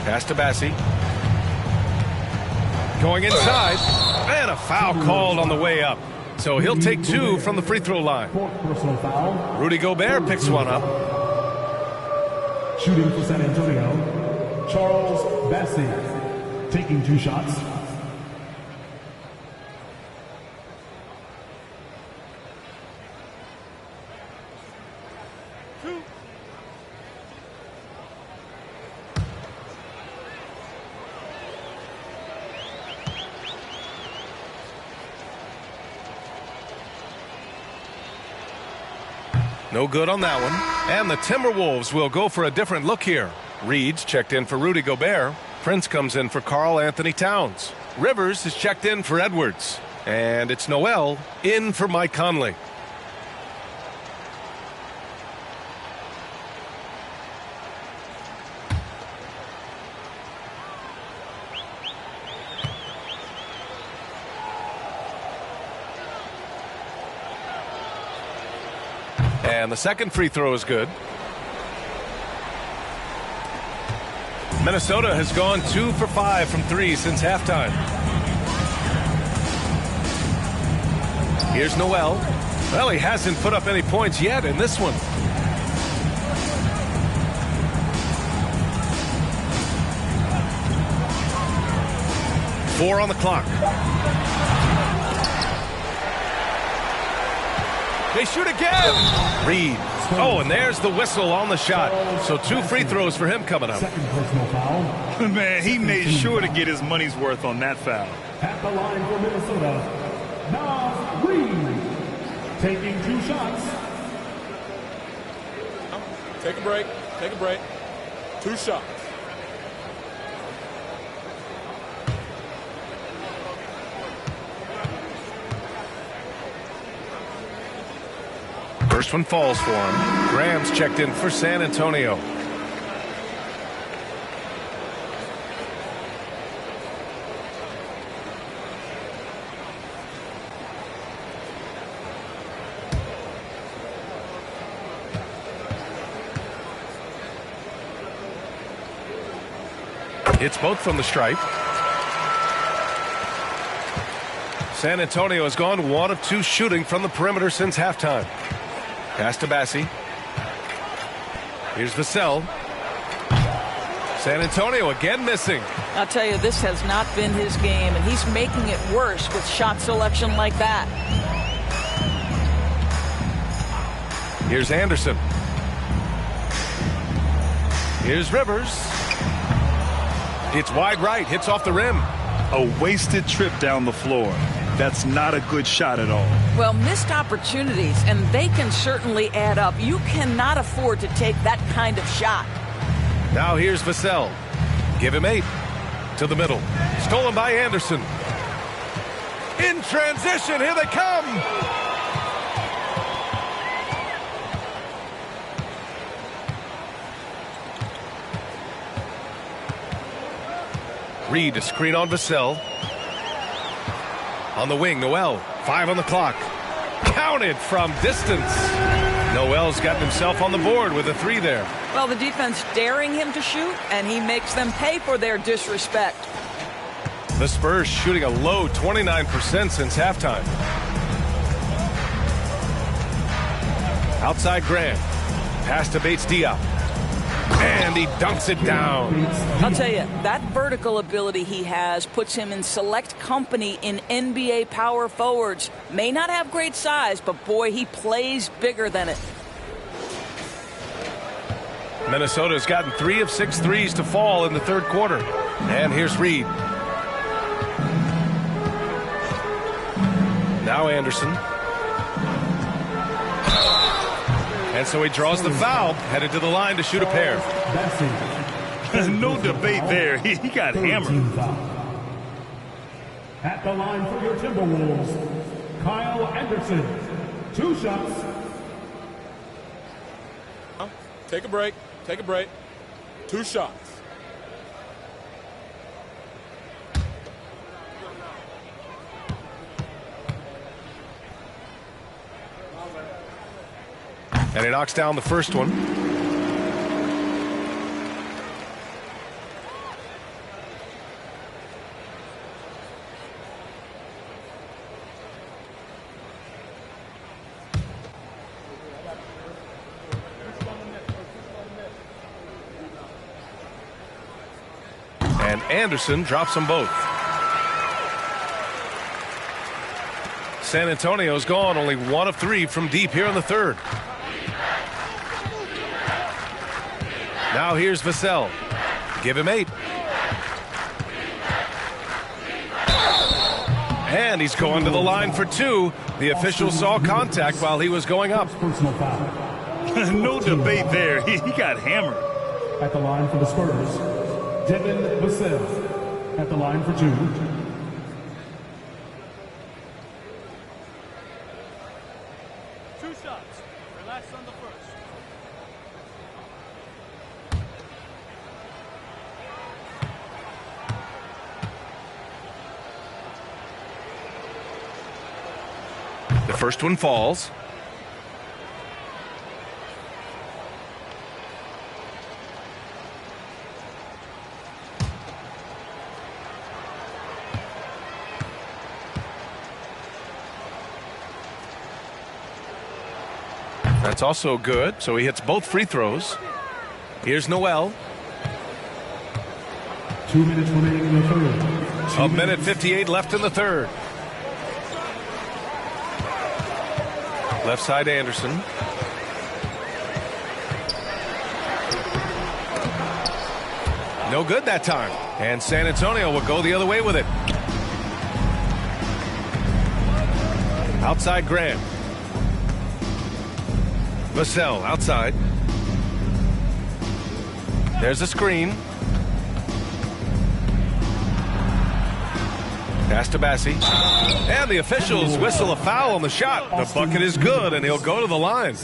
Pass to Bassey. Going inside. And a foul called on the way up. So he'll take 2 from the free throw line. Personal foul. Rudy Gobert picks one up. Shooting for San Antonio, Charles Bassey, taking 2 shots. No good on that one. And the Timberwolves will go for a different look here. Reed's checked in for Rudy Gobert. Prince comes in for Karl Anthony Towns. Rivers is checked in for Edwards. And it's Noel in for Mike Conley. And the second free throw is good. Minnesota has gone 2 for 5 from 3 since halftime. Here's Noel. Well, he hasn't put up any points yet in this one. Four on the clock. They shoot again. Reed. Oh, and there's the whistle on the shot. So 2 free throws for him coming up. Man, he made sure to get his money's worth on that foul. At the line for Minnesota, Nas Reed, taking 2 shots. Take a break. Take a break. 2 shots. First one falls for him. Graham's checked in for San Antonio. It's both from the stripe. San Antonio has gone 1 of 2 shooting from the perimeter since halftime. Pass to Bassey. Here's Vassell. San Antonio again missing. I'll tell you, this has not been his game, and he's making it worse with shot selection like that. Here's Anderson. Here's Rivers. It's wide right, hits off the rim. A wasted trip down the floor. That's not a good shot at all. Well, missed opportunities, and they can certainly add up. You cannot afford to take that kind of shot. Now here's Vassell. Give him 8. To the middle. Stolen by Anderson. In transition, here they come. Reed, a screen on Vassell. On the wing, Noel. 5 on the clock. Counted from distance. Noel's gotten himself on the board with a 3 there. Well, the defense daring him to shoot, and he makes them pay for their disrespect. The Spurs shooting a low 29% since halftime. Outside Grant. Pass to Bates-Diop. And he dunks it down. I'll tell you, that vertical ability he has puts him in select company in NBA power forwards. May not have great size, but boy, he plays bigger than it. Minnesota's gotten 3 of 6 threes to fall in the third quarter. And here's Reed. Now Anderson. And so he draws the foul, headed to the line to shoot a pair. No debate there. He got hammered. At the line for your Timberwolves, Kyle Anderson. 2 shots. Take a break. Take a break. 2 shots. And he knocks down the first one. And Anderson drops them both. San Antonio's gone only 1 of 3 from deep here in the third. Now here's Vassell. Give him 8. And he's going to the line for 2. The official saw contact while he was going up. No debate there. He got hammered. At the line for the Spurs, Devin Vassell. At the line for 2. The first one falls. That's also good, so he hits both free throws. Here's Noel. 2 minutes remaining in the third. 1 minute 58 left in the third. Left side Anderson. No good that time. And San Antonio will go the other way with it. Outside Grant. Vassell outside. There's a screen. Pass to Bassi. And the officials whistle a foul on the shot. The bucket is good, and he'll go to the line.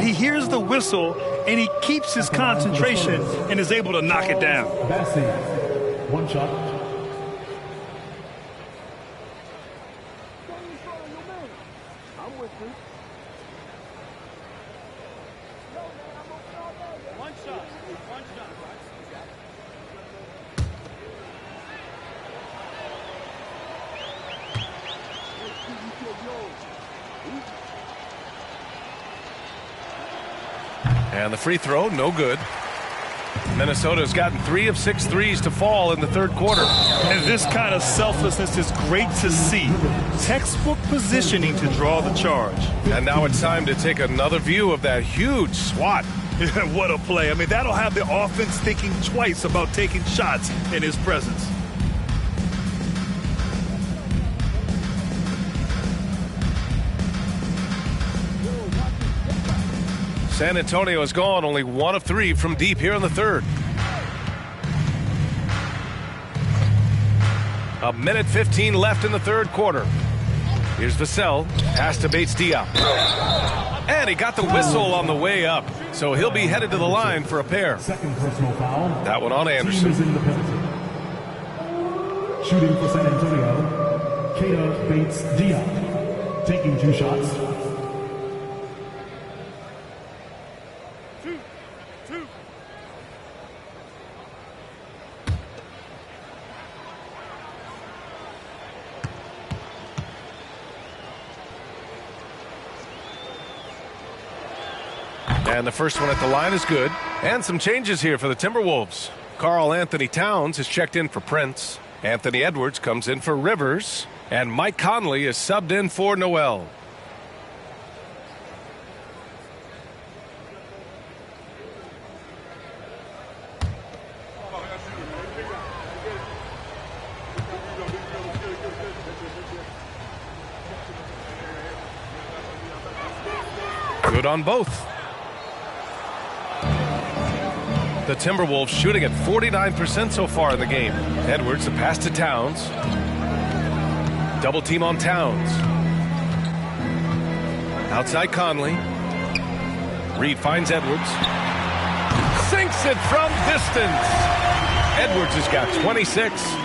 He hears the whistle, and he keeps his concentration and is able to knock it down. Bassi, 1 shot. And the free throw, no good. Minnesota's gotten 3 of 6 threes to fall in the third quarter. And this kind of selflessness is great to see. Textbook positioning to draw the charge. And now it's time to take another view of that huge swat. What a play. I mean, that'll have the offense thinking twice about taking shots in his presence. San Antonio has gone only 1 of 3 from deep here in the third. A minute 15 left in the third quarter. Here's Vassell. Pass to Bates-Diop. And he got the whistle on the way up. So he'll be headed to the line for a pair. Second personal foul. That one on Anderson. Team is in the penalty. Shooting for San Antonio, Keita Bates-Diop. Taking 2 shots. And the first one at the line is good. And some changes here for the Timberwolves. Karl Anthony Towns is checked in for Prince. Anthony Edwards comes in for Rivers. And Mike Conley is subbed in for Noel. Good on both. The Timberwolves shooting at 49% so far in the game. Edwards, the pass to Towns. Double team on Towns. Outside Conley. Reed finds Edwards. Sinks it from distance. Edwards has got 26.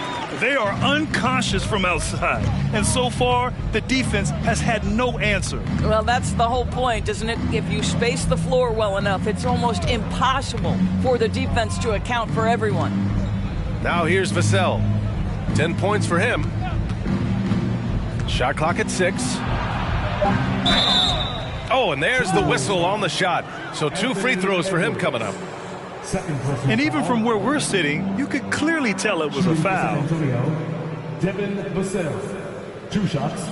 They are unconscious from outside. And so far, the defense has had no answer. Well, that's the whole point, isn't it? If you space the floor well enough, it's almost impossible for the defense to account for everyone. Now here's Vassell. 10 points for him. Shot clock at 6. Oh, and there's the whistle on the shot. So 2 free throws for him coming up. And even from where we're sitting, you could clearly tell it was a foul. Devin Vassell, 2 shots.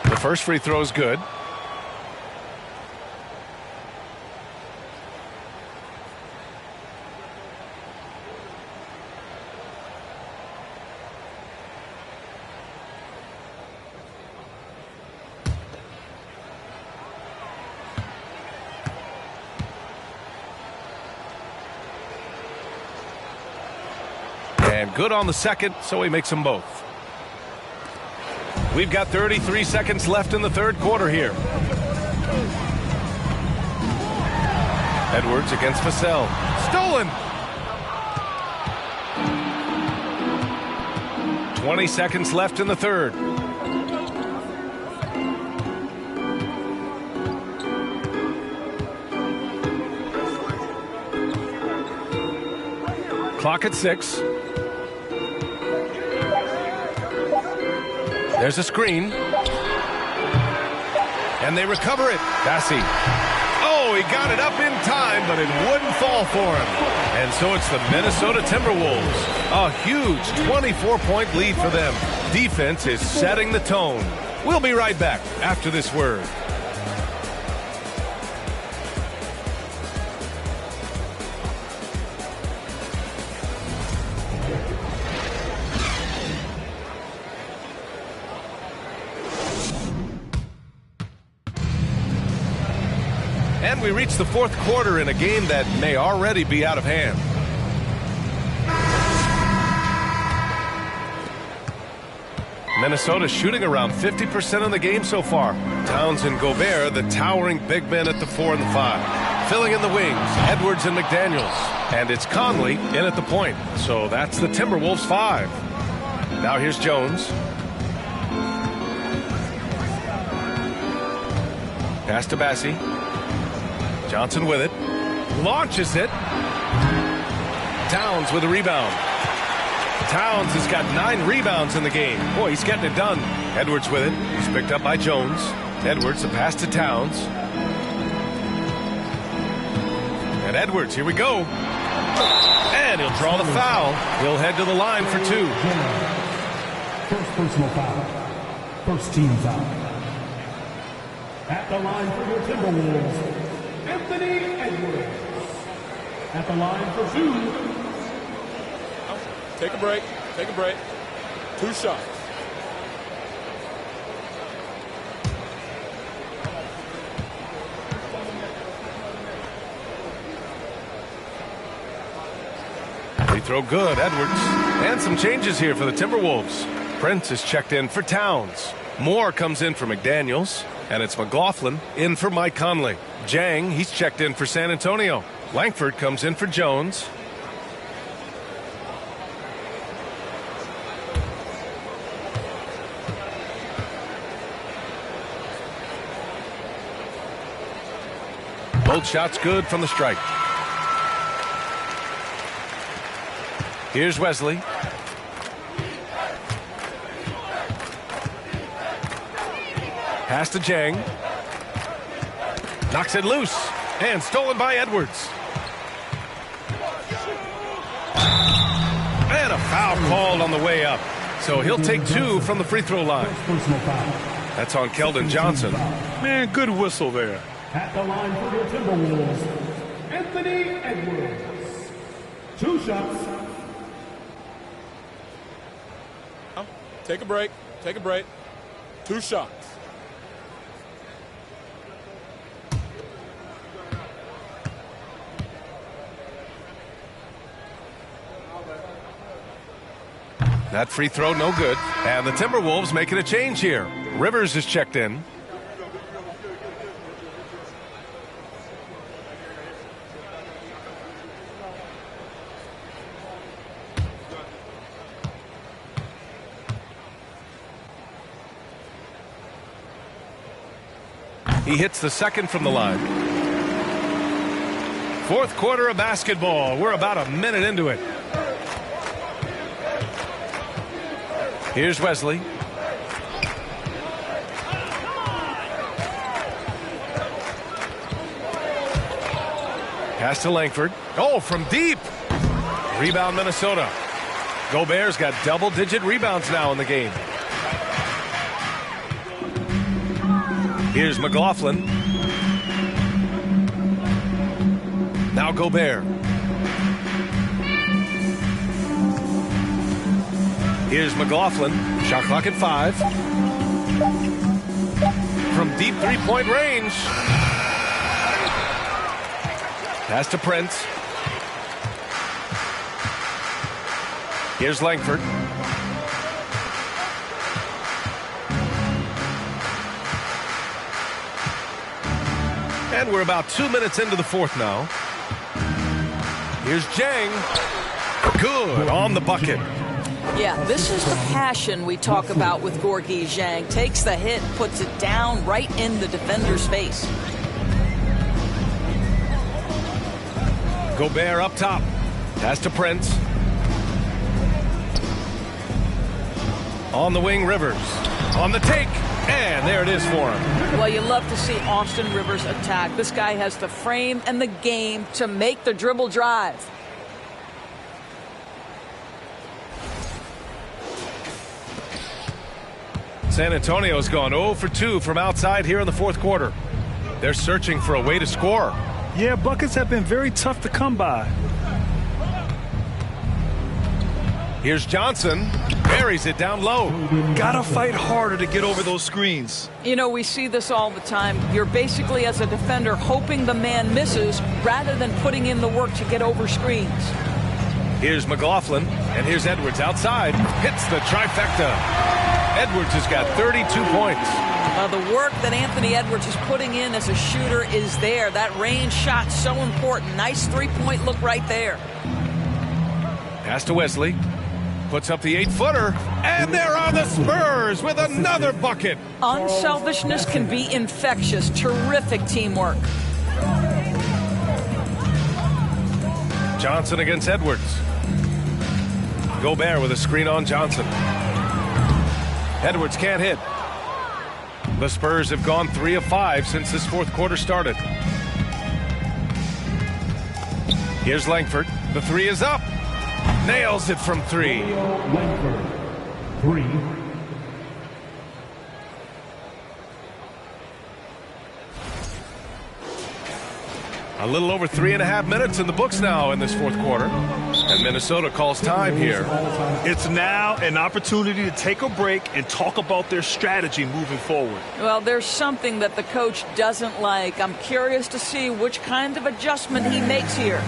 The first free throw is good. And good on the second, so he makes them both. We've got 33 seconds left in the third quarter here. Edwards against Vassell. Stolen! 20 seconds left in the third. Clock at 6. There's a screen. And they recover it. Bassey. Oh, he got it up in time, but it wouldn't fall for him. And so it's the Minnesota Timberwolves. A huge 24-point lead for them. Defense is setting the tone. We'll be right back after this word. And we reach the fourth quarter in a game that may already be out of hand. Minnesota shooting around 50% in the game so far. Towns and Gobert, the towering big men at the 4 and the 5. Filling in the wings, Edwards and McDaniels. And it's Conley in at the point. So that's the Timberwolves 5. Now here's Jones. Pass to Bassey. Johnson with it. Launches it. Towns with a rebound. Towns has got 9 rebounds in the game. Boy, he's getting it done. Edwards with it. He's picked up by Jones. Edwards, a pass to Towns. And Edwards, here we go. And he'll draw the foul. He'll head to the line for 2. First personal foul. First team foul. At the line for your Timberwolves, Anthony Edwards. At the line for 2. Take a break. Take a break. 2 shots. Free throw good, Edwards. And some changes here for the Timberwolves. Prince is checked in for Towns. Moore comes in for McDaniels. And it's McLaughlin in for Mike Conley. Jang, he's checked in for San Antonio. Langford comes in for Jones. Both shots good from the strike. Here's Wesley. Pass to Jang. Knocks it loose. And stolen by Edwards. And a foul called on the way up. So he'll take 2 from the free throw line. That's on Keldon Johnson. Man, good whistle there. At the line for your Timberwolves, Anthony Edwards. 2 shots. Take a break. Take a break. 2 shots. That free throw no good. And the Timberwolves making a change here. Rivers is checked in. He hits the second from the line. Fourth quarter of basketball. We're about a minute into it. Here's Wesley. Pass to Langford. Oh, from deep. Rebound Minnesota. Gobert's got double-digit rebounds now in the game. Here's McLaughlin. Now Gobert. Here's McLaughlin. Shot clock at 5. From deep three-point range. Pass to Prince. Here's Langford. And we're about 2 minutes into the fourth now. Here's Jang. Good on the bucket. Yeah, this is the passion we talk about with Gorgui Dieng. Takes the hit, puts it down right in the defender's face. Gobert up top. Pass to Prince. On the wing, Rivers. On the take. And there it is for him. Well, you love to see Austin Rivers attack. This guy has the frame and the game to make the dribble drive. San Antonio's gone 0 for 2 from outside here in the fourth quarter. They're searching for a way to score. Yeah, buckets have been very tough to come by. Here's Johnson. Buries it down low. Gotta fight harder to get over those screens. You know, we see this all the time. You're basically, as a defender, hoping the man misses rather than putting in the work to get over screens. Here's McLaughlin. And here's Edwards outside. Hits the trifecta. Edwards has got 32 points. The work that Anthony Edwards is putting in as a shooter is there. That range shot so important. Nice three-point look right there. Pass to Wesley. Puts up the 8-footer. And there are the Spurs with another bucket. Unselfishness can be infectious. Terrific teamwork. Johnson against Edwards. Gobert with a screen on Johnson. Edwards can't hit. The Spurs have gone 3 of 5 since this fourth quarter started. Here's Langford. The three is up. Nails it from 3. Langford, 3. A little over 3.5 minutes in the books now in this fourth quarter. And Minnesota calls time here. It's now an opportunity to take a break and talk about their strategy moving forward. Well, there's something that the coach doesn't like. I'm curious to see which kind of adjustment he makes here.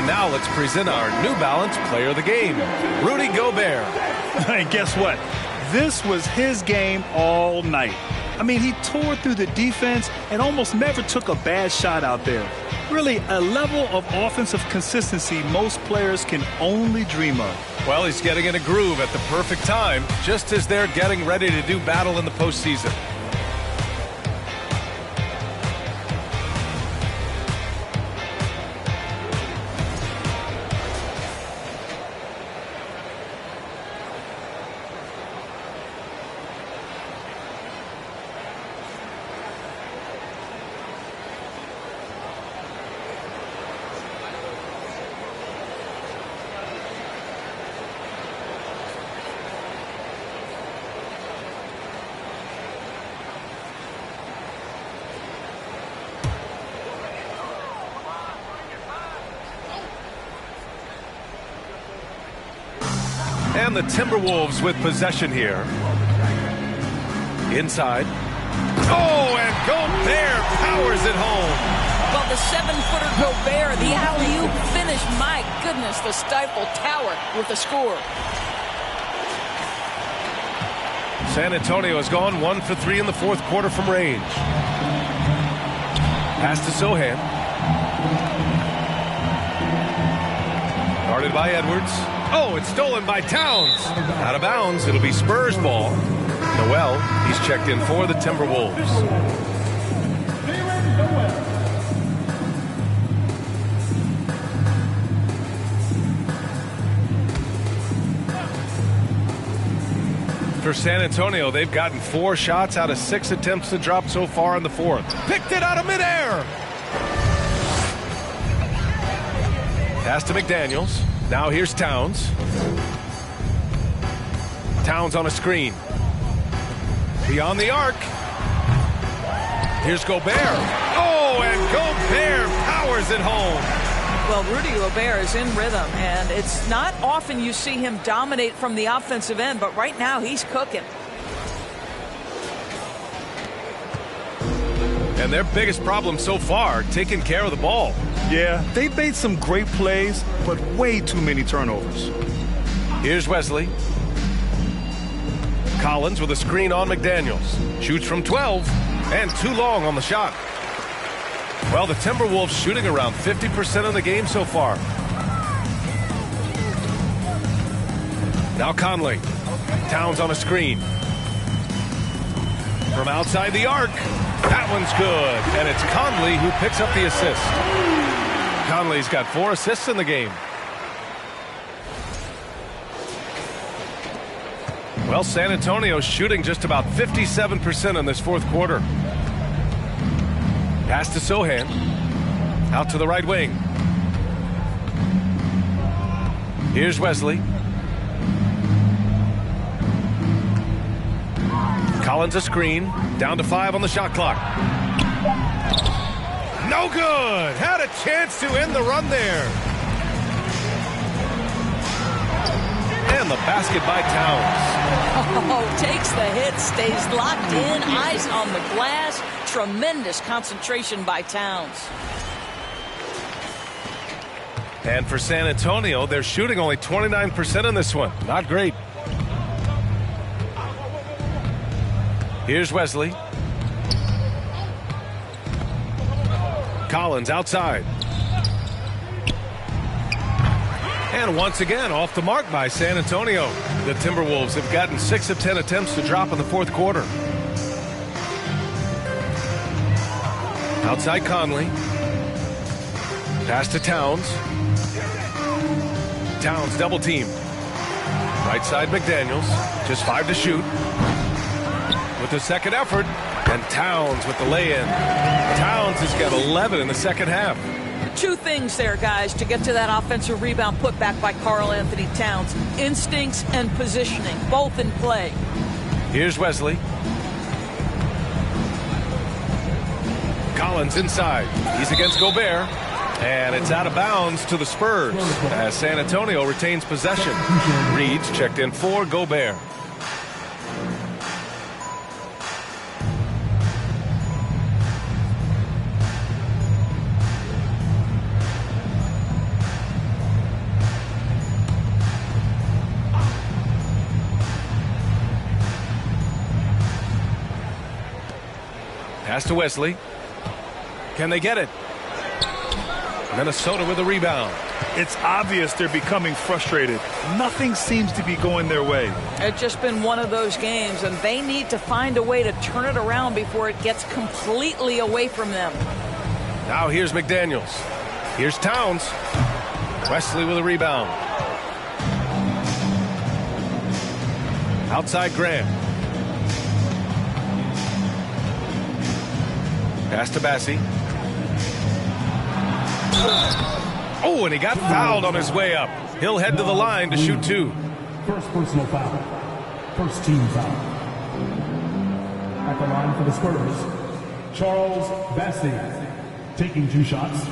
Now let's present our New Balance Player of the Game, Rudy Gobert. And guess what? This was his game all night. I mean, he tore through the defense and almost never took a bad shot out there. Really, a level of offensive consistency most players can only dream of. Well, he's getting in a groove at the perfect time, just as they're getting ready to do battle in the postseason. And the Timberwolves with possession here. Inside. Oh, and Gobert powers it home. Well, the 7-footer Gobert, the alley-oop finish. My goodness, the stifle tower with the score. San Antonio has gone 1 for 3 in the fourth quarter from range. Pass to Sohan. Guarded by Edwards. Oh, it's stolen by Towns. Out of bounds. It'll be Spurs ball. Noel, he's checked in for the Timberwolves. For San Antonio, they've gotten 4 shots out of 6 attempts to drop so far in the fourth. Picked it out of midair. Pass to McDaniels. Now here's Towns. Towns on a screen. Beyond the arc. Here's Gobert. Oh, and Gobert powers it home. Well, Rudy Gobert is in rhythm, and it's not often you see him dominate from the offensive end, but right now he's cooking. And their biggest problem so far, taking care of the ball. Yeah, they've made some great plays, but way too many turnovers. Here's Wesley. Collins with a screen on McDaniels. Shoots from 12, and too long on the shot. Well, the Timberwolves shooting around 50% of the game so far. Now Conley. Towns on a screen. From outside the arc. That one's good. And it's Conley who picks up the assist. Conley's got 4 assists in the game. Well, San Antonio's shooting just about 57% in this fourth quarter. Pass to Sohan. Out to the right wing. Here's Wesley. Collins a screen. Down to 5 on the shot clock. No good. Had a chance to end the run there. And the basket by Towns. Oh, takes the hit, stays locked in, eyes on the glass. Tremendous concentration by Towns. And for San Antonio, they're shooting only 29% in this one. Not great. Here's Wesley. Collins outside. And once again, off the mark by San Antonio. The Timberwolves have gotten 6 of 10 attempts to drop in the fourth quarter. Outside Conley. Pass to Towns. Towns double team. Right side McDaniels. Just 5 to shoot. With the second effort. And Towns with the lay-in. Towns has got 11 in the second half. 2 things there, guys, to get to that offensive rebound put back by Karl Anthony Towns. Instincts and positioning, both in play. Here's Wesley. Collins inside. He's against Gobert. And it's out of bounds to the Spurs as San Antonio retains possession. Reed's checked in for Gobert. Pass to Wesley. Can they get it? Minnesota with a rebound. It's obvious they're becoming frustrated. Nothing seems to be going their way. It's just been one of those games, and they need to find a way to turn it around before it gets completely away from them. Now here's McDaniels. Here's Towns. Wesley with a rebound. Outside Graham. Pass to Bassie. Oh, and he got fouled on his way up. He'll head to the line to shoot 2. First personal foul. First team foul. At the line for the Spurs, Charles Bassie, taking 2 shots.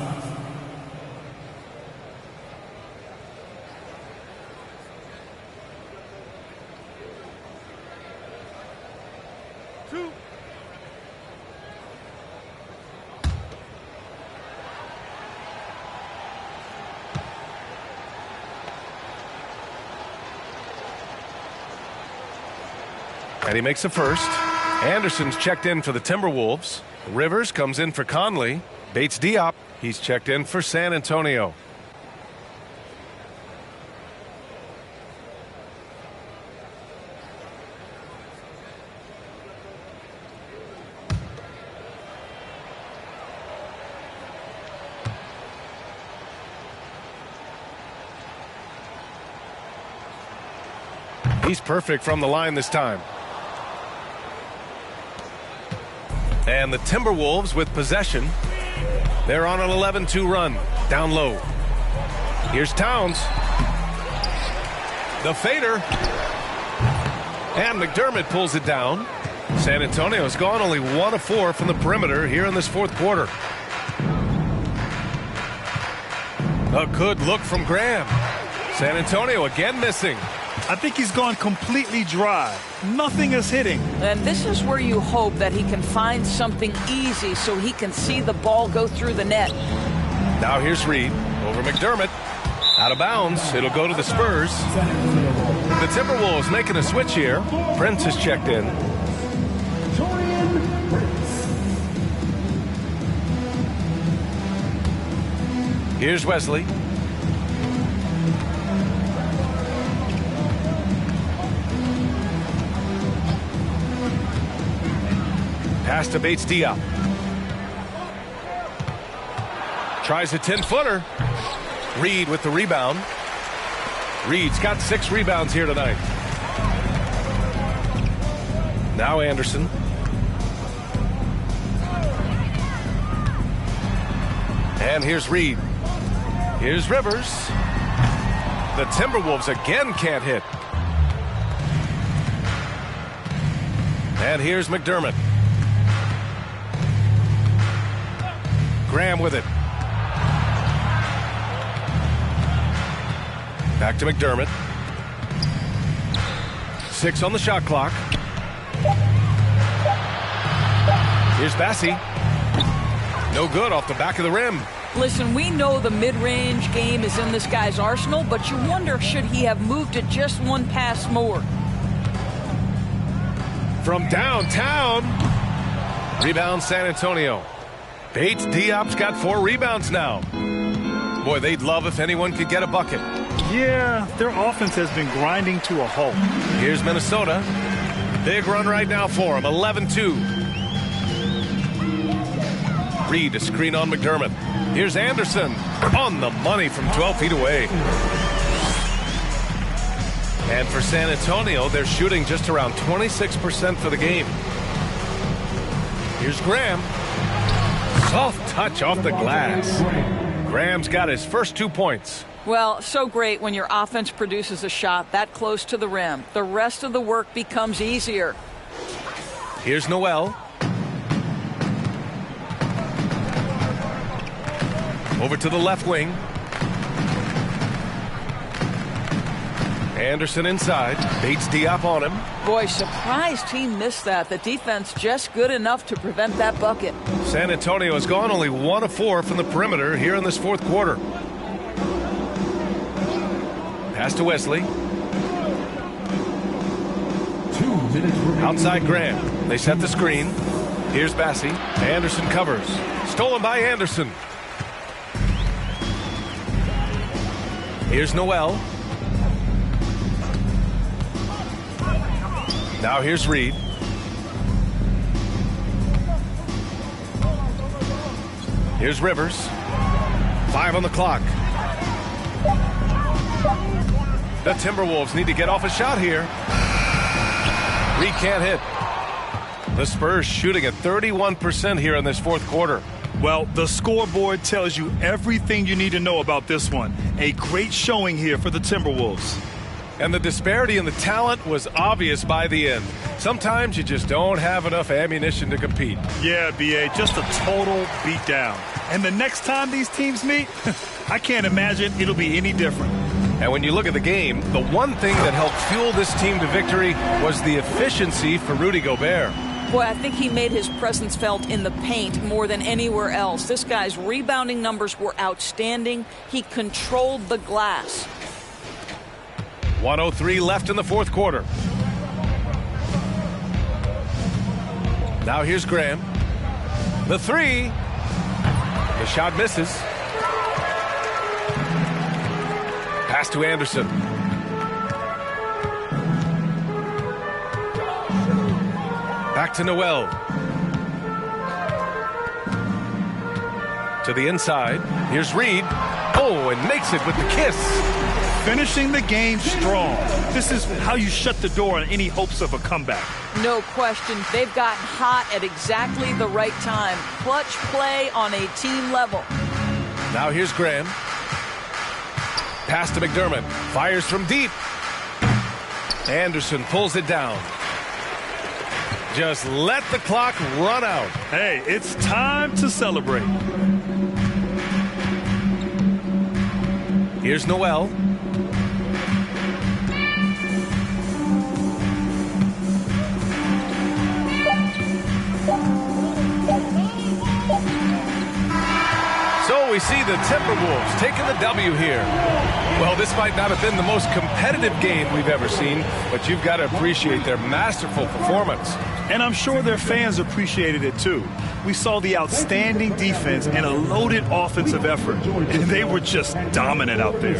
And he makes a first. Anderson's checked in for the Timberwolves. Rivers comes in for Conley. Bates Diop, he's checked in for San Antonio. He's perfect from the line this time. And the Timberwolves with possession. They're on an 11-2 run. Down low. Here's Towns. The fader. And McDermott pulls it down. San Antonio's gone only 1 of 4 from the perimeter here in this fourth quarter. A good look from Graham. San Antonio again missing. I think he's gone completely dry. Nothing is hitting. And this is where you hope that he can find something easy so he can see the ball go through the net. Now here's Reed over McDermott. Out of bounds. It'll go to the Spurs. The Timberwolves making a switch here. Prince is checked in. Here's Wesley. Pass to Bates Diop. Tries a 10-footer. Reed with the rebound. Reed's got 6 rebounds here tonight. Now Anderson. And here's Reed. Here's Rivers. The Timberwolves again can't hit. And here's McDermott. Graham with it. Back to McDermott. 6 on the shot clock. Here's Bassey. No good off the back of the rim. Listen, we know the mid-range game is in this guy's arsenal, but you wonder, should he have moved it just one pass more? From downtown. Rebound San Antonio. Bates Diop's got 4 rebounds now. Boy, they'd love if anyone could get a bucket. Yeah, their offense has been grinding to a halt. Here's Minnesota. Big run right now for him. 11-2. Reed, a screen on McDermott. Here's Anderson on the money from 12 feet away. And for San Antonio, they're shooting just around 26% for the game. Here's Graham. Soft touch off the glass. Graham's got his first 2 points. Well, so great when your offense produces a shot that close to the rim. The rest of the work becomes easier. Here's Noel. Over to the left wing. Anderson inside. Bates Diop on him. Boy, surprised he missed that. The defense just good enough to prevent that bucket. San Antonio has gone only 1 of 4 from the perimeter here in this 4th quarter. Pass to Wesley. Outside Graham. They set the screen. Here's Bassey. Anderson covers. Stolen by Anderson. Here's Noel. Now here's Reed. Here's Rivers. 5 on the clock. The Timberwolves need to get off a shot here. Reed can't hit. The Spurs shooting at 31% here in this 4th quarter. Well, the scoreboard tells you everything you need to know about this one. A great showing here for the Timberwolves. And the disparity in the talent was obvious by the end. Sometimes you just don't have enough ammunition to compete. Yeah, B.A., just a total beatdown. And the next time these teams meet, I can't imagine it'll be any different. And when you look at the game, the one thing that helped fuel this team to victory was the efficiency for Rudy Gobert. Boy, I think he made his presence felt in the paint more than anywhere else. This guy's rebounding numbers were outstanding. He controlled the glass. 1:03 left in the 4th quarter. Now here's Graham. The 3. The shot misses. Pass to Anderson. Back to Noel. To the inside. Here's Reed. Oh, and makes it with the kiss. Finishing the game strong. This is how you shut the door on any hopes of a comeback. No question. They've gotten hot at exactly the right time. Clutch play on a team level. Now here's Graham. Pass to McDermott. Fires from deep. Anderson pulls it down. Just let the clock run out. Hey, it's time to celebrate. Here's Noel. So we see the Timberwolves taking the W here. Well, this might not have been the most competitive game we've ever seen, but you've got to appreciate their masterful performance. And I'm sure their fans appreciated it too. We saw the outstanding defense and a loaded offensive effort, and they were just dominant out there.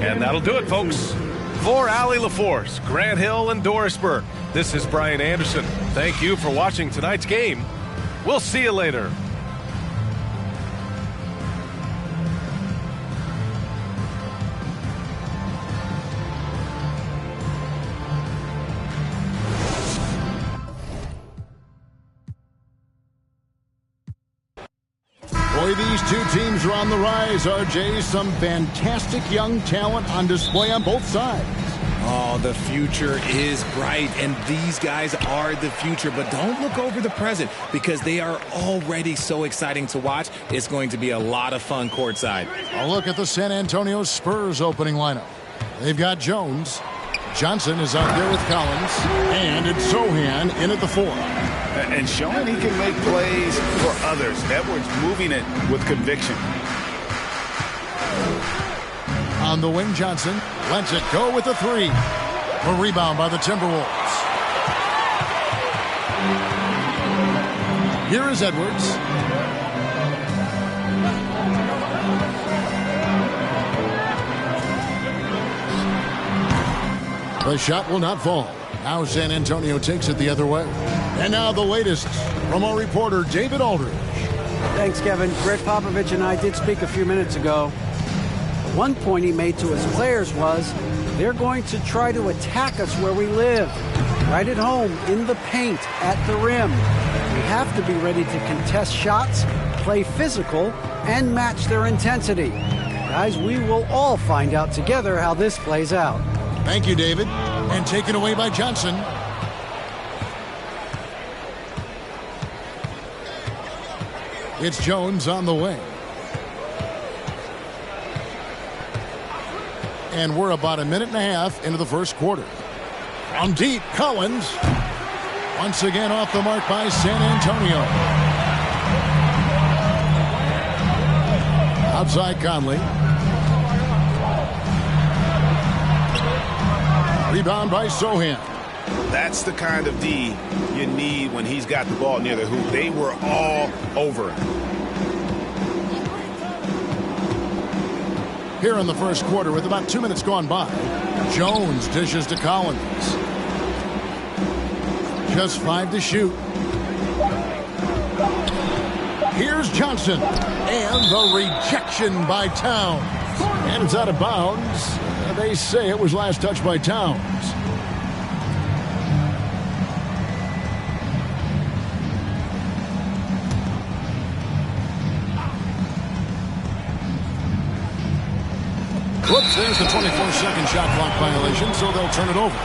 And that'll do it, folks. For Allie LaForce, Grant Hill, and Doris Burke, this is Brian Anderson. Thank you for watching tonight's game. We'll see you later. Both teams are on the rise, RJ. Some fantastic young talent on display on both sides. Oh, the future is bright, and these guys are the future. But don't look over the present, because they are already so exciting to watch. It's going to be a lot of fun courtside. A look at the San Antonio Spurs opening lineup. They've got Jones. Johnson is out there with Collins. And it's Sohan in at the 4. And showing he can make plays for others. Edwards moving it with conviction. On the wing, Johnson lets it go with the 3. A rebound by the Timberwolves. Here is Edwards. The shot will not fall. Now San Antonio takes it the other way. And now the latest from our reporter, David Aldridge. Thanks, Kevin. Greg Popovich and I did speak a few minutes ago. One point he made to his players was, they're going to try to attack us where we live, right at home, in the paint, at the rim. We have to be ready to contest shots, play physical, and match their intensity. Guys, we will all find out together how this plays out. Thank you, David. And taken away by Johnson. It's Jones on the wing. And we're about a minute and a half into the first quarter. From deep, Collins. Once again off the mark by San Antonio. Outside Conley. Rebound by Sohan. That's the kind of D you need when he's got the ball near the hoop. They were all over him. Here in the first quarter with about 2 minutes gone by, Jones dishes to Collins. Just 5 to shoot. Here's Johnson. And the rejection by Towns. And it's out of bounds. They say it was last touched by Towns. Whoops, there's the 24-second shot clock violation, so they'll turn it over.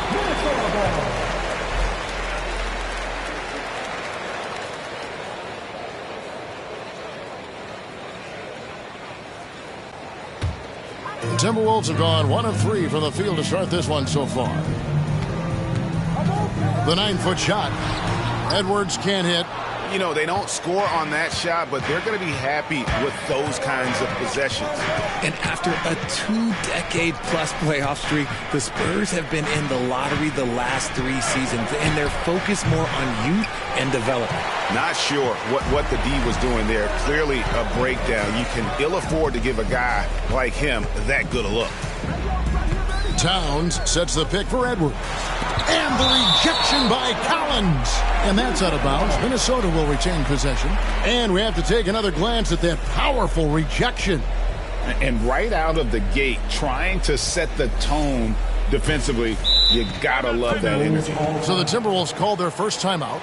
The Timberwolves have gone 1 of 3 from the field to start this one so far. The 9-foot shot. Edwards can't hit. You know, they don't score on that shot, but they're going to be happy with those kinds of possessions. And after a 2-decade-plus playoff streak, the Spurs have been in the lottery the last 3 seasons, and they're focused more on youth and development. Not sure what the D was doing there. Clearly a breakdown. You can ill afford to give a guy like him that good a look. Towns sets the pick for Edwards. And the rejection by Collins. And that's out of bounds. Minnesota will retain possession. And we have to take another glance at that powerful rejection. And right out of the gate, trying to set the tone defensively, you gotta love that energy. So the Timberwolves called their first timeout.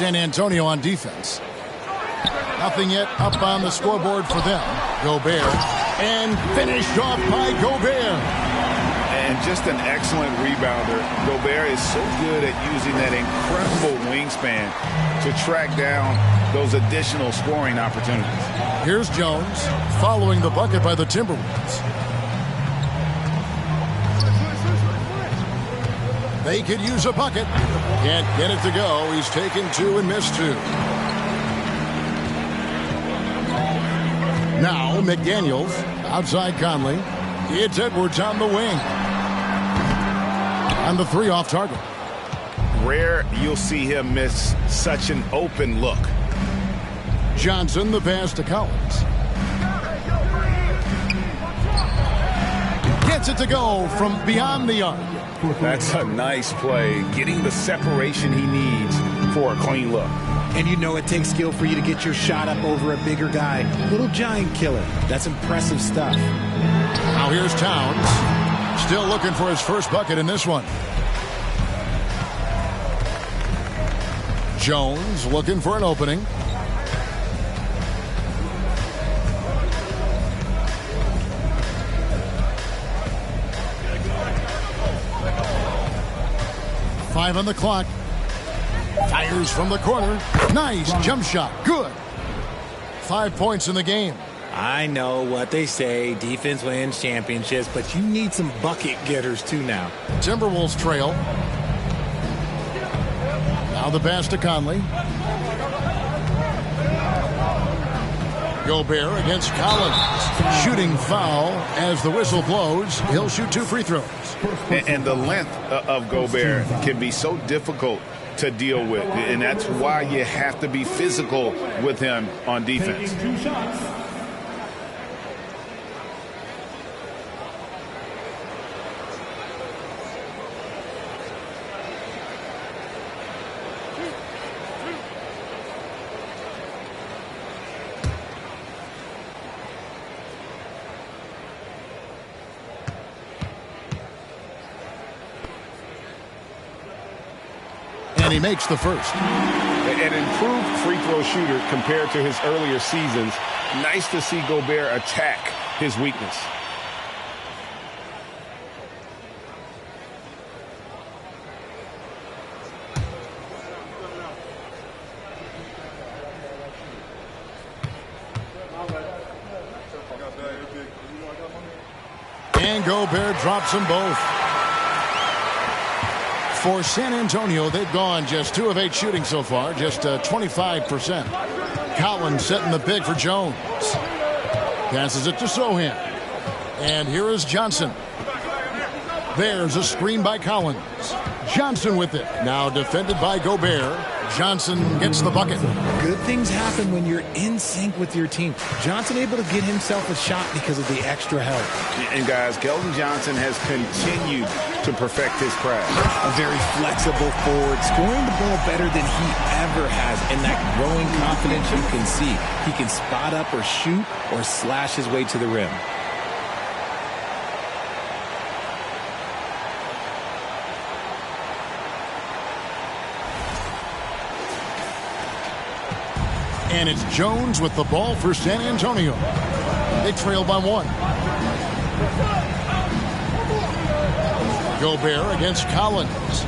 San Antonio on defense. Nothing yet up on the scoreboard for them. Gobert. And finished off by Gobert. And just an excellent rebounder. Gobert is so good at using that incredible wingspan to track down those additional scoring opportunities. Here's Jones following the bucket by the Timberwolves. They could use a bucket. Can't get it to go. He's taken 2 and missed 2. Now McDaniels outside Conley. It's Edwards on the wing. On the 3 off target. Rare you'll see him miss such an open look. Johnson the pass to Collins. Gets it to go from beyond the arc. That's a nice play. Getting the separation he needs for a clean look. And you know it takes skill for you to get your shot up over a bigger guy. Little giant killer. That's impressive stuff. Now here's Towns. Still looking for his first bucket in this one. Jones looking for an opening. Five on the clock. Fires from the corner. Nice jump shot. Good. 5 points in the game. I know what they say. Defense wins championships, but you need some bucket getters too now. Timberwolves trail. Now the pass to Conley. Gobert against Collins. Shooting foul as the whistle blows. He'll shoot 2 free throws. And the length of Gobert can be so difficult to deal with. And that's why you have to be physical with him on defense. And he makes the first. An improved free throw shooter compared to his earlier seasons. Nice to see Gobert attack his weakness. And Gobert drops them both. For San Antonio, they've gone just 2 of 8 shooting so far, just 25%. Collins setting the pick for Jones. Passes it to Sohan. And here is Johnson. There's a screen by Collins. Johnson with it. Now defended by Gobert. Johnson gets the bucket. Good things happen when you're in sync with your team. Johnson able to get himself a shot because of the extra help. And guys, Keldon Johnson has continued to perfect his craft. A very flexible forward, scoring the ball better than he ever has. And that growing confidence you can see. He can spot up or shoot or slash his way to the rim. And it's Jones with the ball for San Antonio. They trail by 1. Gobert against Collins.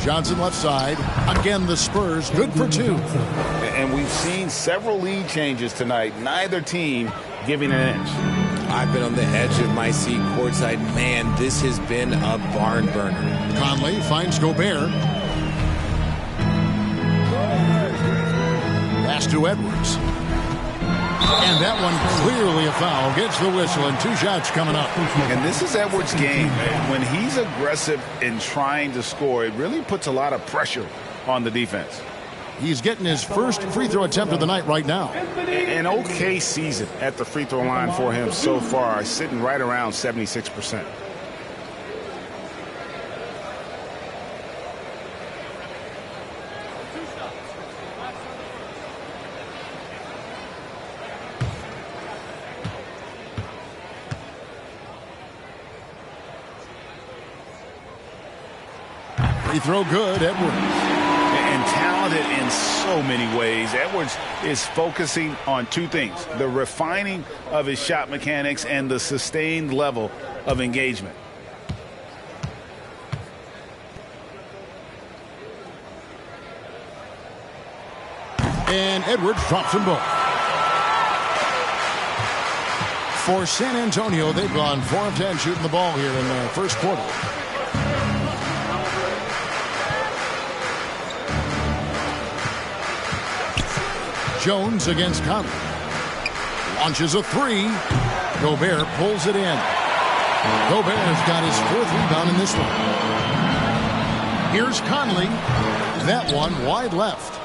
Johnson left side. Again, the Spurs good for 2. And we've seen several lead changes tonight. Neither team giving an inch. I've been on the edge of my seat courtside. Man, this has been a barn burner. Conley finds Gobert. Pass to Edwards. And that one clearly a foul. Gets the whistle and 2 shots coming up. And this is Edwards' game. When he's aggressive in trying to score, it really puts a lot of pressure on the defense. He's getting his first free throw attempt of the night right now. An okay season at the free throw line for him so far, sitting right around 76%. Free throw good, Edwards. And talented in so many ways. Edwards is focusing on two things: the refining of his shot mechanics and the sustained level of engagement. And Edwards drops them both. For San Antonio, they've gone 4 of 10 shooting the ball here in the first quarter. Jones against Conley. Launches a three. Gobert pulls it in. Gobert has got his 4th rebound in this one. Here's Conley. That one wide left.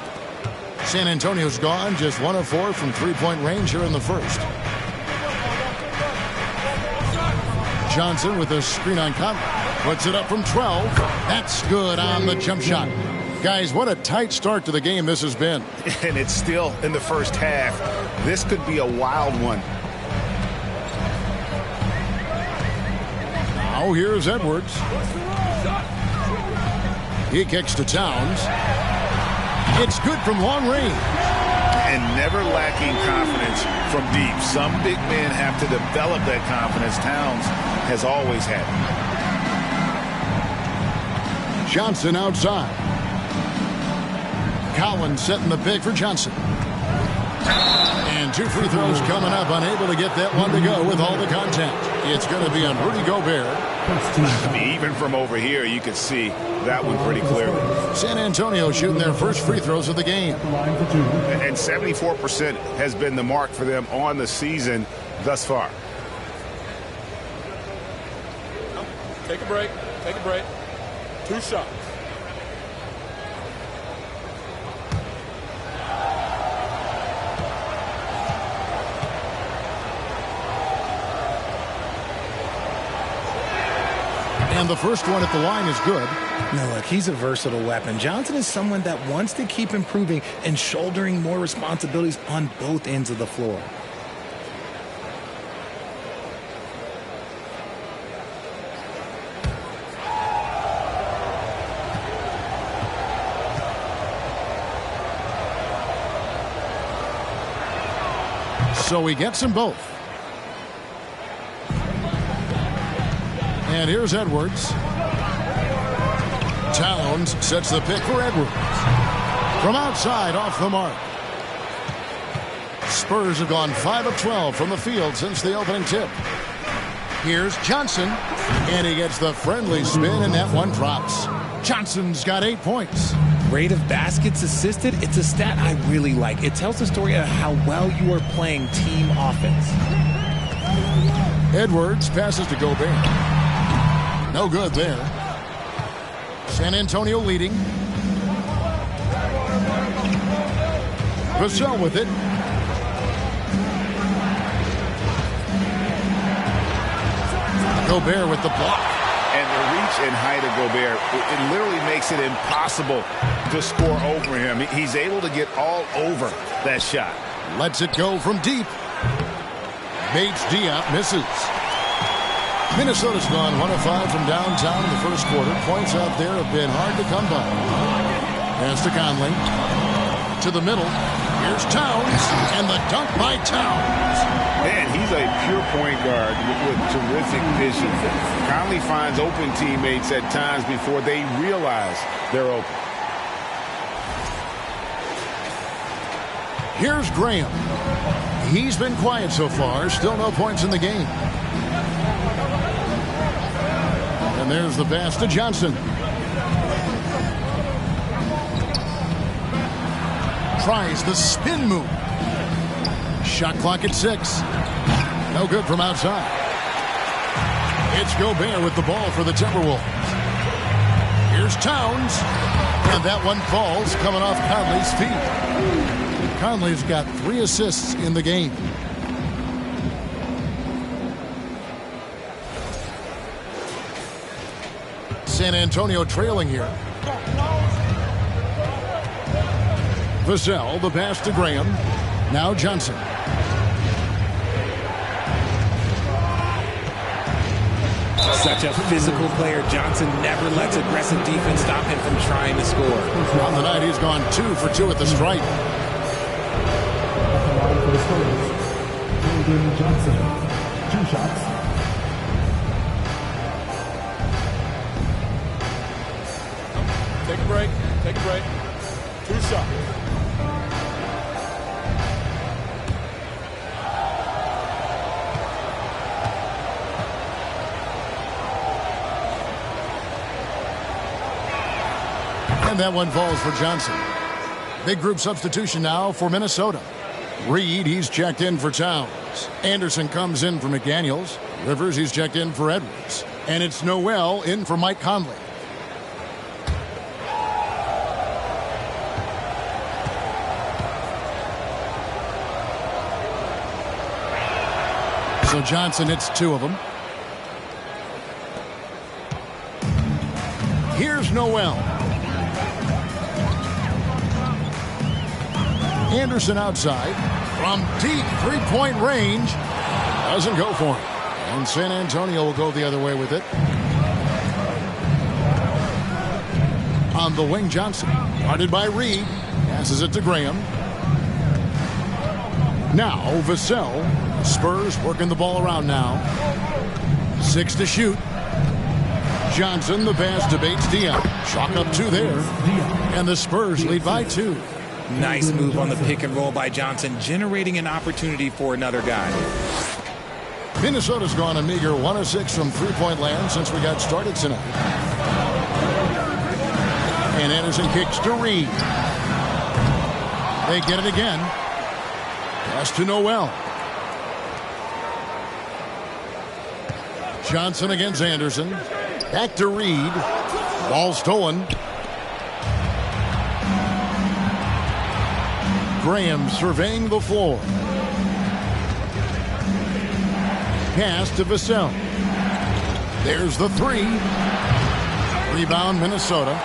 San Antonio's gone just 1 of 4 from three-point range here in the first. Johnson with a screen on Conley. Puts it up from 12. That's good on the jump shot. Guys, what a tight start to the game this has been. And it's still in the first half. This could be a wild one. Now here's Edwards. He kicks to Towns. It's good from long range. And never lacking confidence from deep. Some big men have to develop that confidence. Towns has always had it. Johnson outside. Collins setting the pick for Johnson. And 2 free throws coming up. Unable to get that one to go with all the contact. It's going to be on Rudy Gobert. Even from over here, you could see that one pretty clearly. San Antonio shooting their first free throws of the game. And 74% has been the mark for them on the season thus far. Take a break. Take a break. 2 shots. And the first one at the line is good. No, look, he's a versatile weapon. Johnson is someone that wants to keep improving and shouldering more responsibilities on both ends of the floor. So he gets them both. And here's Edwards. Towns sets the pick for Edwards. From outside, off the mark. Spurs have gone 5 of 12 from the field since the opening tip. Here's Johnson. And he gets the friendly spin, and that one drops. Johnson's got 8 points. Rate of baskets assisted, it's a stat I really like. It tells the story of how well you are playing team offense. Edwards passes to Gobert. No good there. San Antonio leading. Vassell with it. Gobert with the block. And the reach and height of Gobert, it literally makes it impossible to score over him. He's able to get all over that shot. Lets it go from deep. Bates Diop misses. Minnesota's gone 1 of 5 from downtown in the first quarter. Points out there have been hard to come by. Pass to Conley. To the middle. Here's Towns. And the dunk by Towns. Man, he's a pure point guard with terrific vision. Conley finds open teammates at times before they realize they're open. Here's Graham. He's been quiet so far. Still no points in the game. And there's the pass to Johnson. Tries the spin move. Shot clock at 6. No good from outside. It's Gobert with the ball for the Timberwolves. Here's Towns. And that one falls coming off Conley's feet. Conley's got 3 assists in the game. San Antonio trailing here. Vassell, the pass to Graham. Now Johnson. Such a physical player. Johnson never lets aggressive defense stop him from trying to score. On the night, he's gone 2 for 2 at the stripe. Johnson, 2 shots. Take a break. Take a break. 2 shots. And that one falls for Johnson. Big group substitution now for Minnesota. Reed, he's checked in for Towns. Anderson comes in for McDaniels. Rivers, he's checked in for Edwards. And it's Noel in for Mike Conley. So Johnson hits 2 of them. Here's Noel. Anderson outside from deep three-point range. Doesn't go for it. And San Antonio will go the other way with it. On the wing, Johnson. Guarded by Reed. Passes it to Graham. Now, Vassell. Spurs working the ball around now. 6 to shoot. Johnson, the pass to Bates Diop. Chalk up 2 there. And the Spurs lead by 2. Nice move on the pick and roll by Johnson, generating an opportunity for another guy. Minnesota's gone a meager 1 of 6 from three-point land since we got started tonight. And Anderson kicks to Reed. They get it again. Pass to Noel. Johnson against Anderson. Back to Reed. Ball stolen. Graham surveying the floor. Pass to Vassell. There's the 3. Rebound Minnesota.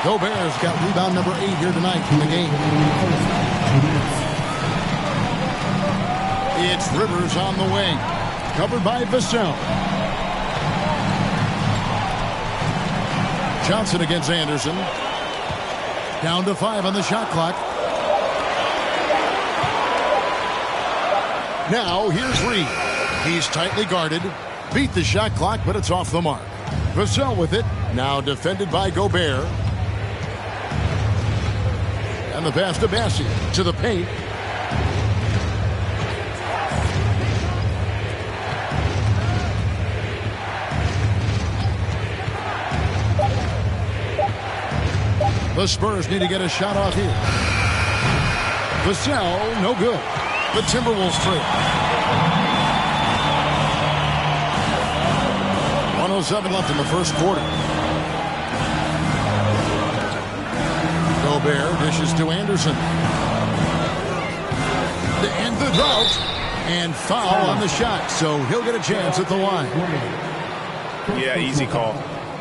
Gobert's got rebound number 8 here tonight in the game. It's Rivers on the wing. Covered by Vassell. Johnson against Anderson. Down to 5 on the shot clock. Now, here's Reed. He's tightly guarded. Beat the shot clock, but it's off the mark. Vassell with it. Now defended by Gobert. And the pass to Bassi. To the paint. The Spurs need to get a shot off here. Vassell, no good. The Timberwolves trail. 1:07 left in the first quarter. Gobert dishes to Anderson. To end the drought. And foul on the shot, so he'll get a chance at the line. Yeah, easy call.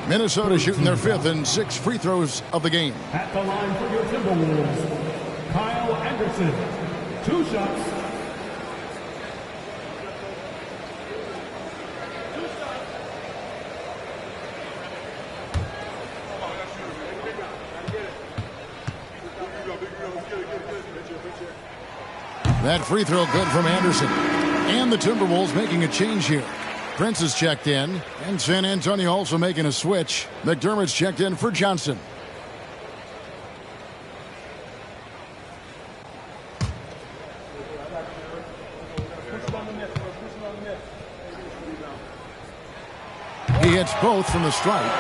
Minnesota shooting their 5th and 6th free throws of the game. At the line for your Timberwolves, Kyle Anderson, 2 shots. That free throw good from Anderson. And the Timberwolves making a change here. Prince is checked in, and San Antonio also making a switch. McDermott's checked in for Johnson. He hits both from the stripe.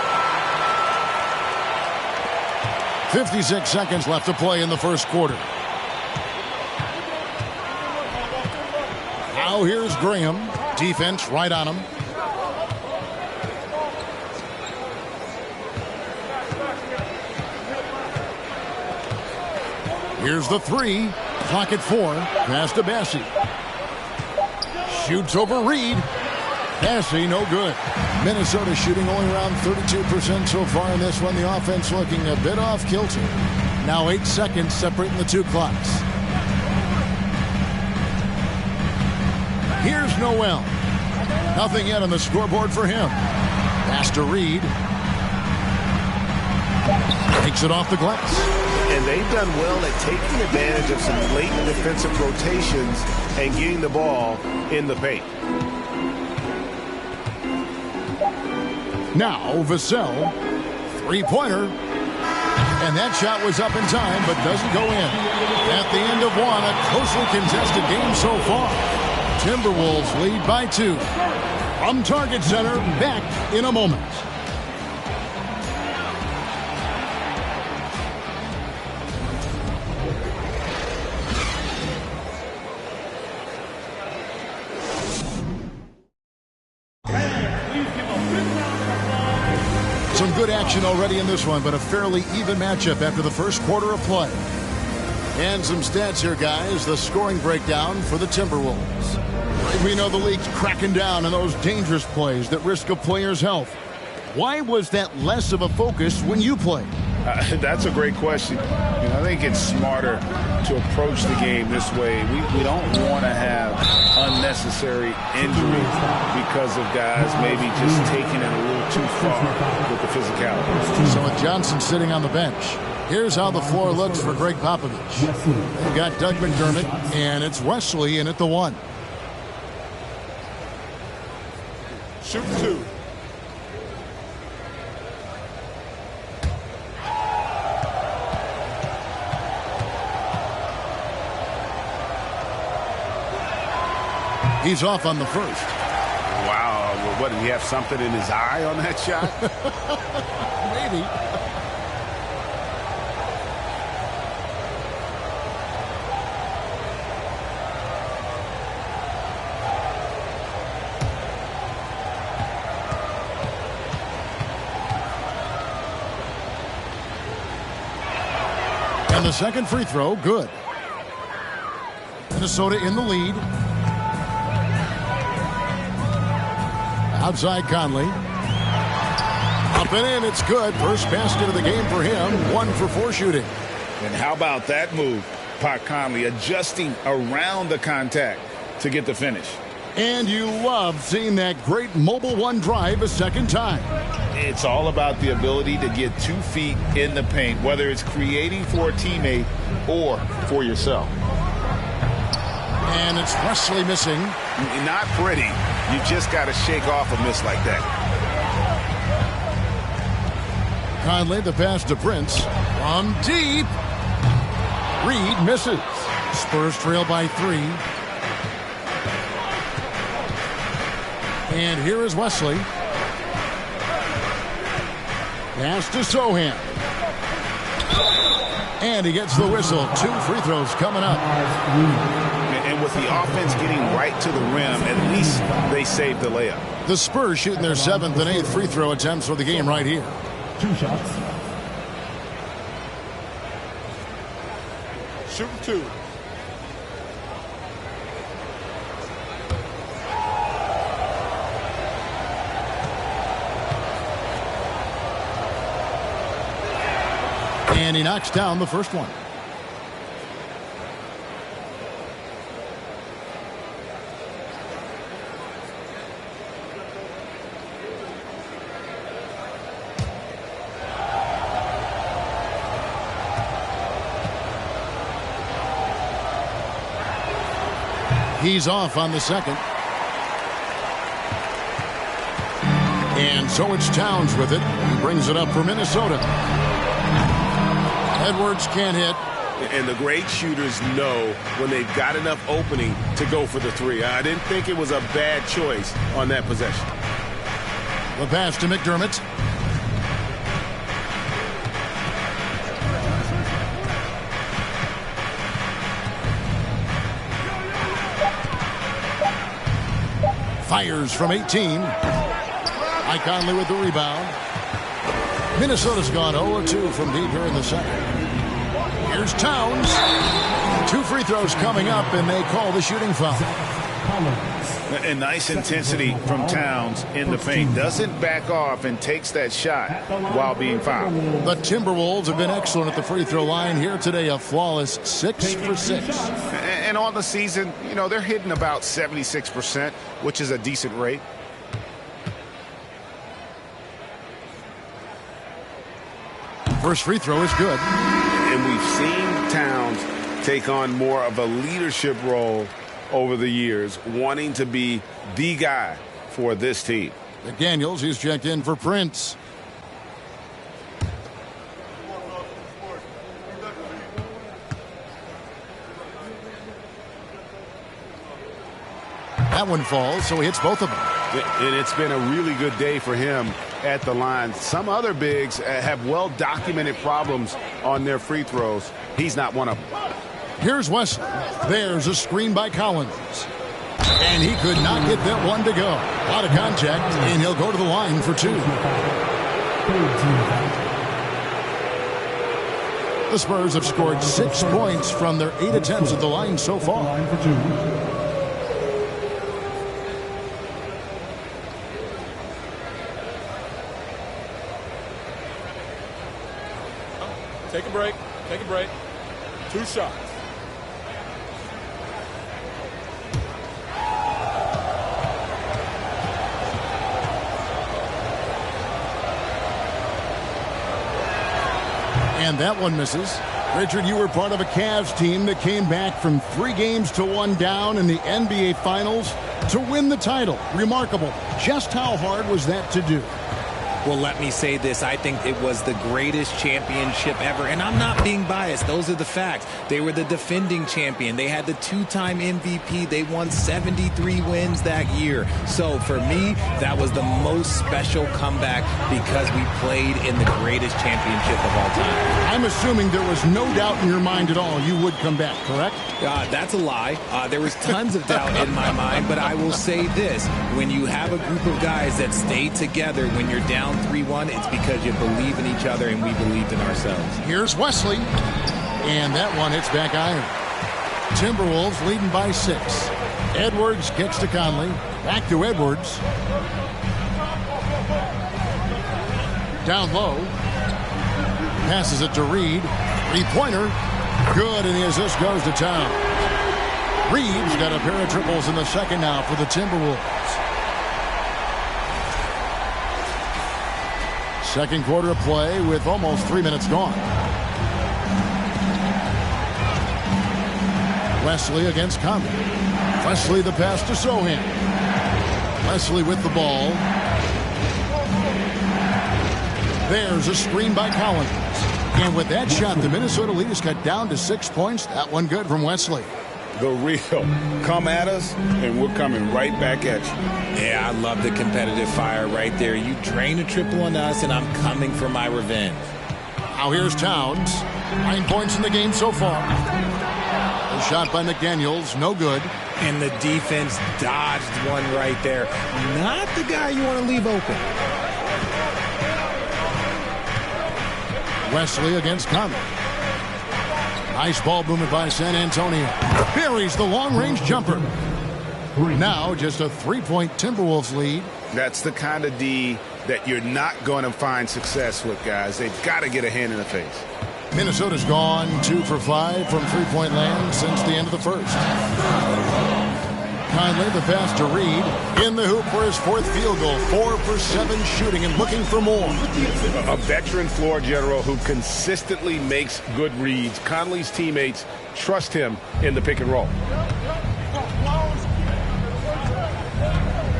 56 seconds left to play in the first quarter. Now here's Graham. Defense right on him. Here's the 3. Clock at 4. Pass to Bassi. Shoots over Reed. Bassi, no good. Minnesota shooting only around 32% so far in this one. The offense looking a bit off kilter. Now 8 seconds separating the 2 clocks. Here's Noel. Nothing yet on the scoreboard for him. Pass to Reed. Takes it off the glass. And they've done well at taking advantage of some late defensive rotations and getting the ball in the paint. Now Vassell, three-pointer. And that shot was up in time, but doesn't go in. At the end of one, a closely contested game so far. Timberwolves lead by 2. From Target Center, back in a moment. Some good action already in this one, but a fairly even matchup after the first quarter of play. And some stats here, guys. The scoring breakdown for the Timberwolves. We know the league's cracking down on those dangerous plays that risk a player's health. Why was that less of a focus when you played? That's a great question. I think it's smarter to approach the game this way. We don't want to have unnecessary injuries because of guys maybe just taking it a little too far with the physicality. So with Johnson sitting on the bench, here's how the floor looks for Greg Popovich. They've got Doug McDermott, and it's Wesley in at the 1. Shoot 2. He's off on the first. Wow. What, did he have something in his eye on that shot? Maybe. And the second free throw, good. Minnesota in the lead. Outside Conley. Up and in, it's good. First basket of the game for him. 1 for 4 shooting. And how about that move? Pat Conley adjusting around the contact to get the finish. And you love seeing that great mobile 1 drive a second time. It's all about the ability to get 2 feet in the paint, whether it's creating for a teammate or for yourself. And it's Wesley missing. Not pretty. You just got to shake off a miss like that. Conley, the pass to Prince. From deep. Reed misses. Spurs trail by 3. And here is Wesley. Pass to Sohan. And he gets the whistle. 2 free throws coming up. And with the offense getting right to the rim, at least they saved the layup. The Spurs shooting their 7th and 8th free throw attempts for the game right here. 2 shots. Shoot 2. And he knocks down the first one. He's off on the second. And so it's Towns with it. He brings it up for Minnesota. Edwards can't hit. And the great shooters know when they've got enough opening to go for the 3. I didn't think it was a bad choice on that possession. The pass to McDermott. Fires from 18. Conley with the rebound. Minnesota's gone 0-2 from deep here in the second. Here's Towns. 2 free throws coming up, and they call the shooting foul. And nice intensity from Towns in the paint. Doesn't back off and takes that shot while being fouled. The Timberwolves have been excellent at the free throw line here today. A flawless 6 for 6. And on the season, they're hitting about 76%, which is a decent rate. First free throw is good. And we've seen Towns take on more of a leadership role over the years, wanting to be the guy for this team. McDaniels, he's checked in for Prince. That one falls, so he hits both of them. And it's been a really good day for him at the line. Some other bigs have well-documented problems on their free throws. He's not one of them. Here's Wesley. There's a screen by Collins. And he could not get that one to go. Out of contact, and he'll go to the line for two. The Spurs have scored 6 points from their 8 attempts at the line so far. Take a break. Take a break. 2 shots. And that one misses. Richard, you were part of a Cavs team that came back from 3 games to 1 down in the NBA Finals to win the title. Remarkable. Just how hard was that to do? Well, let me say this. I think it was the greatest championship ever. And I'm not being biased. Those are the facts. They were the defending champion. They had the 2-time MVP. They won 73 wins that year. So for me, that was the most special comeback because we played in the greatest championship of all time. I'm assuming there was no doubt in your mind at all you would come back, correct? That's a lie. There was tons of doubt in my mind, but I will say this. When you have a group of guys that stay together when you're down 3-1, it's because you believe in each other and we believed in ourselves. Here's Wesley. And that one hits back iron. Timberwolves leading by 6. Edwards gets to Conley. Back to Edwards. Down low. Passes it to Reed. 3-pointer. Good, and the assist goes to Towns. Reed's got a pair of triples in the second now for the Timberwolves. Second quarter of play with almost 3 minutes gone. Wesley against Conley. Wesley the pass to Sohan. Wesley with the ball. There's a screen by Collins. And with that shot, the Minnesota lead is cut down to 6 points. That one good from Wesley. The real come at us, and we're coming right back at you. Yeah, I love the competitive fire right there. You drain a triple on us, and I'm coming for my revenge. Now here's Towns. 9 points in the game so far. A shot by McDaniels, no good. And the defense dodged one right there. Not the guy you want to leave open. Wesley against Conley. Nice ball movement by San Antonio. Buries the long-range jumper. Now just a 3-point Timberwolves lead. That's the kind of D that you're not going to find success with, guys. They've got to get a hand in the face. Minnesota's gone 2 for 5 from 3-point land since the end of the first. Conley, the pass to Reed. In the hoop for his 4th field goal. 4 for 7 shooting and looking for more. A veteran floor general who consistently makes good reads. Conley's teammates trust him in the pick and roll.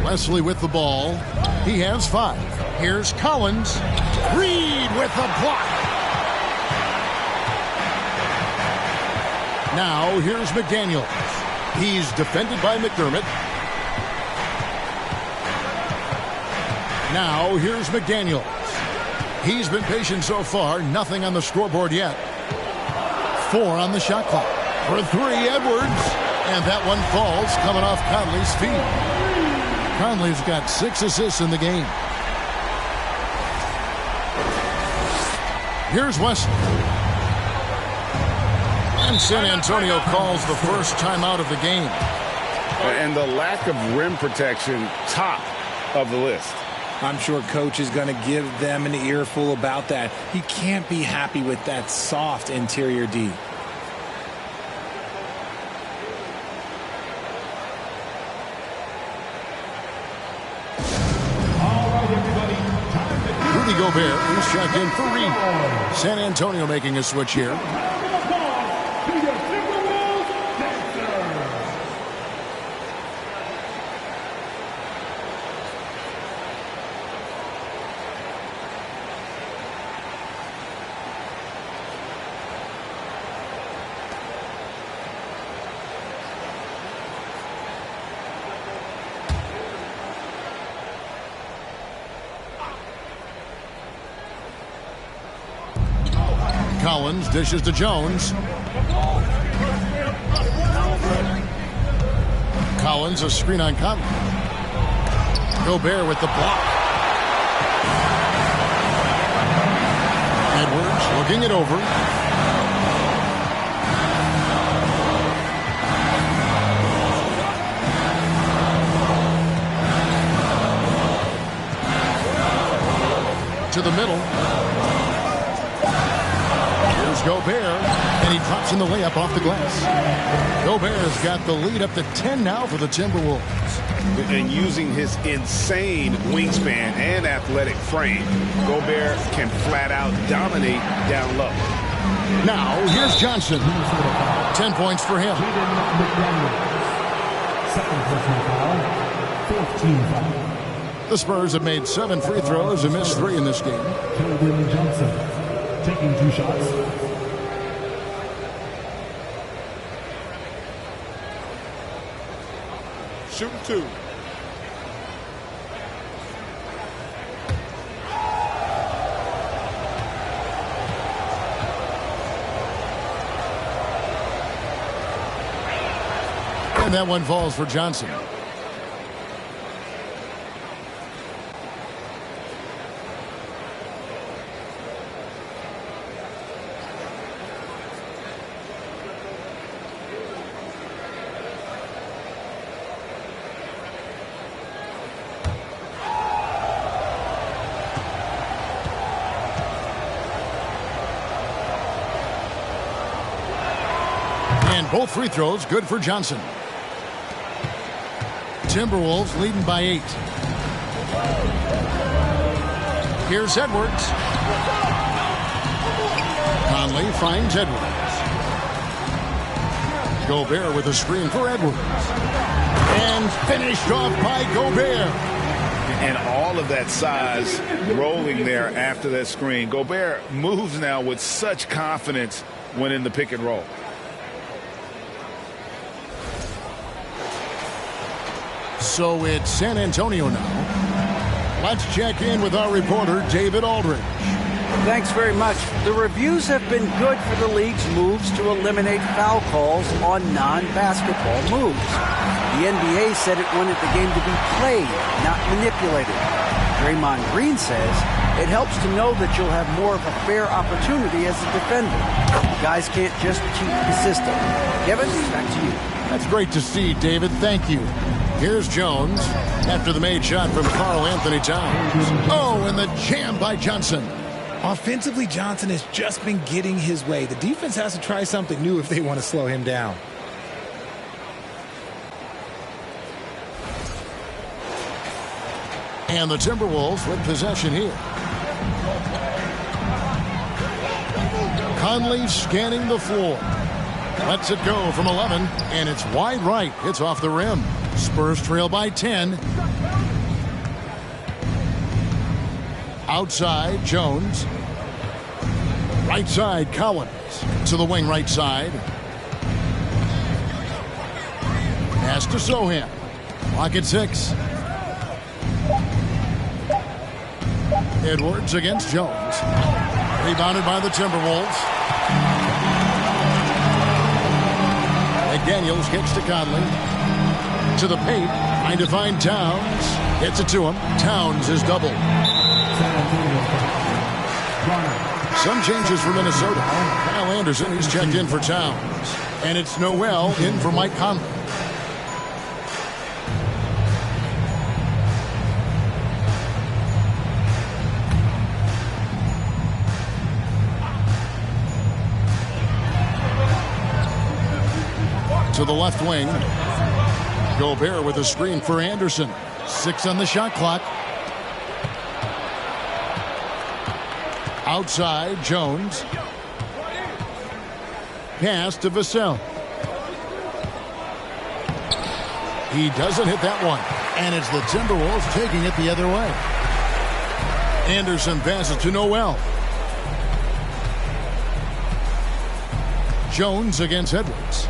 Wesley with the ball. He has 5. Here's Collins. Reed with the block. Now here's McDaniels. He's defended by McDermott. Now here's McDaniels. He's been patient so far. Nothing on the scoreboard yet. 4 on the shot clock. For 3, Edwards. And that one falls coming off Conley's feet. Conley's got 6 assists in the game. Here's Wesley. And San Antonio calls the first timeout of the game. And the lack of rim protection, top of the list. I'm sure coach is going to give them an earful about that. He can't be happy with that soft interior D. Rudy Gobert, who's checked in for Reed. San Antonio making a switch here. Collins dishes to Jones. Collins, a screen on Conley. Gobert with the block. Edwards looking it over. To the middle. Gobert, and he drops in the layup off the glass. Gobert's got the lead up to 10 now for the Timberwolves. And using his insane wingspan and athletic frame, Gobert can flat out dominate down low. Now, here's Johnson. 10 points for him. Second personal foul, 14 foul. The Spurs have made 7 free throws and missed 3 in this game. Keldon Johnson taking 2 shots. Shooting 2. And that one falls for Johnson. Both free throws good for Johnson. Timberwolves leading by 8. Here's Edwards. Conley finds Edwards. Gobert with a screen for Edwards. And finished off by Gobert. And all of that size rolling there after that screen. Gobert moves now with such confidence when in the pick and roll. So it's San Antonio now. Let's check in with our reporter, David Aldridge. Thanks very much. The reviews have been good for the league's moves to eliminate foul calls on non-basketball moves. The NBA said it wanted the game to be played, not manipulated. Draymond Green says it helps to know that you'll have more of a fair opportunity as a defender. Guys can't just cheat the system. Kevin, back to you. That's great to see, David. Thank you. Here's Jones after the made shot from Karl Anthony Towns. Oh, and the jam by Johnson. Offensively, Johnson has just been getting his way. The defense has to try something new if they want to slow him down. And the Timberwolves with possession here. Conley scanning the floor. Lets it go from 11, and it's wide right. It's off the rim. Spurs trail by 10. Outside, Jones. Right side, Collins. To the wing right side. Pass to Sohan. Clock at 6. Edwards against Jones. Rebounded by the Timberwolves. McDaniels kicks to Conley. To the paint. Trying to find Towns. Gets it to him. Towns is doubled. Some changes for Minnesota. Kyle Anderson, he's checked in for Towns. And it's Noel in for Mike Conley. To the left wing. Gobert with a screen for Anderson. 6 on the shot clock. Outside, Jones. Pass to Vassell. He doesn't hit that one. And it's the Timberwolves taking it the other way. Anderson passes to Noel. Jones against Edwards.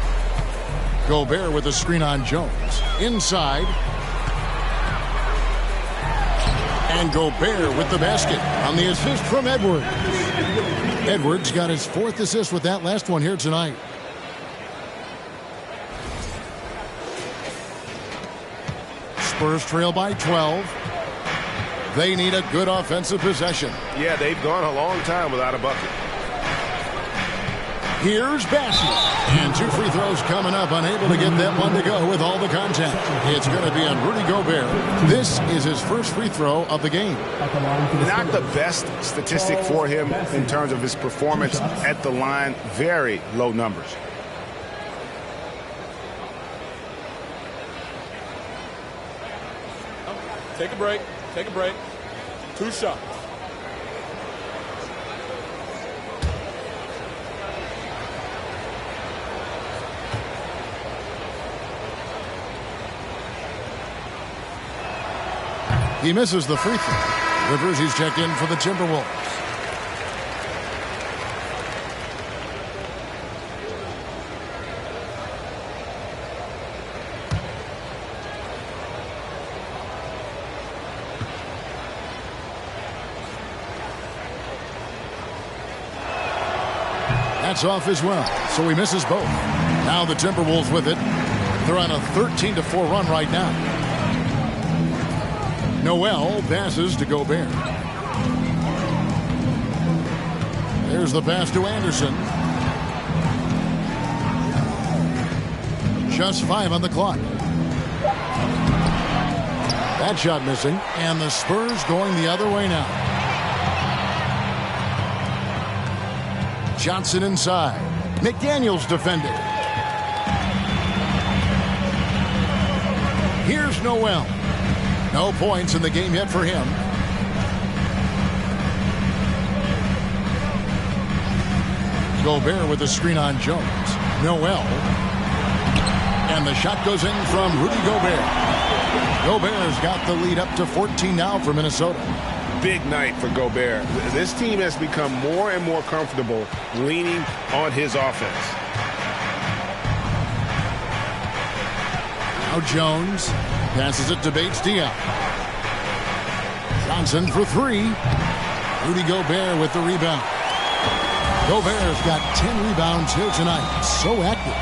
Gobert with a screen on Jones. Inside. And Gobert with the basket on the assist from Edwards. Edwards got his 4th assist with that last one here tonight. Spurs trail by 12. They need a good offensive possession. Yeah, they've gone a long time without a bucket. Here's Bassey. And 2 free throws coming up. Unable to get that one to go with all the contact. It's going to be on Rudy Gobert. This is his first free throw of the game. Not the best statistic for him in terms of his performance at the line. Very low numbers. Take a break. Take a break. 2 shots. He misses the free throw. Rivers, he's checked in for the Timberwolves. That's off as well, so he misses both. Now the Timberwolves with it. They're on a 13-4 run right now. Noel passes to Gobert. There's the pass to Anderson. Just 5 on the clock. That shot missing, and the Spurs going the other way now. Johnson inside. McDaniels defending. Here's Noel. No points in the game yet for him. Gobert with a screen on Jones. Noel. And the shot goes in from Rudy Gobert. Gobert's got the lead up to 14 now for Minnesota. Big night for Gobert. This team has become more and more comfortable leaning on his offense. Now Jones passes it to Bates-Diop. Johnson for 3. Rudy Gobert with the rebound. Gobert's got 10 rebounds here tonight. So active.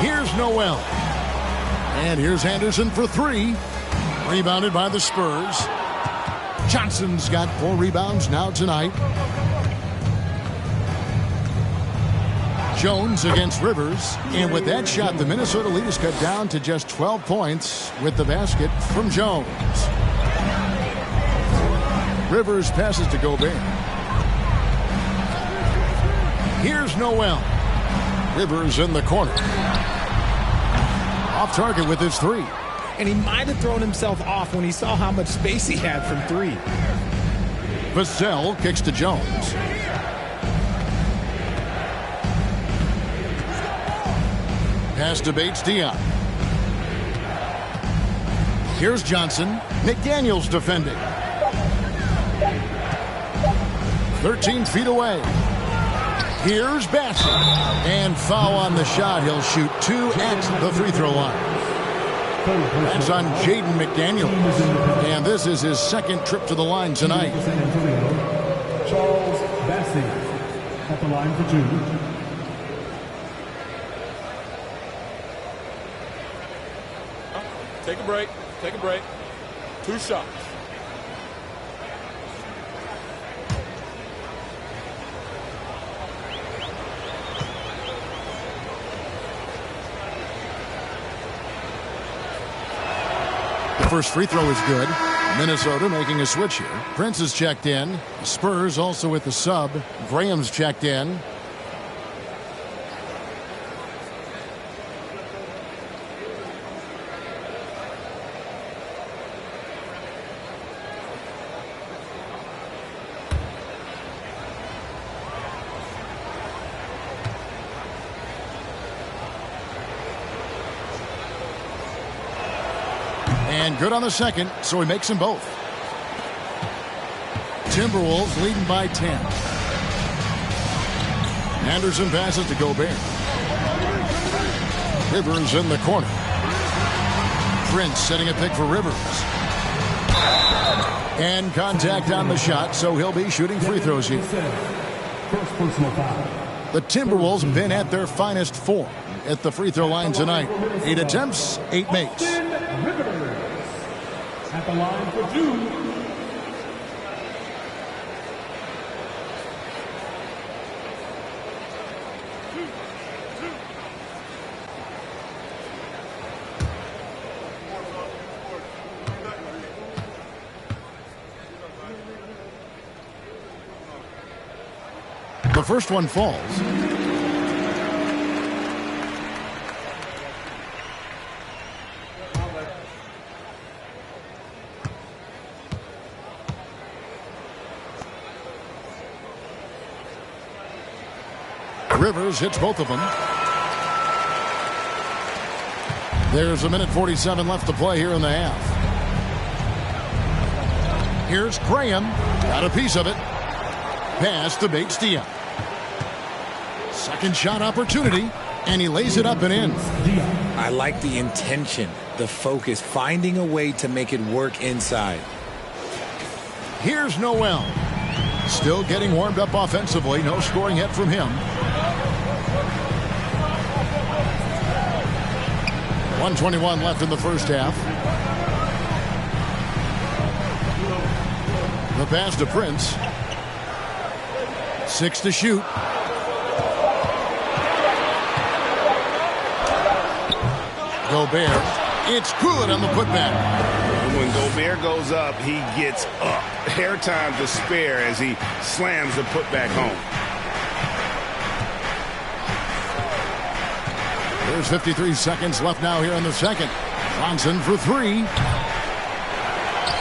Here's Noel. And here's Anderson for 3. Rebounded by the Spurs. Johnson's got 4 rebounds now tonight. Jones against Rivers. And with that shot, the Minnesota lead is cut down to just 12 points with the basket from Jones. Rivers passes to Gobert. Here's Noel. Rivers in the corner. Off target with his 3. And he might have thrown himself off when he saw how much space he had from 3. Vassell kicks to Jones. Pass to Bates-Diop. Here's Johnson. McDaniels defending. 13 feet away. Here's Bassey. And foul on the shot. He'll shoot 2 at the free throw line. That's on Jaden McDaniels. And this is his 2nd trip to the line tonight. Charles Bassey at the line for 2. Take a break. Take a break. 2 shots. The first free throw is good. Minnesota making a switch here. Prince is checked in. Spurs also with the sub. Graham's checked in. And good on the second, so he makes them both. Timberwolves leading by 10. Anderson passes to Gobert. Rivers in the corner. Prince setting a pick for Rivers. And contact on the shot, so he'll be shooting free throws here. First personal foul. The Timberwolves have been at their finest 4 at the free throw line tonight. 8 attempts, 8 makes. At the line for 2. The first one falls. Rivers hits both of them. There's a minute 47 left to play here in the half. Here's Graham. Got a piece of it. Pass to Bates-Diop. Second shot opportunity, and he lays it up and in. I like the intention, the focus, finding a way to make it work inside. Here's Noel. Still getting warmed up offensively. No scoring yet from him. 1:21 left in the first half. The pass to Prince. 6 to shoot. Gobert. It's good on the putback. When Gobert goes up, he gets up. Hair time to spare as he slams the putback home. There's 53 seconds left now here in the second. Johnson for 3.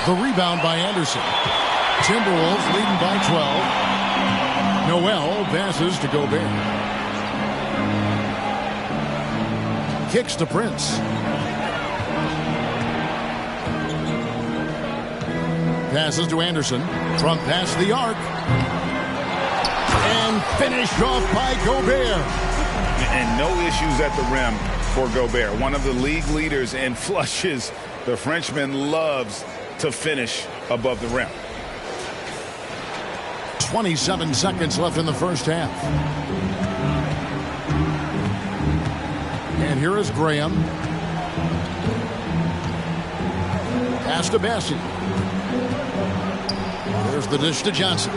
The rebound by Anderson. Timberwolves leading by 12. Noel passes to Gobert. Kicks to Prince. Passes to Anderson. From past the arc. And finished off by Gobert. And no issues at the rim for Gobert. One of the league leaders in flushes. The Frenchman loves to finish above the rim. 27 seconds left in the first half. And here is Graham. Pass to Bassett. There's the dish to Johnson.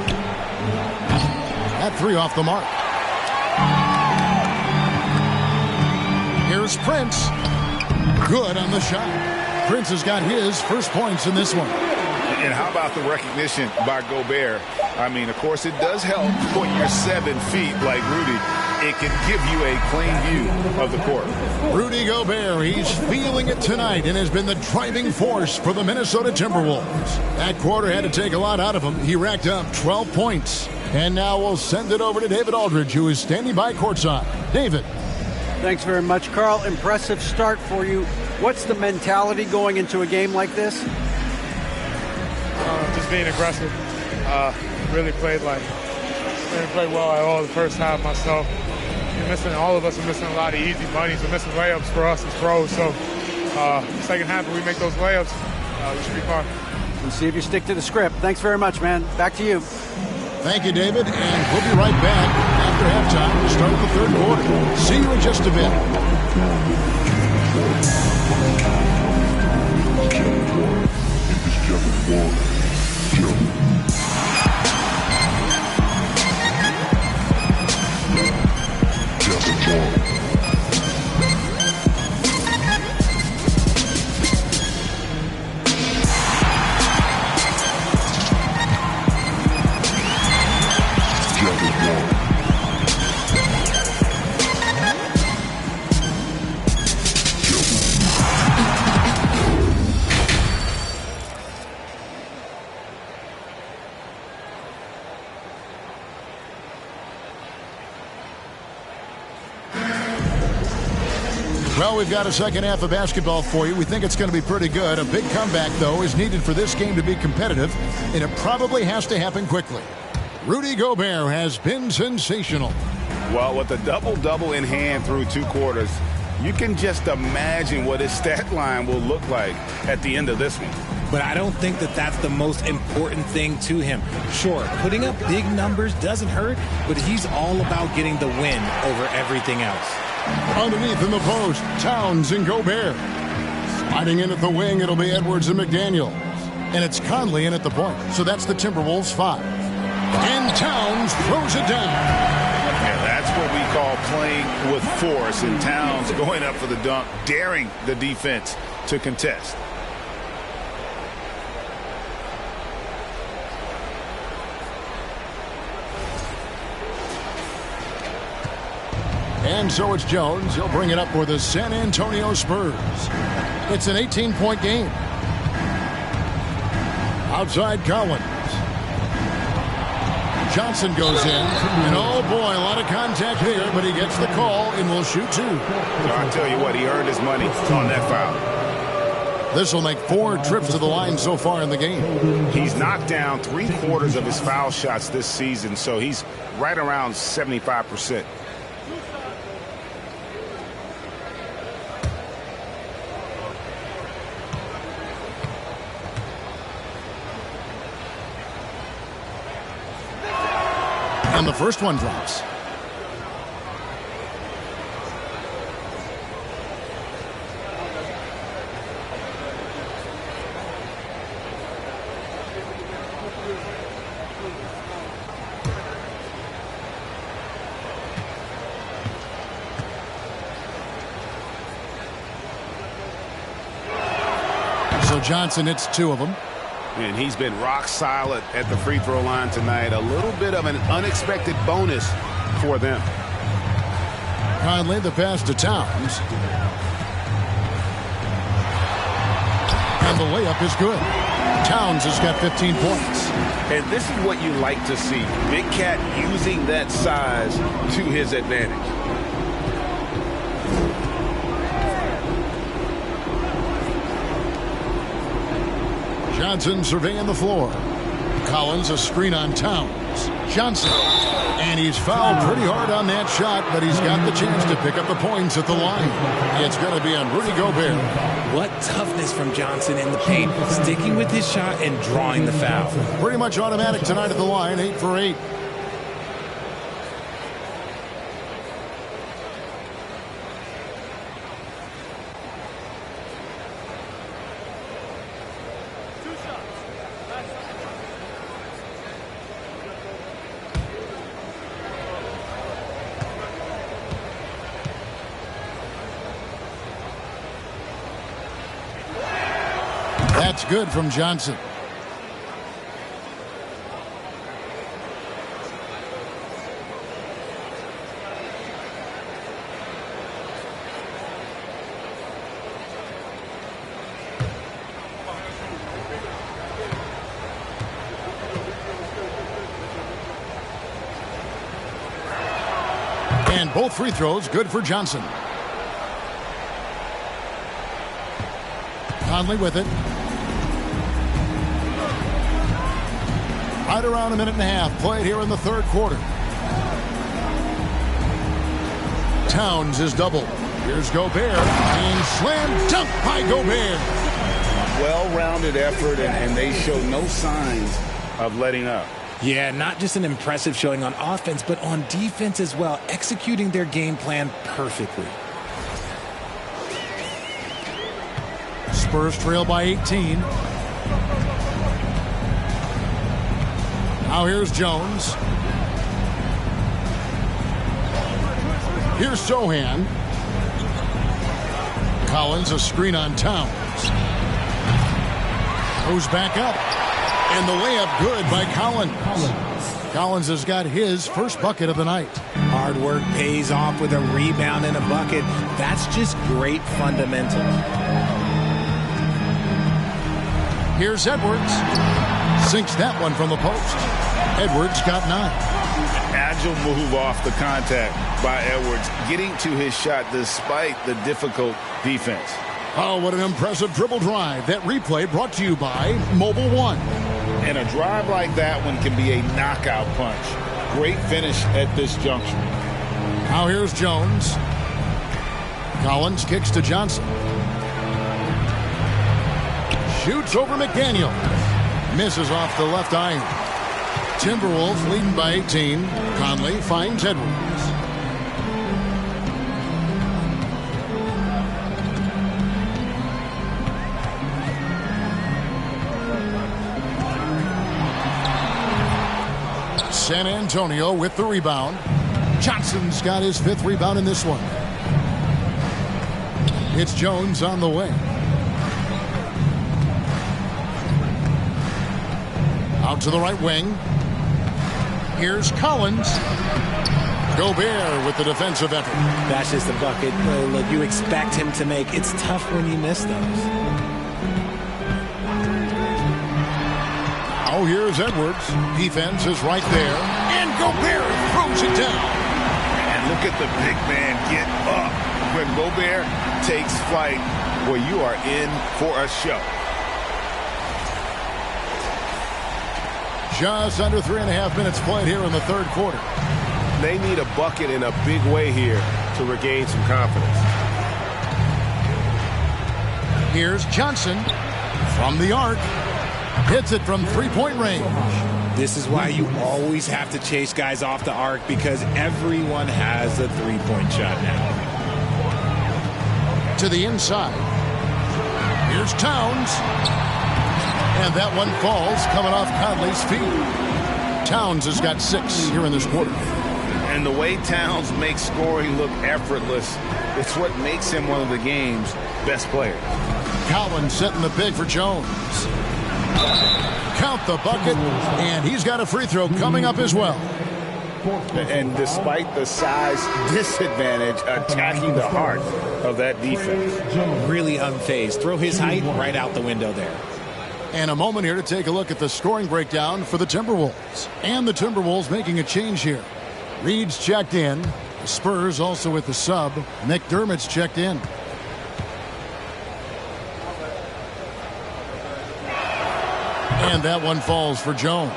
That 3 off the mark. Here's Prince. Good on the shot. Prince has got his first points in this one. And how about the recognition by Gobert? I mean, of course, it does help when you're 7 feet like Rudy. It can give you a clean view of the court. Rudy Gobert, he's feeling it tonight and has been the driving force for the Minnesota Timberwolves. That quarter had to take a lot out of him. He racked up 12 points. And now we'll send it over to David Aldridge, who is standing by courtside. David. Thanks very much, Carl. Impressive start for you. What's the mentality going into a game like this? Just being aggressive. Really played well at all the first half myself. All of us are missing a lot of easy bunnies. We're missing layups for us as pros. So the second half, if we make those layups, we should be fine. We'll see if you stick to the script. Thanks very much, man. Back to you. Thank you, David. And we'll be right back after halftime to start the third quarter. See you in just a bit. Well, we've got a second half of basketball for you. We think it's going to be pretty good. A big comeback, though, is needed for this game to be competitive, and it probably has to happen quickly. Rudy Gobert has been sensational. Well, with a double-double in hand through 2 quarters, you can just imagine what his stat line will look like at the end of this one. But I don't think that that's the most important thing to him. Sure, putting up big numbers doesn't hurt, but he's all about getting the win over everything else. Underneath in the post, Towns and Gobert. Sliding in at the wing, it'll be Edwards and McDaniel. And it's Conley in at the point. So that's the Timberwolves 5. And Towns throws it down. Yeah, that's what we call playing with force. And Towns going up for the dunk, daring the defense to contest. And so it's Jones. He'll bring it up for the San Antonio Spurs. It's an 18-point game. Outside Collins. Johnson goes in. And oh boy, a lot of contact there, but he gets the call and will shoot 2. So I'll tell you what, he earned his money on that foul. This will make 4 trips to the line so far in the game. He's knocked down 3/4 of his foul shots this season, so he's right around 75%. And the first one drops. So Johnson hits 2 of them. And he's been rock solid at the free throw line tonight. A little bit of an unexpected bonus for them. Conley, the pass to Towns. And the layup is good. Towns has got 15 points. And this is what you like to see. Big Cat using that size to his advantage. Johnson surveying the floor. Collins a screen on Towns. Johnson. And he's fouled pretty hard on that shot, but he's got the chance to pick up the points at the line. It's going to be on Rudy Gobert. What toughness from Johnson in the paint, sticking with his shot and drawing the foul. Pretty much automatic tonight at the line, 8 for 8. That's good from Johnson. And both free throws good for Johnson. Conley with it. Right around a minute and a half played here in the third quarter. Towns is doubled. Here's Gobert. And slam dunk by Gobert. Well-rounded effort, and they show no signs of letting up. Yeah, not just an impressive showing on offense, but on defense as well, executing their game plan perfectly. Spurs trail by 18. Now here's Jones. Here's Sohan. Collins a screen on Towns. Goes back up. And the layup good by Collins. Collins has got his first bucket of the night. Hard work pays off with a rebound and a bucket. That's just great fundamentals. Here's Edwards. Sinks that one from the post. Edwards got 9. agile move off the contact by Edwards, getting to his shot despite the difficult defense. Oh, what an impressive dribble drive. That replay brought to you by Mobile One. And a drive like that one can be a knockout punch. Great finish at this juncture. Now here's Jones. Collins kicks to Johnson. Shoots over McDaniel. Misses off the left iron. Timberwolves leading by 18. Conley finds Edwards. San Antonio with the rebound. Johnson's got his 5th rebound in this one. It's Jones on the way. Out to the right wing. Here's Collins. Gobert with the defensive effort. That's just a bucket. Look, you expect him to make. It's tough when you miss those. Oh, here's Edwards. Defense is right there. And Gobert throws it down. And look at the big man get up. When Gobert takes flight, well, you are in for a show. Just under 3.5 minutes played here in the third quarter. They need a bucket in a big way here to regain some confidence. Here's Johnson from the arc. Hits it from three-point range. This is why you always have to chase guys off the arc, because everyone has a three-point shot now. To the inside. Here's Towns. And that one falls coming off Conley's feet. Towns has got 6 here in this quarter. And the way Towns makes scoring look effortless, it's what makes him one of the game's best players. Collins setting the pick for Jones. Count the bucket, and he's got a free throw coming up as well. And despite the size disadvantage, attacking the heart of that defense. Really unfazed. Throw his height right out the window there. And a moment here to take a look at the scoring breakdown for the Timberwolves. And the Timberwolves making a change here. Reed's checked in. The Spurs also with the sub. McDermott's checked in. And that one falls for Jones.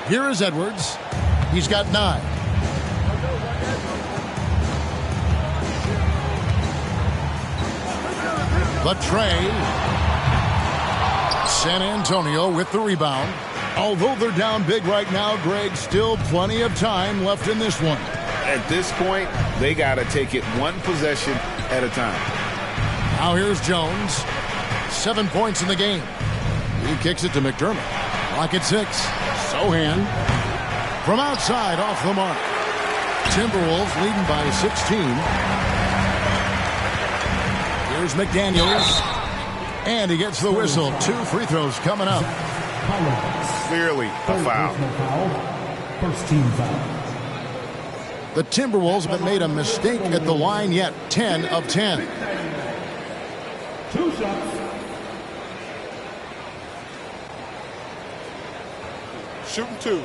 Here is Edwards. He's got 9. Latrey. San Antonio with the rebound. Although they're down big right now, Greg, still plenty of time left in this one. At this point, they got to take it one possession at a time. Now here's Jones. 7 points in the game. He kicks it to McDermott. Clock at 6. Sohan. From outside off the mark. Timberwolves leading by 16. Here's McDaniels. And he gets the whistle. 2 free throws coming up. Clearly a foul. First team foul. The Timberwolves haven't made a mistake at the line yet. 10 of 10. 2 shots. Shooting 2.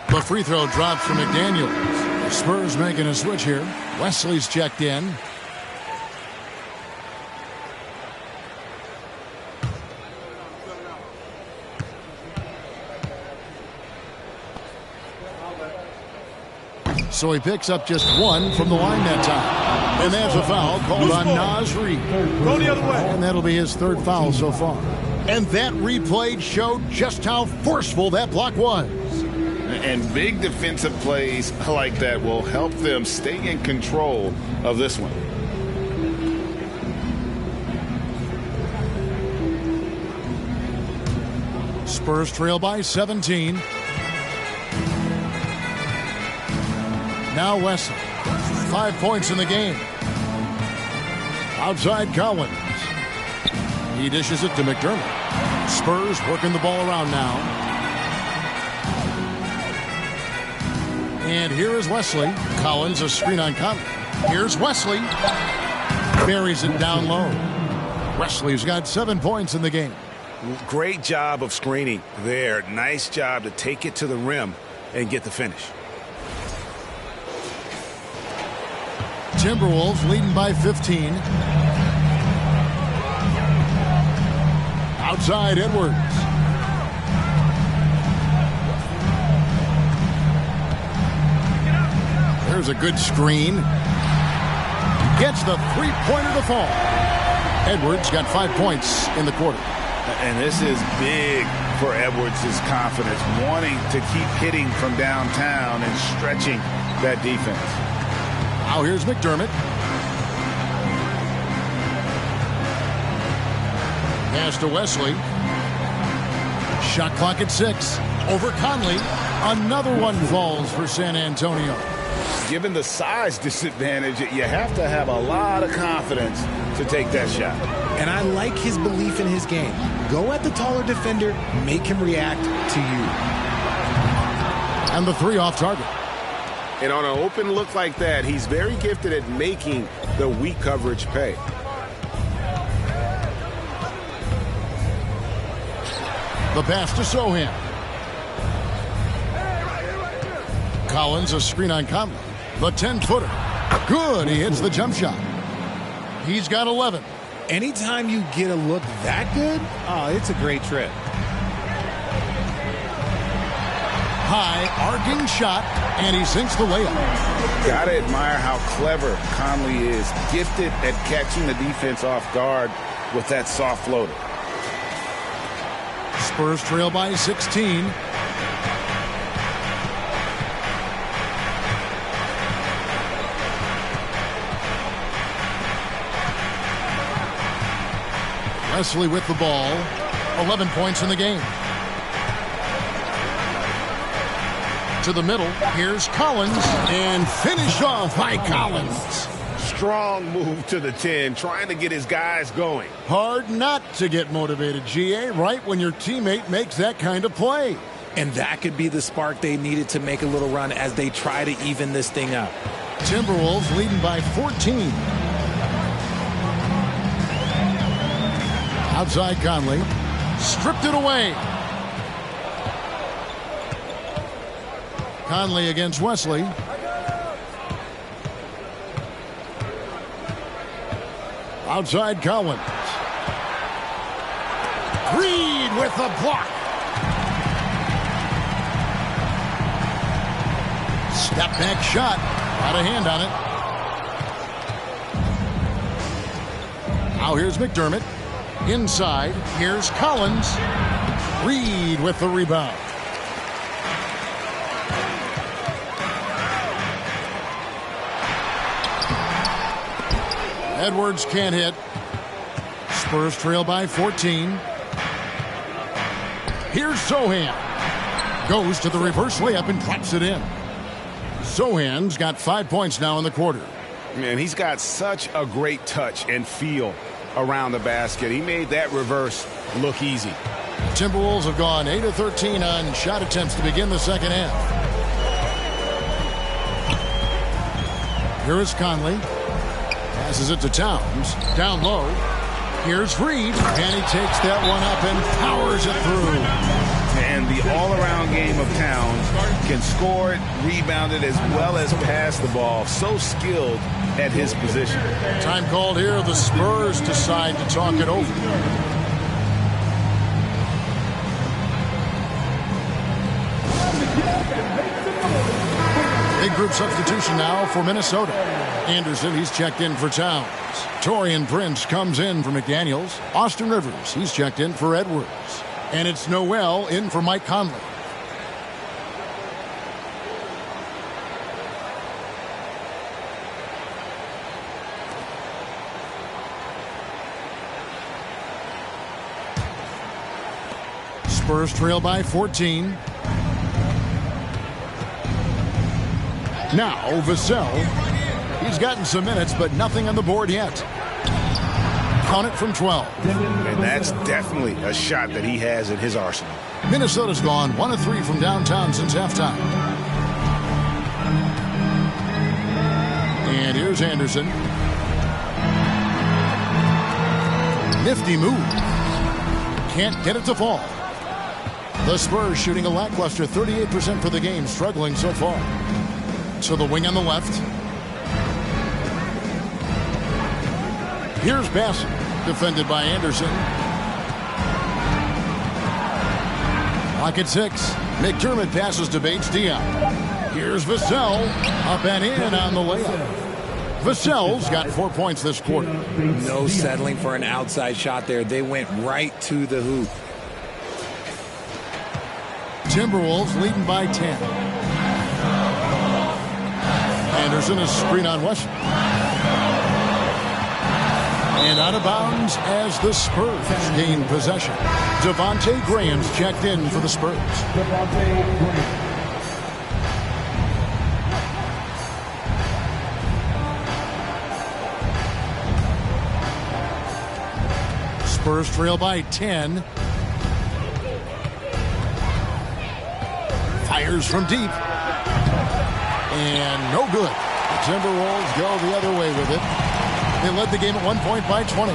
The free throw drops for McDaniels. The Spurs making a switch here. Wesley's checked in. So he picks up just 1 from the line that time. And that's a foul called on Naz Reid. Go the other way. And that'll be his 3rd foul so far. And that replay showed just how forceful that block was. And big defensive plays like that will help them stay in control of this one. Spurs trail by 17. Now Wesley. 5 points in the game. Outside Collins. He dishes it to McDermott. Spurs working the ball around now. And here is Wesley. Collins a screen on Conley. Here's Wesley. Buries it down low. Wesley's got 7 points in the game. Great job of screening there. Nice job to take it to the rim and get the finish. Timberwolves leading by 15. Outside Edwards. There's a good screen. Gets the three-pointer to fall. Edwards got 5 points in the quarter. And this is big for Edwards' confidence, wanting to keep hitting from downtown and stretching that defense. Now here's McDermott. Pass to Wesley. Shot clock at 6. Over Conley. Another one falls for San Antonio. Given the size disadvantage, you have to have a lot of confidence to take that shot. And I like his belief in his game. Go at the taller defender, make him react to you. And the 3 off target. And on an open look like that, he's very gifted at making the weak coverage pay. The pass to Sohan. Collins, a screen on Conley. The 10-footer. Good. He hits the jump shot. He's got 11. Anytime you get a look that good, it's a great trip. High, arcing shot, and he sinks the layup. Gotta admire how clever Conley is. Gifted at catching the defense off guard with that soft floater. Spurs trail by 16. Wesley with the ball. 11 points in the game. To the middle. Here's Collins. And finish off by Collins. Strong move to the 10, trying to get his guys going. Hard not to get motivated, GA, right when your teammate makes that kind of play. And that could be the spark they needed to make a little run as they try to even this thing up. Timberwolves leading by 14. Outside Conley. Stripped it away. Conley against Wesley. Outside Collins. Reed with the block. Step back shot. Got a hand on it. Now here's McDermott. Inside, here's Collins. Reed with the rebound. Edwards can't hit. Spurs trail by 14. Here's Sohan. Goes to the reverse layup and claps it in. Sohan's got 5 points now in the quarter. Man, he's got such a great touch and feel around the basket. He made that reverse look easy. Timberwolves have gone 8 of 13 on shot attempts to begin the second half. Here is Conley. Passes it to Towns. Down low. Here's Reed. And he takes that one up and powers it through. And the all-around game of Towns can score it, rebound it, as well as pass the ball. So skilled at his position. Time called here. The Spurs decide to talk it over. Big group substitution now for Minnesota. Anderson, he's checked in for Towns. Taurean Prince comes in for McDaniels. Austin Rivers, he's checked in for Edwards. And it's Noel in for Mike Conley. Spurs trail by 14. Now, Vassell. He's gotten some minutes, but nothing on the board yet. Count it from 12. And that's definitely a shot that he has in his arsenal. Minnesota's gone 1 of 3 from downtown since halftime. And here's Anderson. Nifty move. Can't get it to fall. The Spurs shooting a lackluster 38% for the game, struggling so far. So the wing on the left. Here's Bassett, defended by Anderson. Clock at 6. McDermott passes to Bates-Diop. Here's Vassell, up and in on the layup. Vassell's got 4 points this quarter. No settling for an outside shot there. They went right to the hoop. Timberwolves leading by 10. Anderson is screen on West. And out of bounds as the Spurs gain possession. Devontae Graham's checked in for the Spurs. Spurs trail by 10. Fires from deep. And no good. The Timberwolves go the other way with it. They led the game at 1 point by 20.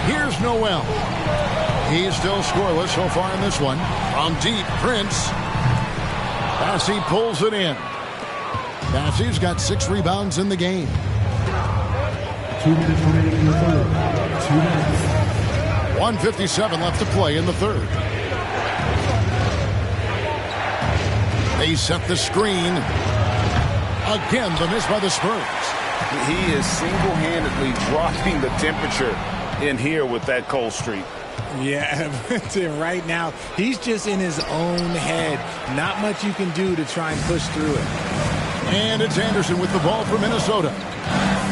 Here's Noel. He's still scoreless so far in this one. From deep, Prince. Bassey pulls it in. Bassey's got 6 rebounds in the game. 2 minutes remaining in the third. 2 minutes. 1:57 left to play in the third. They set the screen. Again, the miss by the Spurs. He is single-handedly dropping the temperature in here with that cold streak. Yeah, right now, he's just in his own head. Not much you can do to try and push through it. And it's Anderson with the ball for Minnesota.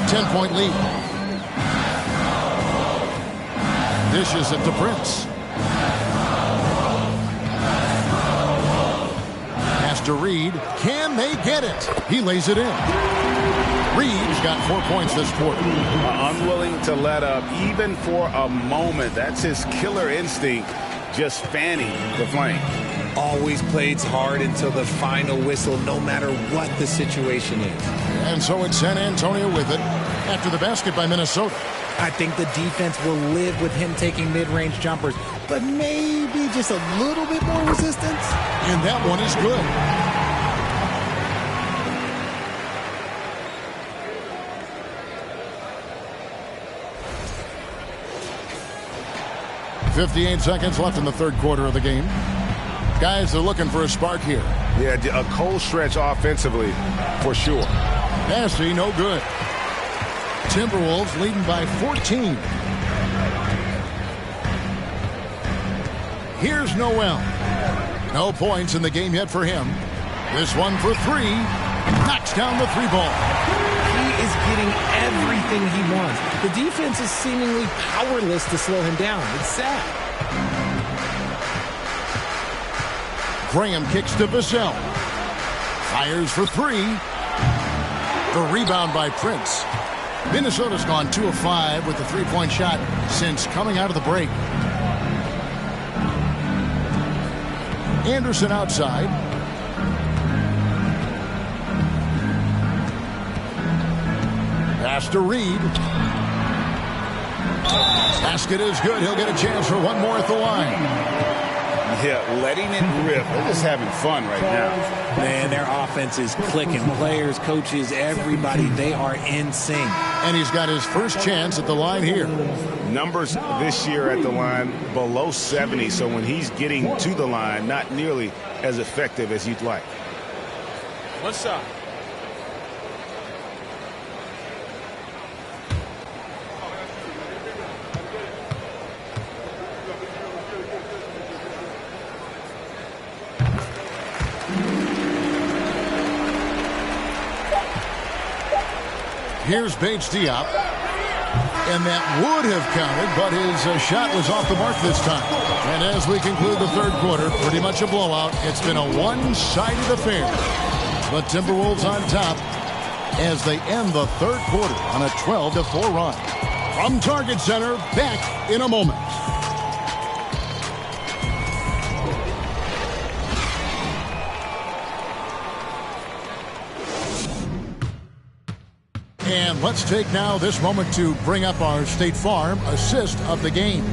10-point lead. Dishes it to Prince. Pass to Reed. Can they get it? He lays it in. Reed's got 4 points this quarter. Unwilling to let up even for a moment. That's his killer instinct, just fanning the flame. Always plays hard until the final whistle, no matter what the situation is. And so it's San Antonio with it after the basket by Minnesota. I think the defense will live with him taking mid-range jumpers, but maybe just a little bit more resistance. And that one is good. .58 seconds left in the third quarter of the game. Guys are looking for a spark here. Yeah, a cold stretch offensively, for sure. Bassey, no good. Timberwolves leading by 14. Here's Noel. No points in the game yet for him. This one for 3. Knocks down the 3 ball. He is getting everything he wants. The defense is seemingly powerless to slow him down. It's sad. Graham kicks to Vassell. Fires for 3. The rebound by Prince. Minnesota's gone 2 of 5 with the 3-point shot since coming out of the break. Anderson outside. Pass to Reed. Basket is good. He'll get a chance for one more at the line. Yeah, letting it rip. They're just having fun right now. Man, their offense is clicking. Players, coaches, everybody, they are in sync. And he's got his first chance at the line here. Numbers this year at the line below 70, so when he's getting to the line, not nearly as effective as you'd like. One shot. Here's Bates-Diop. And that would have counted, but his shot was off the mark this time. And as we conclude the third quarter, pretty much a blowout. It's been a one-sided affair. But Timberwolves on top as they end the third quarter on a 12-4 run. From Target Center, back in a moment. And let's take now this moment to bring up our State Farm assist of the game.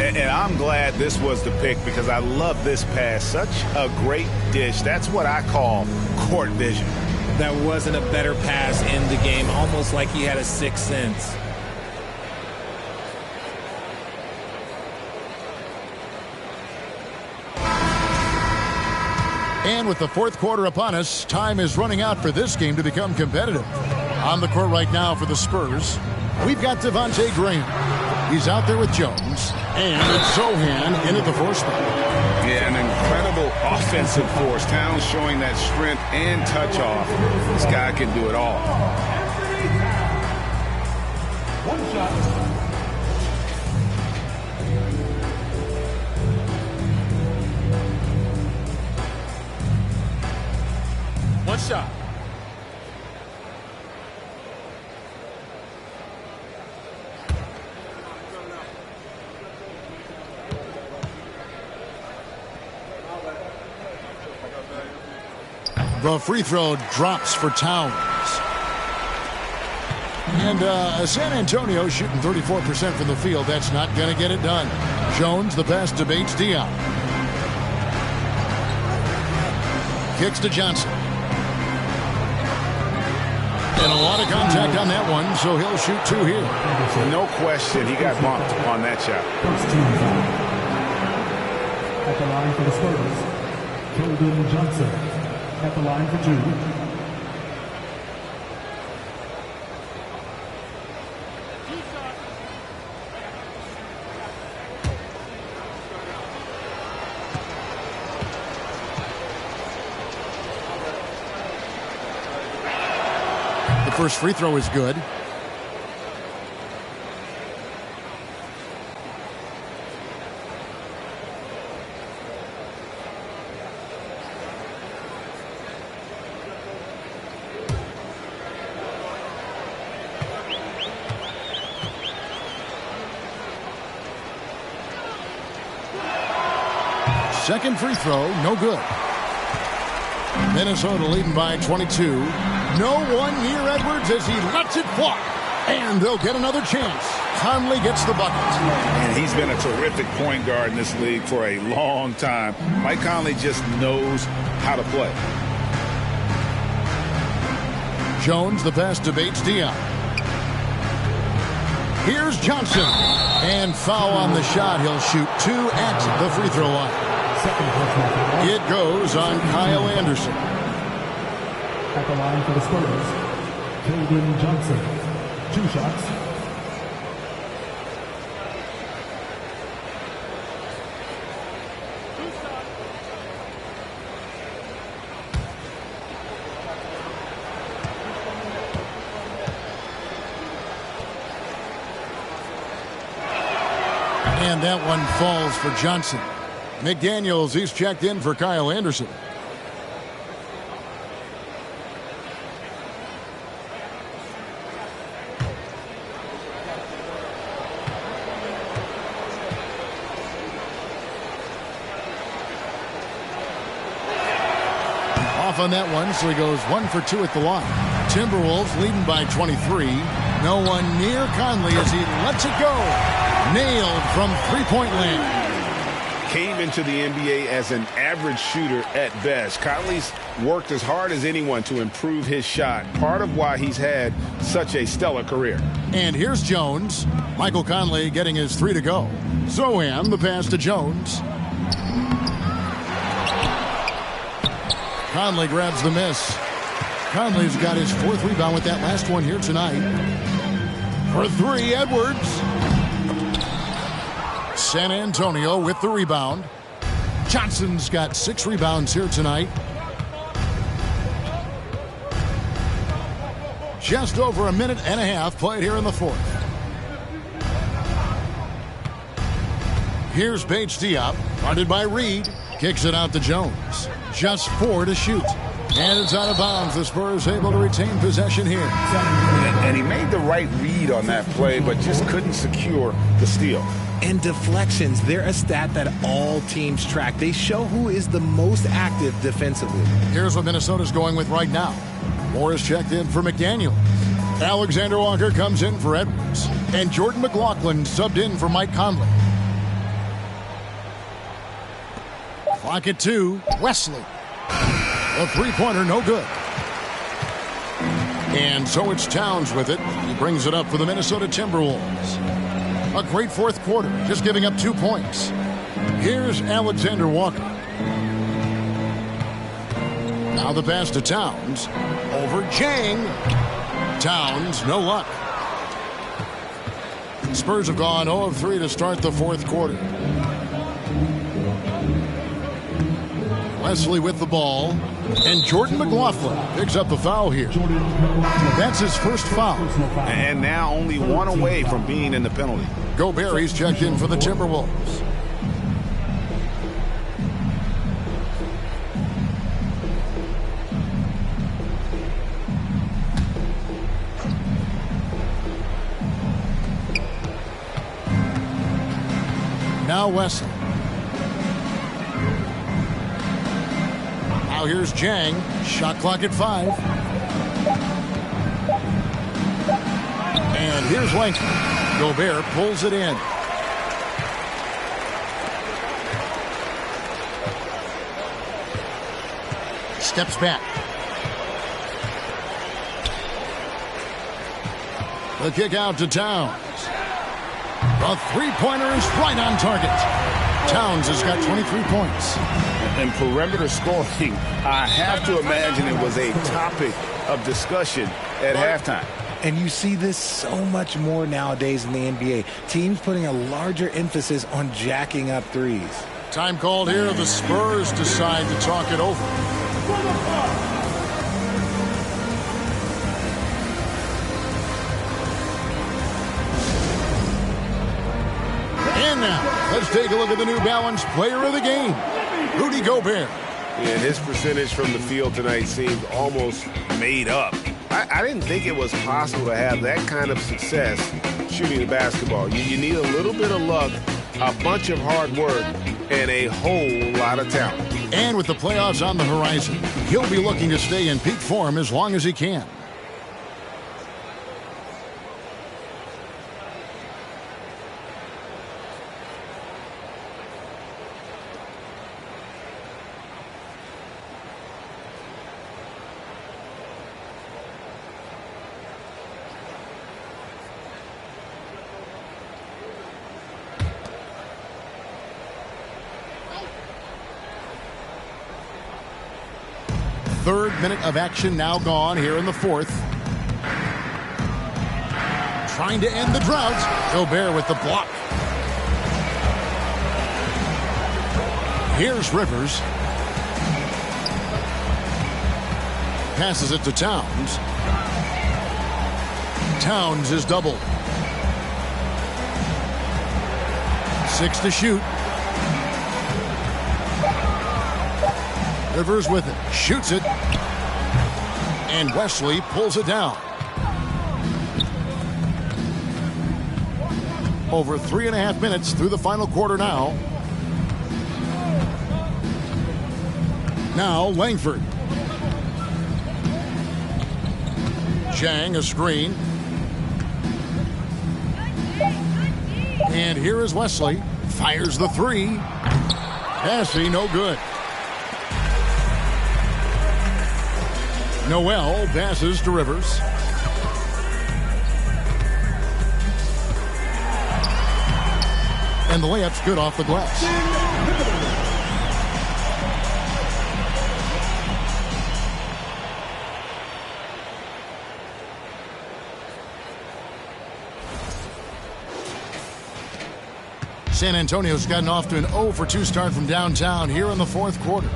And I'm glad this was the pick because I love this pass. Such a great dish. That's what I call court vision. That wasn't a better pass in the game, almost like he had a sixth sense. And with the fourth quarter upon us, time is running out for this game to become competitive. On the court right now for the Spurs, we've got Devontae Graham. He's out there with Jones. And it's Sohan in at the force spot. Yeah, an incredible offensive force. Towns showing that strength and touch off. This guy can do it all. One shot. One shot. The free throw drops for Towns. And San Antonio shooting 34% from the field. That's not going to get it done. Jones, the pass debates Dion. Kicks to Johnson. And a lot of contact on that one, so he'll shoot two here. No question, he got bumped on that shot. First team foul. At the line for the Spurs, Keldon Johnson. At the line for two. The first free throw is good. Second free throw, no good. Minnesota leading by 22. No one near Edwards as he lets it fly. And they'll get another chance. Conley gets the bucket. And he's been a terrific point guard in this league for a long time. Mike Conley just knows how to play. Jones, the pass debates Dion. Here's Johnson. And foul on the shot. He'll shoot two at the free throw line. It goes on Kyle Anderson. At the line for the Spurs, Keldon Johnson. Two shots. And that one falls for Johnson. McDaniels, he's checked in for Kyle Anderson. Off on that one, so he goes 1 for 2 at the line. Timberwolves leading by 23. No one near Conley as he lets it go. Nailed from three-point land. Came into the NBA as an average shooter at best. Conley's worked as hard as anyone to improve his shot. Part of why he's had such a stellar career. And here's Jones. Michael Conley getting his 3 to go. Sohan, the pass to Jones. Conley grabs the miss. Conley's got his 4th rebound with that last one here tonight. For 3, Edwards. San Antonio with the rebound. Johnson's got 6 rebounds here tonight. Just over a minute and a half played here in the 4th. Here's Bates Diop, funded by Reed. Kicks it out to Jones. Just 4 to shoot. And it's out of bounds. The Spurs able to retain possession here. And he made the right read on that play, but just couldn't secure the steal. And deflections, they're a stat that all teams track. They show who is the most active defensively. Here's what Minnesota's going with right now. Morris checked in for McDaniel. Alexander Walker comes in for Edwards. And Jordan McLaughlin subbed in for Mike Conley. Clock at 2. Wesley. A three-pointer, no good. And so it's Towns with it. He brings it up for the Minnesota Timberwolves. A great fourth quarter, just giving up 2 points. Here's Alexander Walker. Now the pass to Towns. Over Jang. Towns, no luck. Spurs have gone 0 of 3 to start the fourth quarter. Wesley with the ball. And Jordan McLaughlin picks up the foul here. That's his first foul. And now only one away from being in the penalty. Gobert, he's checked in for the Timberwolves. Now Wesley. Now here's Jang. Shot clock at 5. And here's Langford. Gobert pulls it in. Steps back. The kick out to Towns. The three-pointer is right on target. Towns has got 23 points. And perimeter scoring, I have to imagine it was a topic of discussion at halftime. And you see this so much more nowadays in the NBA. Teams putting a larger emphasis on jacking up threes. Time called here. The Spurs decide to talk it over. And now, let's take a look at the New Balance player of the game, Rudy Gobert. And his percentage from the field tonight seemed almost made up. I didn't think it was possible to have that kind of success shooting the basketball. You need a little bit of luck, a bunch of hard work, and a whole lot of talent. And with the playoffs on the horizon, he'll be looking to stay in peak form as long as he can. Third minute of action now gone here in the fourth. Trying to end the drought. Gobert with the block. Here's Rivers. Passes it to Towns. Towns is doubled. 6 to shoot. Rivers with it. Shoots it. And Wesley pulls it down. Over 3.5 minutes through the final quarter now. Now Langford. Jang a screen. And here is Wesley. Fires the three. Passing no good. Noel passes to Rivers. And the layup's good off the glass. San Antonio's gotten off to an 0 for 2 start from downtown here in the fourth quarter.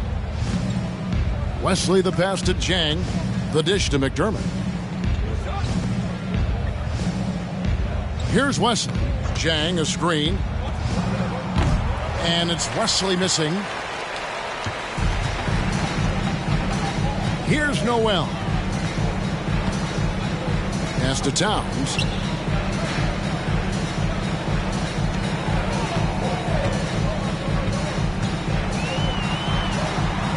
Wesley the pass to Jang. The dish to McDermott. Here's Wesley. Jang a screen. And it's Wesley missing. Here's Noel. Pass to Towns.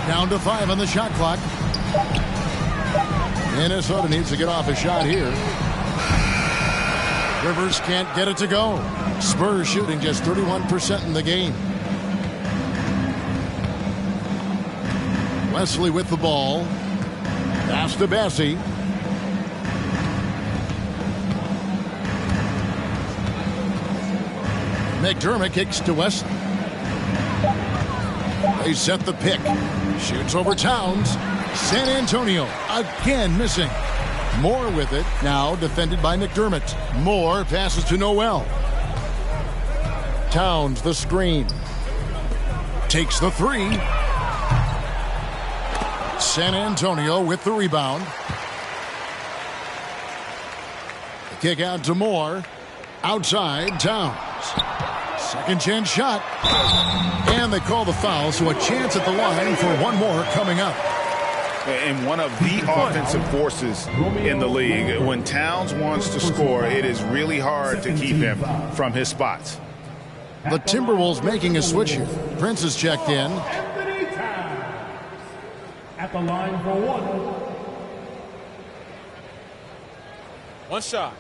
Down to 5 on the shot clock. Minnesota needs to get off a shot here. Rivers can't get it to go. Spurs shooting just 31% in the game. Wesley with the ball. Pass to Bessie. McDermott kicks to Wesley. They set the pick. Shoots over Towns. San Antonio again missing. Moore with it. Now defended by McDermott. Moore passes to Noel. Towns the screen. Takes the three. San Antonio with the rebound. The kick out to Moore. Outside Towns. Second chance shot. And they call the foul, so a chance at the line for one more coming up. And one of the offensive forces in the league. When Towns wants to score, it is really hard to keep him from his spots. The Timberwolves making a switch here. Prince is checked in. At the line for one. One shot.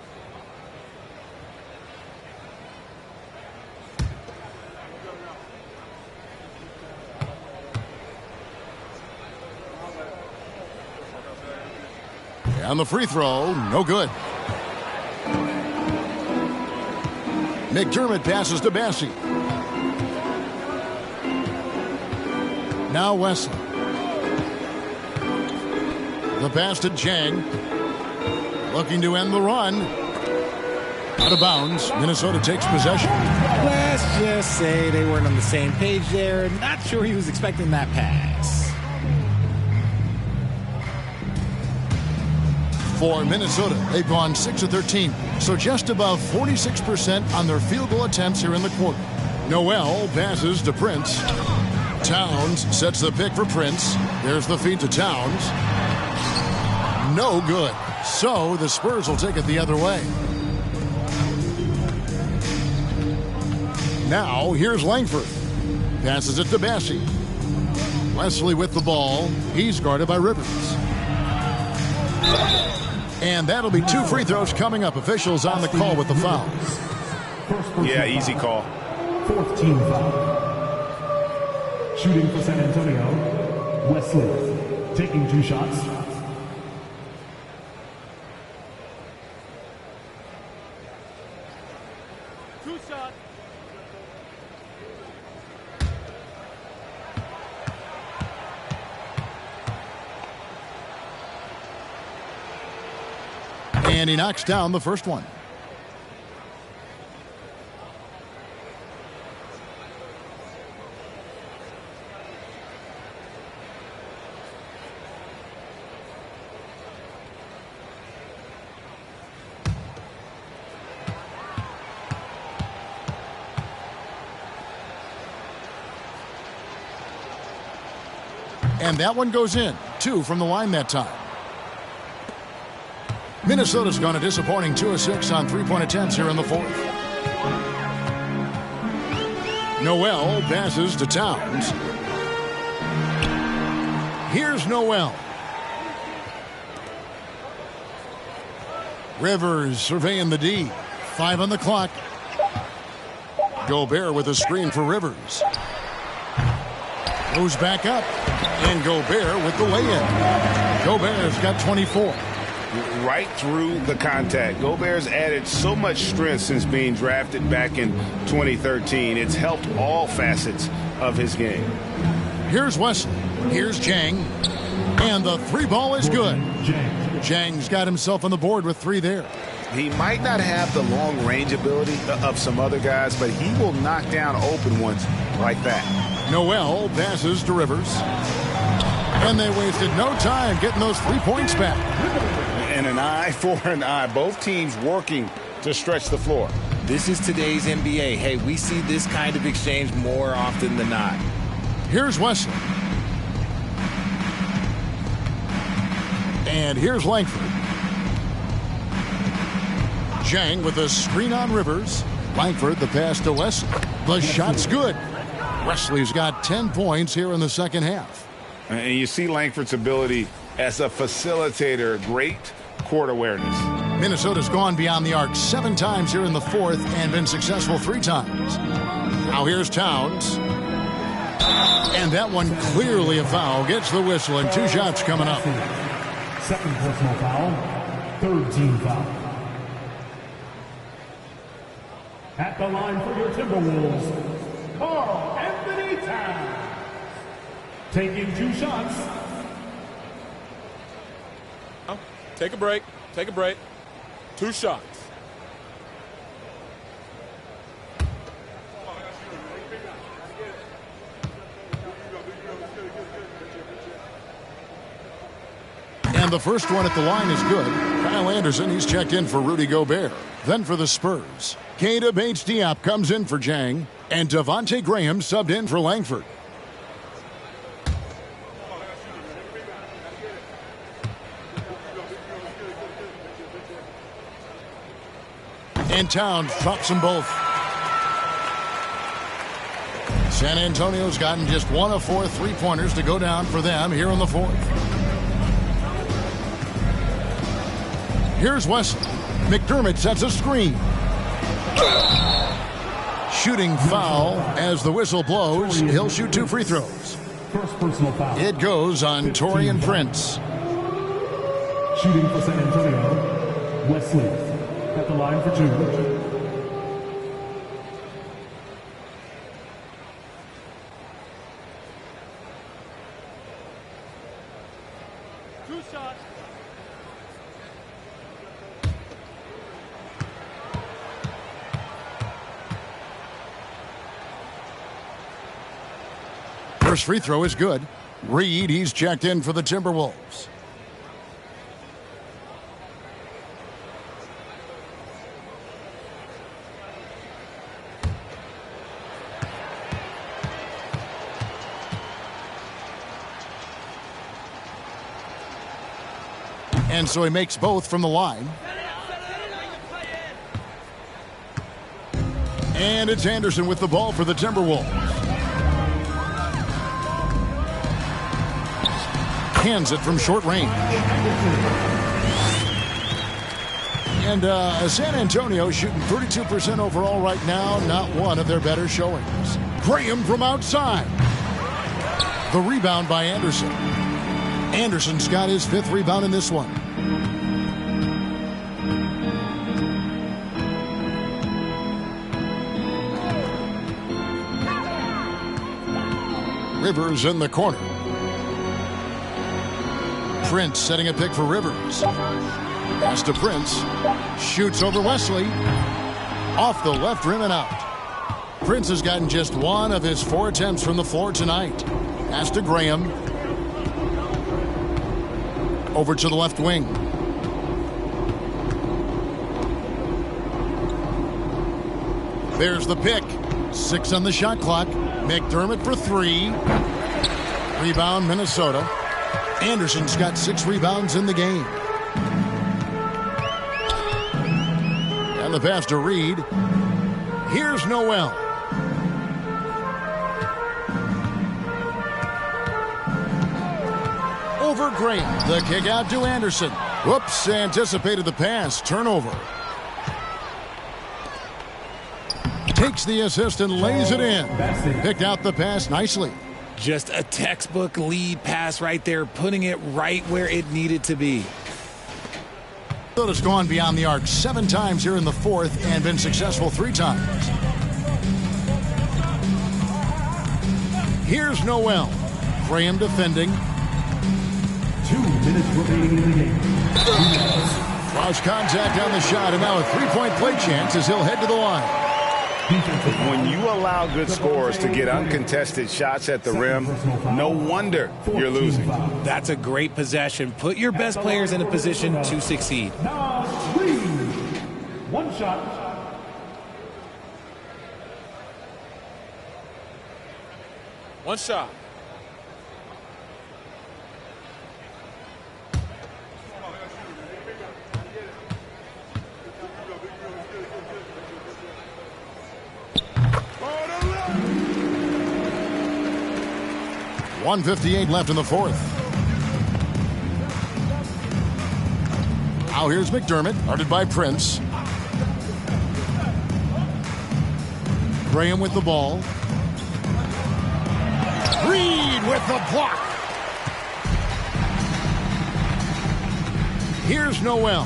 And the free throw, no good. McDermott passes to Bessie. Now Wesley. The pass to Chang. Looking to end the run. Out of bounds. Minnesota takes possession. Let's just say they weren't on the same page there. Not sure he was expecting that pass. For Minnesota, they've gone 6 of 13, so just above 46% on their field goal attempts here in the quarter. Noel passes to Prince. Towns sets the pick for Prince. There's the feed to Towns. No good. So the Spurs will take it the other way. Now here's Langford. Passes it to Bessie. Wesley with the ball. He's guarded by Rivers. And that'll be 2 free throws coming up. Officials on the call with the foul. Yeah, easy call. 4th team foul. Shooting for San Antonio, Wesley taking 2 shots. And he knocks down the first one. And that one goes in. 2 from the line that time. Minnesota's gone a disappointing 2 of 6 on 3-point attempts here in the 4th. Noel passes to Towns. Here's Noel. Rivers surveying the D. 5 on the clock. Gobert with a screen for Rivers. Goes back up. And Gobert with the lay-in. Gobert's got 24. Right through the contact. Gobert's added so much strength since being drafted back in 2013. It's helped all facets of his game. Here's Wesley. Here's Chang. And the 3 ball is good. Chang's got himself on the board with 3 there. He might not have the long range ability of some other guys, but he will knock down open ones like that. Noel passes to Rivers. And they wasted no time getting those 3 points back. And an eye for an eye. Both teams working to stretch the floor. This is today's NBA. Hey, we see this kind of exchange more often than not. Here's Wesley. And here's Langford. Chang with a screen on Rivers. Langford the pass to Wesley. The shot's good. Wesley's got 10 points here in the second half. And you see Langford's ability as a facilitator, great court awareness. Minnesota's gone beyond the arc 7 times here in the fourth and been successful 3 times. Now here's Towns. And that one clearly a foul. Gets the whistle and 2 shots coming up. Second personal foul, 3rd team foul. At the line for your Timberwolves, Carl Anthony Towns. Taking 2 shots. Take a break. Take a break. 2 shots. And the first one at the line is good. Kyle Anderson, he's checked in for Rudy Gobert. Then for the Spurs, Keita Bates-Diop comes in for Jang, and Devontae Graham subbed in for Langford. And Towns drops them both. San Antonio's gotten just 1 of 4 3-pointers to go down for them here in the fourth. Here's Wesley. McDermott sets a screen. Shooting foul as the whistle blows. He'll shoot 2 free throws. First personal foul. It goes on Taurean Prince. Shooting for San Antonio, Wesley. At the line for 2. 2 shots. First free throw is good. Reed, he's checked in for the Timberwolves. And so he makes both from the line. And it's Anderson with the ball for the Timberwolves. Hands it from short range. And San Antonio shooting 32% overall right now. Not one of their better showings. Graham from outside. The rebound by Anderson. Anderson's got his 5th rebound in this one. Rivers in the corner. Prince setting a pick for Rivers. Pass to Prince. Shoots over Wesley. Off the left rim and out. Prince has gotten just 1 of his 4 attempts from the floor tonight. Pass to Graham. Over to the left wing. There's the pick. 6 on the shot clock. McDermott for 3. Rebound Minnesota. Anderson's got 6 rebounds in the game. And the pass to Reed. Here's Noel. Over Graham. The kick out to Anderson. Whoops, anticipated the pass. Turnover. Takes the assist and lays it in. Picked out the pass nicely. Just a textbook lead pass right there, putting it right where it needed to be. Minnesota's gone beyond the arc 7 times here in the fourth and been successful 3 times. Here's Noel. Graham defending. 2 minutes remaining in the game. Draws contact on the shot, and now a 3-point play chance as he'll head to the line. When you allow good scorers to get uncontested shots at the rim, no wonder you're losing. That's a great possession. Put your best players in a position to succeed. Now, 3. 1 shot. One shot. .158 left in the fourth. Now here's McDermott, guarded by Prince. Graham with the ball. Reed with the block. Here's Noel.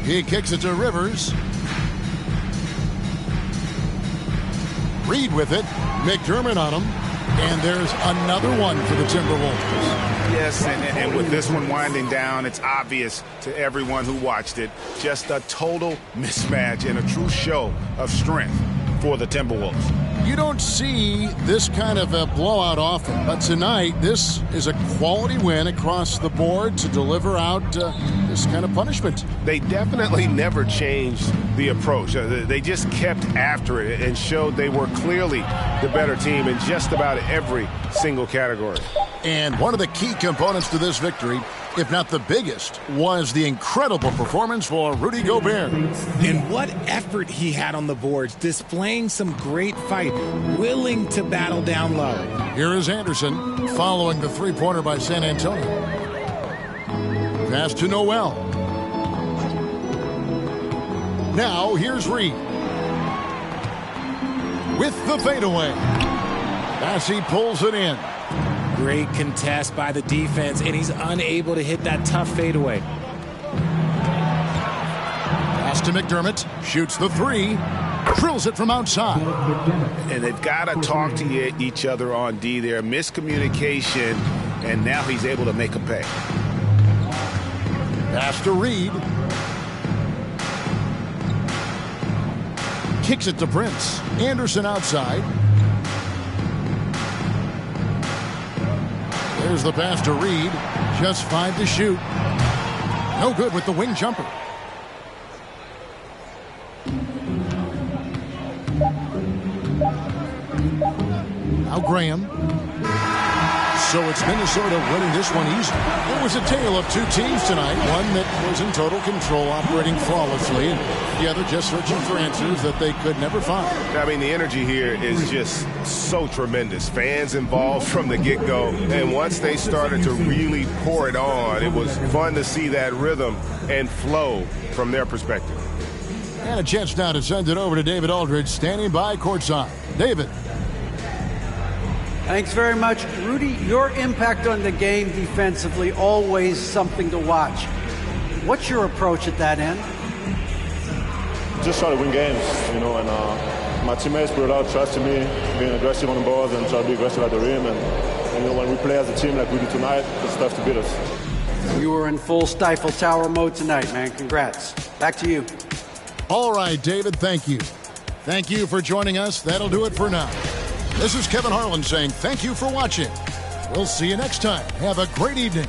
He kicks it to Rivers. Reed with it. McDermott on him. And there's another one for the Timberwolves. Yes, and with this one winding down, it's obvious to everyone who watched it. Just a total mismatch and a true show of strength for the Timberwolves. You don't see this kind of a blowout often, but tonight this is a quality win across the board to deliver out this kind of punishment. They definitely never changed the approach. They just kept after it and showed they were clearly the better team in just about every single category. And one of the key components to this victory, if not the biggest, was the incredible performance for Rudy Gobert. And what effort he had on the boards, displaying some great fight, willing to battle down low. Here is Anderson following the three-pointer by San Antonio. Pass to Noel. Now here's Reed. With the fadeaway. Bassey pulls it in. Great contest by the defense, and he's unable to hit that tough fadeaway. Pass to McDermott. Shoots the three. Drills it from outside. And they've got to talk to each other on D there. Miscommunication, and now he's able to make a pay. Pass to Reed. Kicks it to Prince. Anderson outside. There's the pass to Reed. Just 5 to shoot. No good with the wing jumper. Now Graham. So it's Minnesota winning this one easy. It was a tale of two teams tonight. One that was in total control, operating flawlessly, and the other just searching for answers that they could never find. I mean, the energy here is just so tremendous. Fans involved from the get-go. And once they started to really pour it on, it was fun to see that rhythm and flow from their perspective. And a chance now to send it over to David Aldridge, standing by courtside. David. Thanks very much. Rudy, your impact on the game defensively, always something to watch. What's your approach at that end? Just try to win games, and my teammates put a lot of trust in me, being aggressive on the boards and try to be aggressive at the rim. And when we play as a team like we do tonight, it's tough to beat us. You were in full Stifle Tower mode tonight, man. Congrats. Back to you. All right, David, thank you. Thank you for joining us. That'll do it for now. This is Kevin Harlan saying thank you for watching. We'll see you next time. Have a great evening.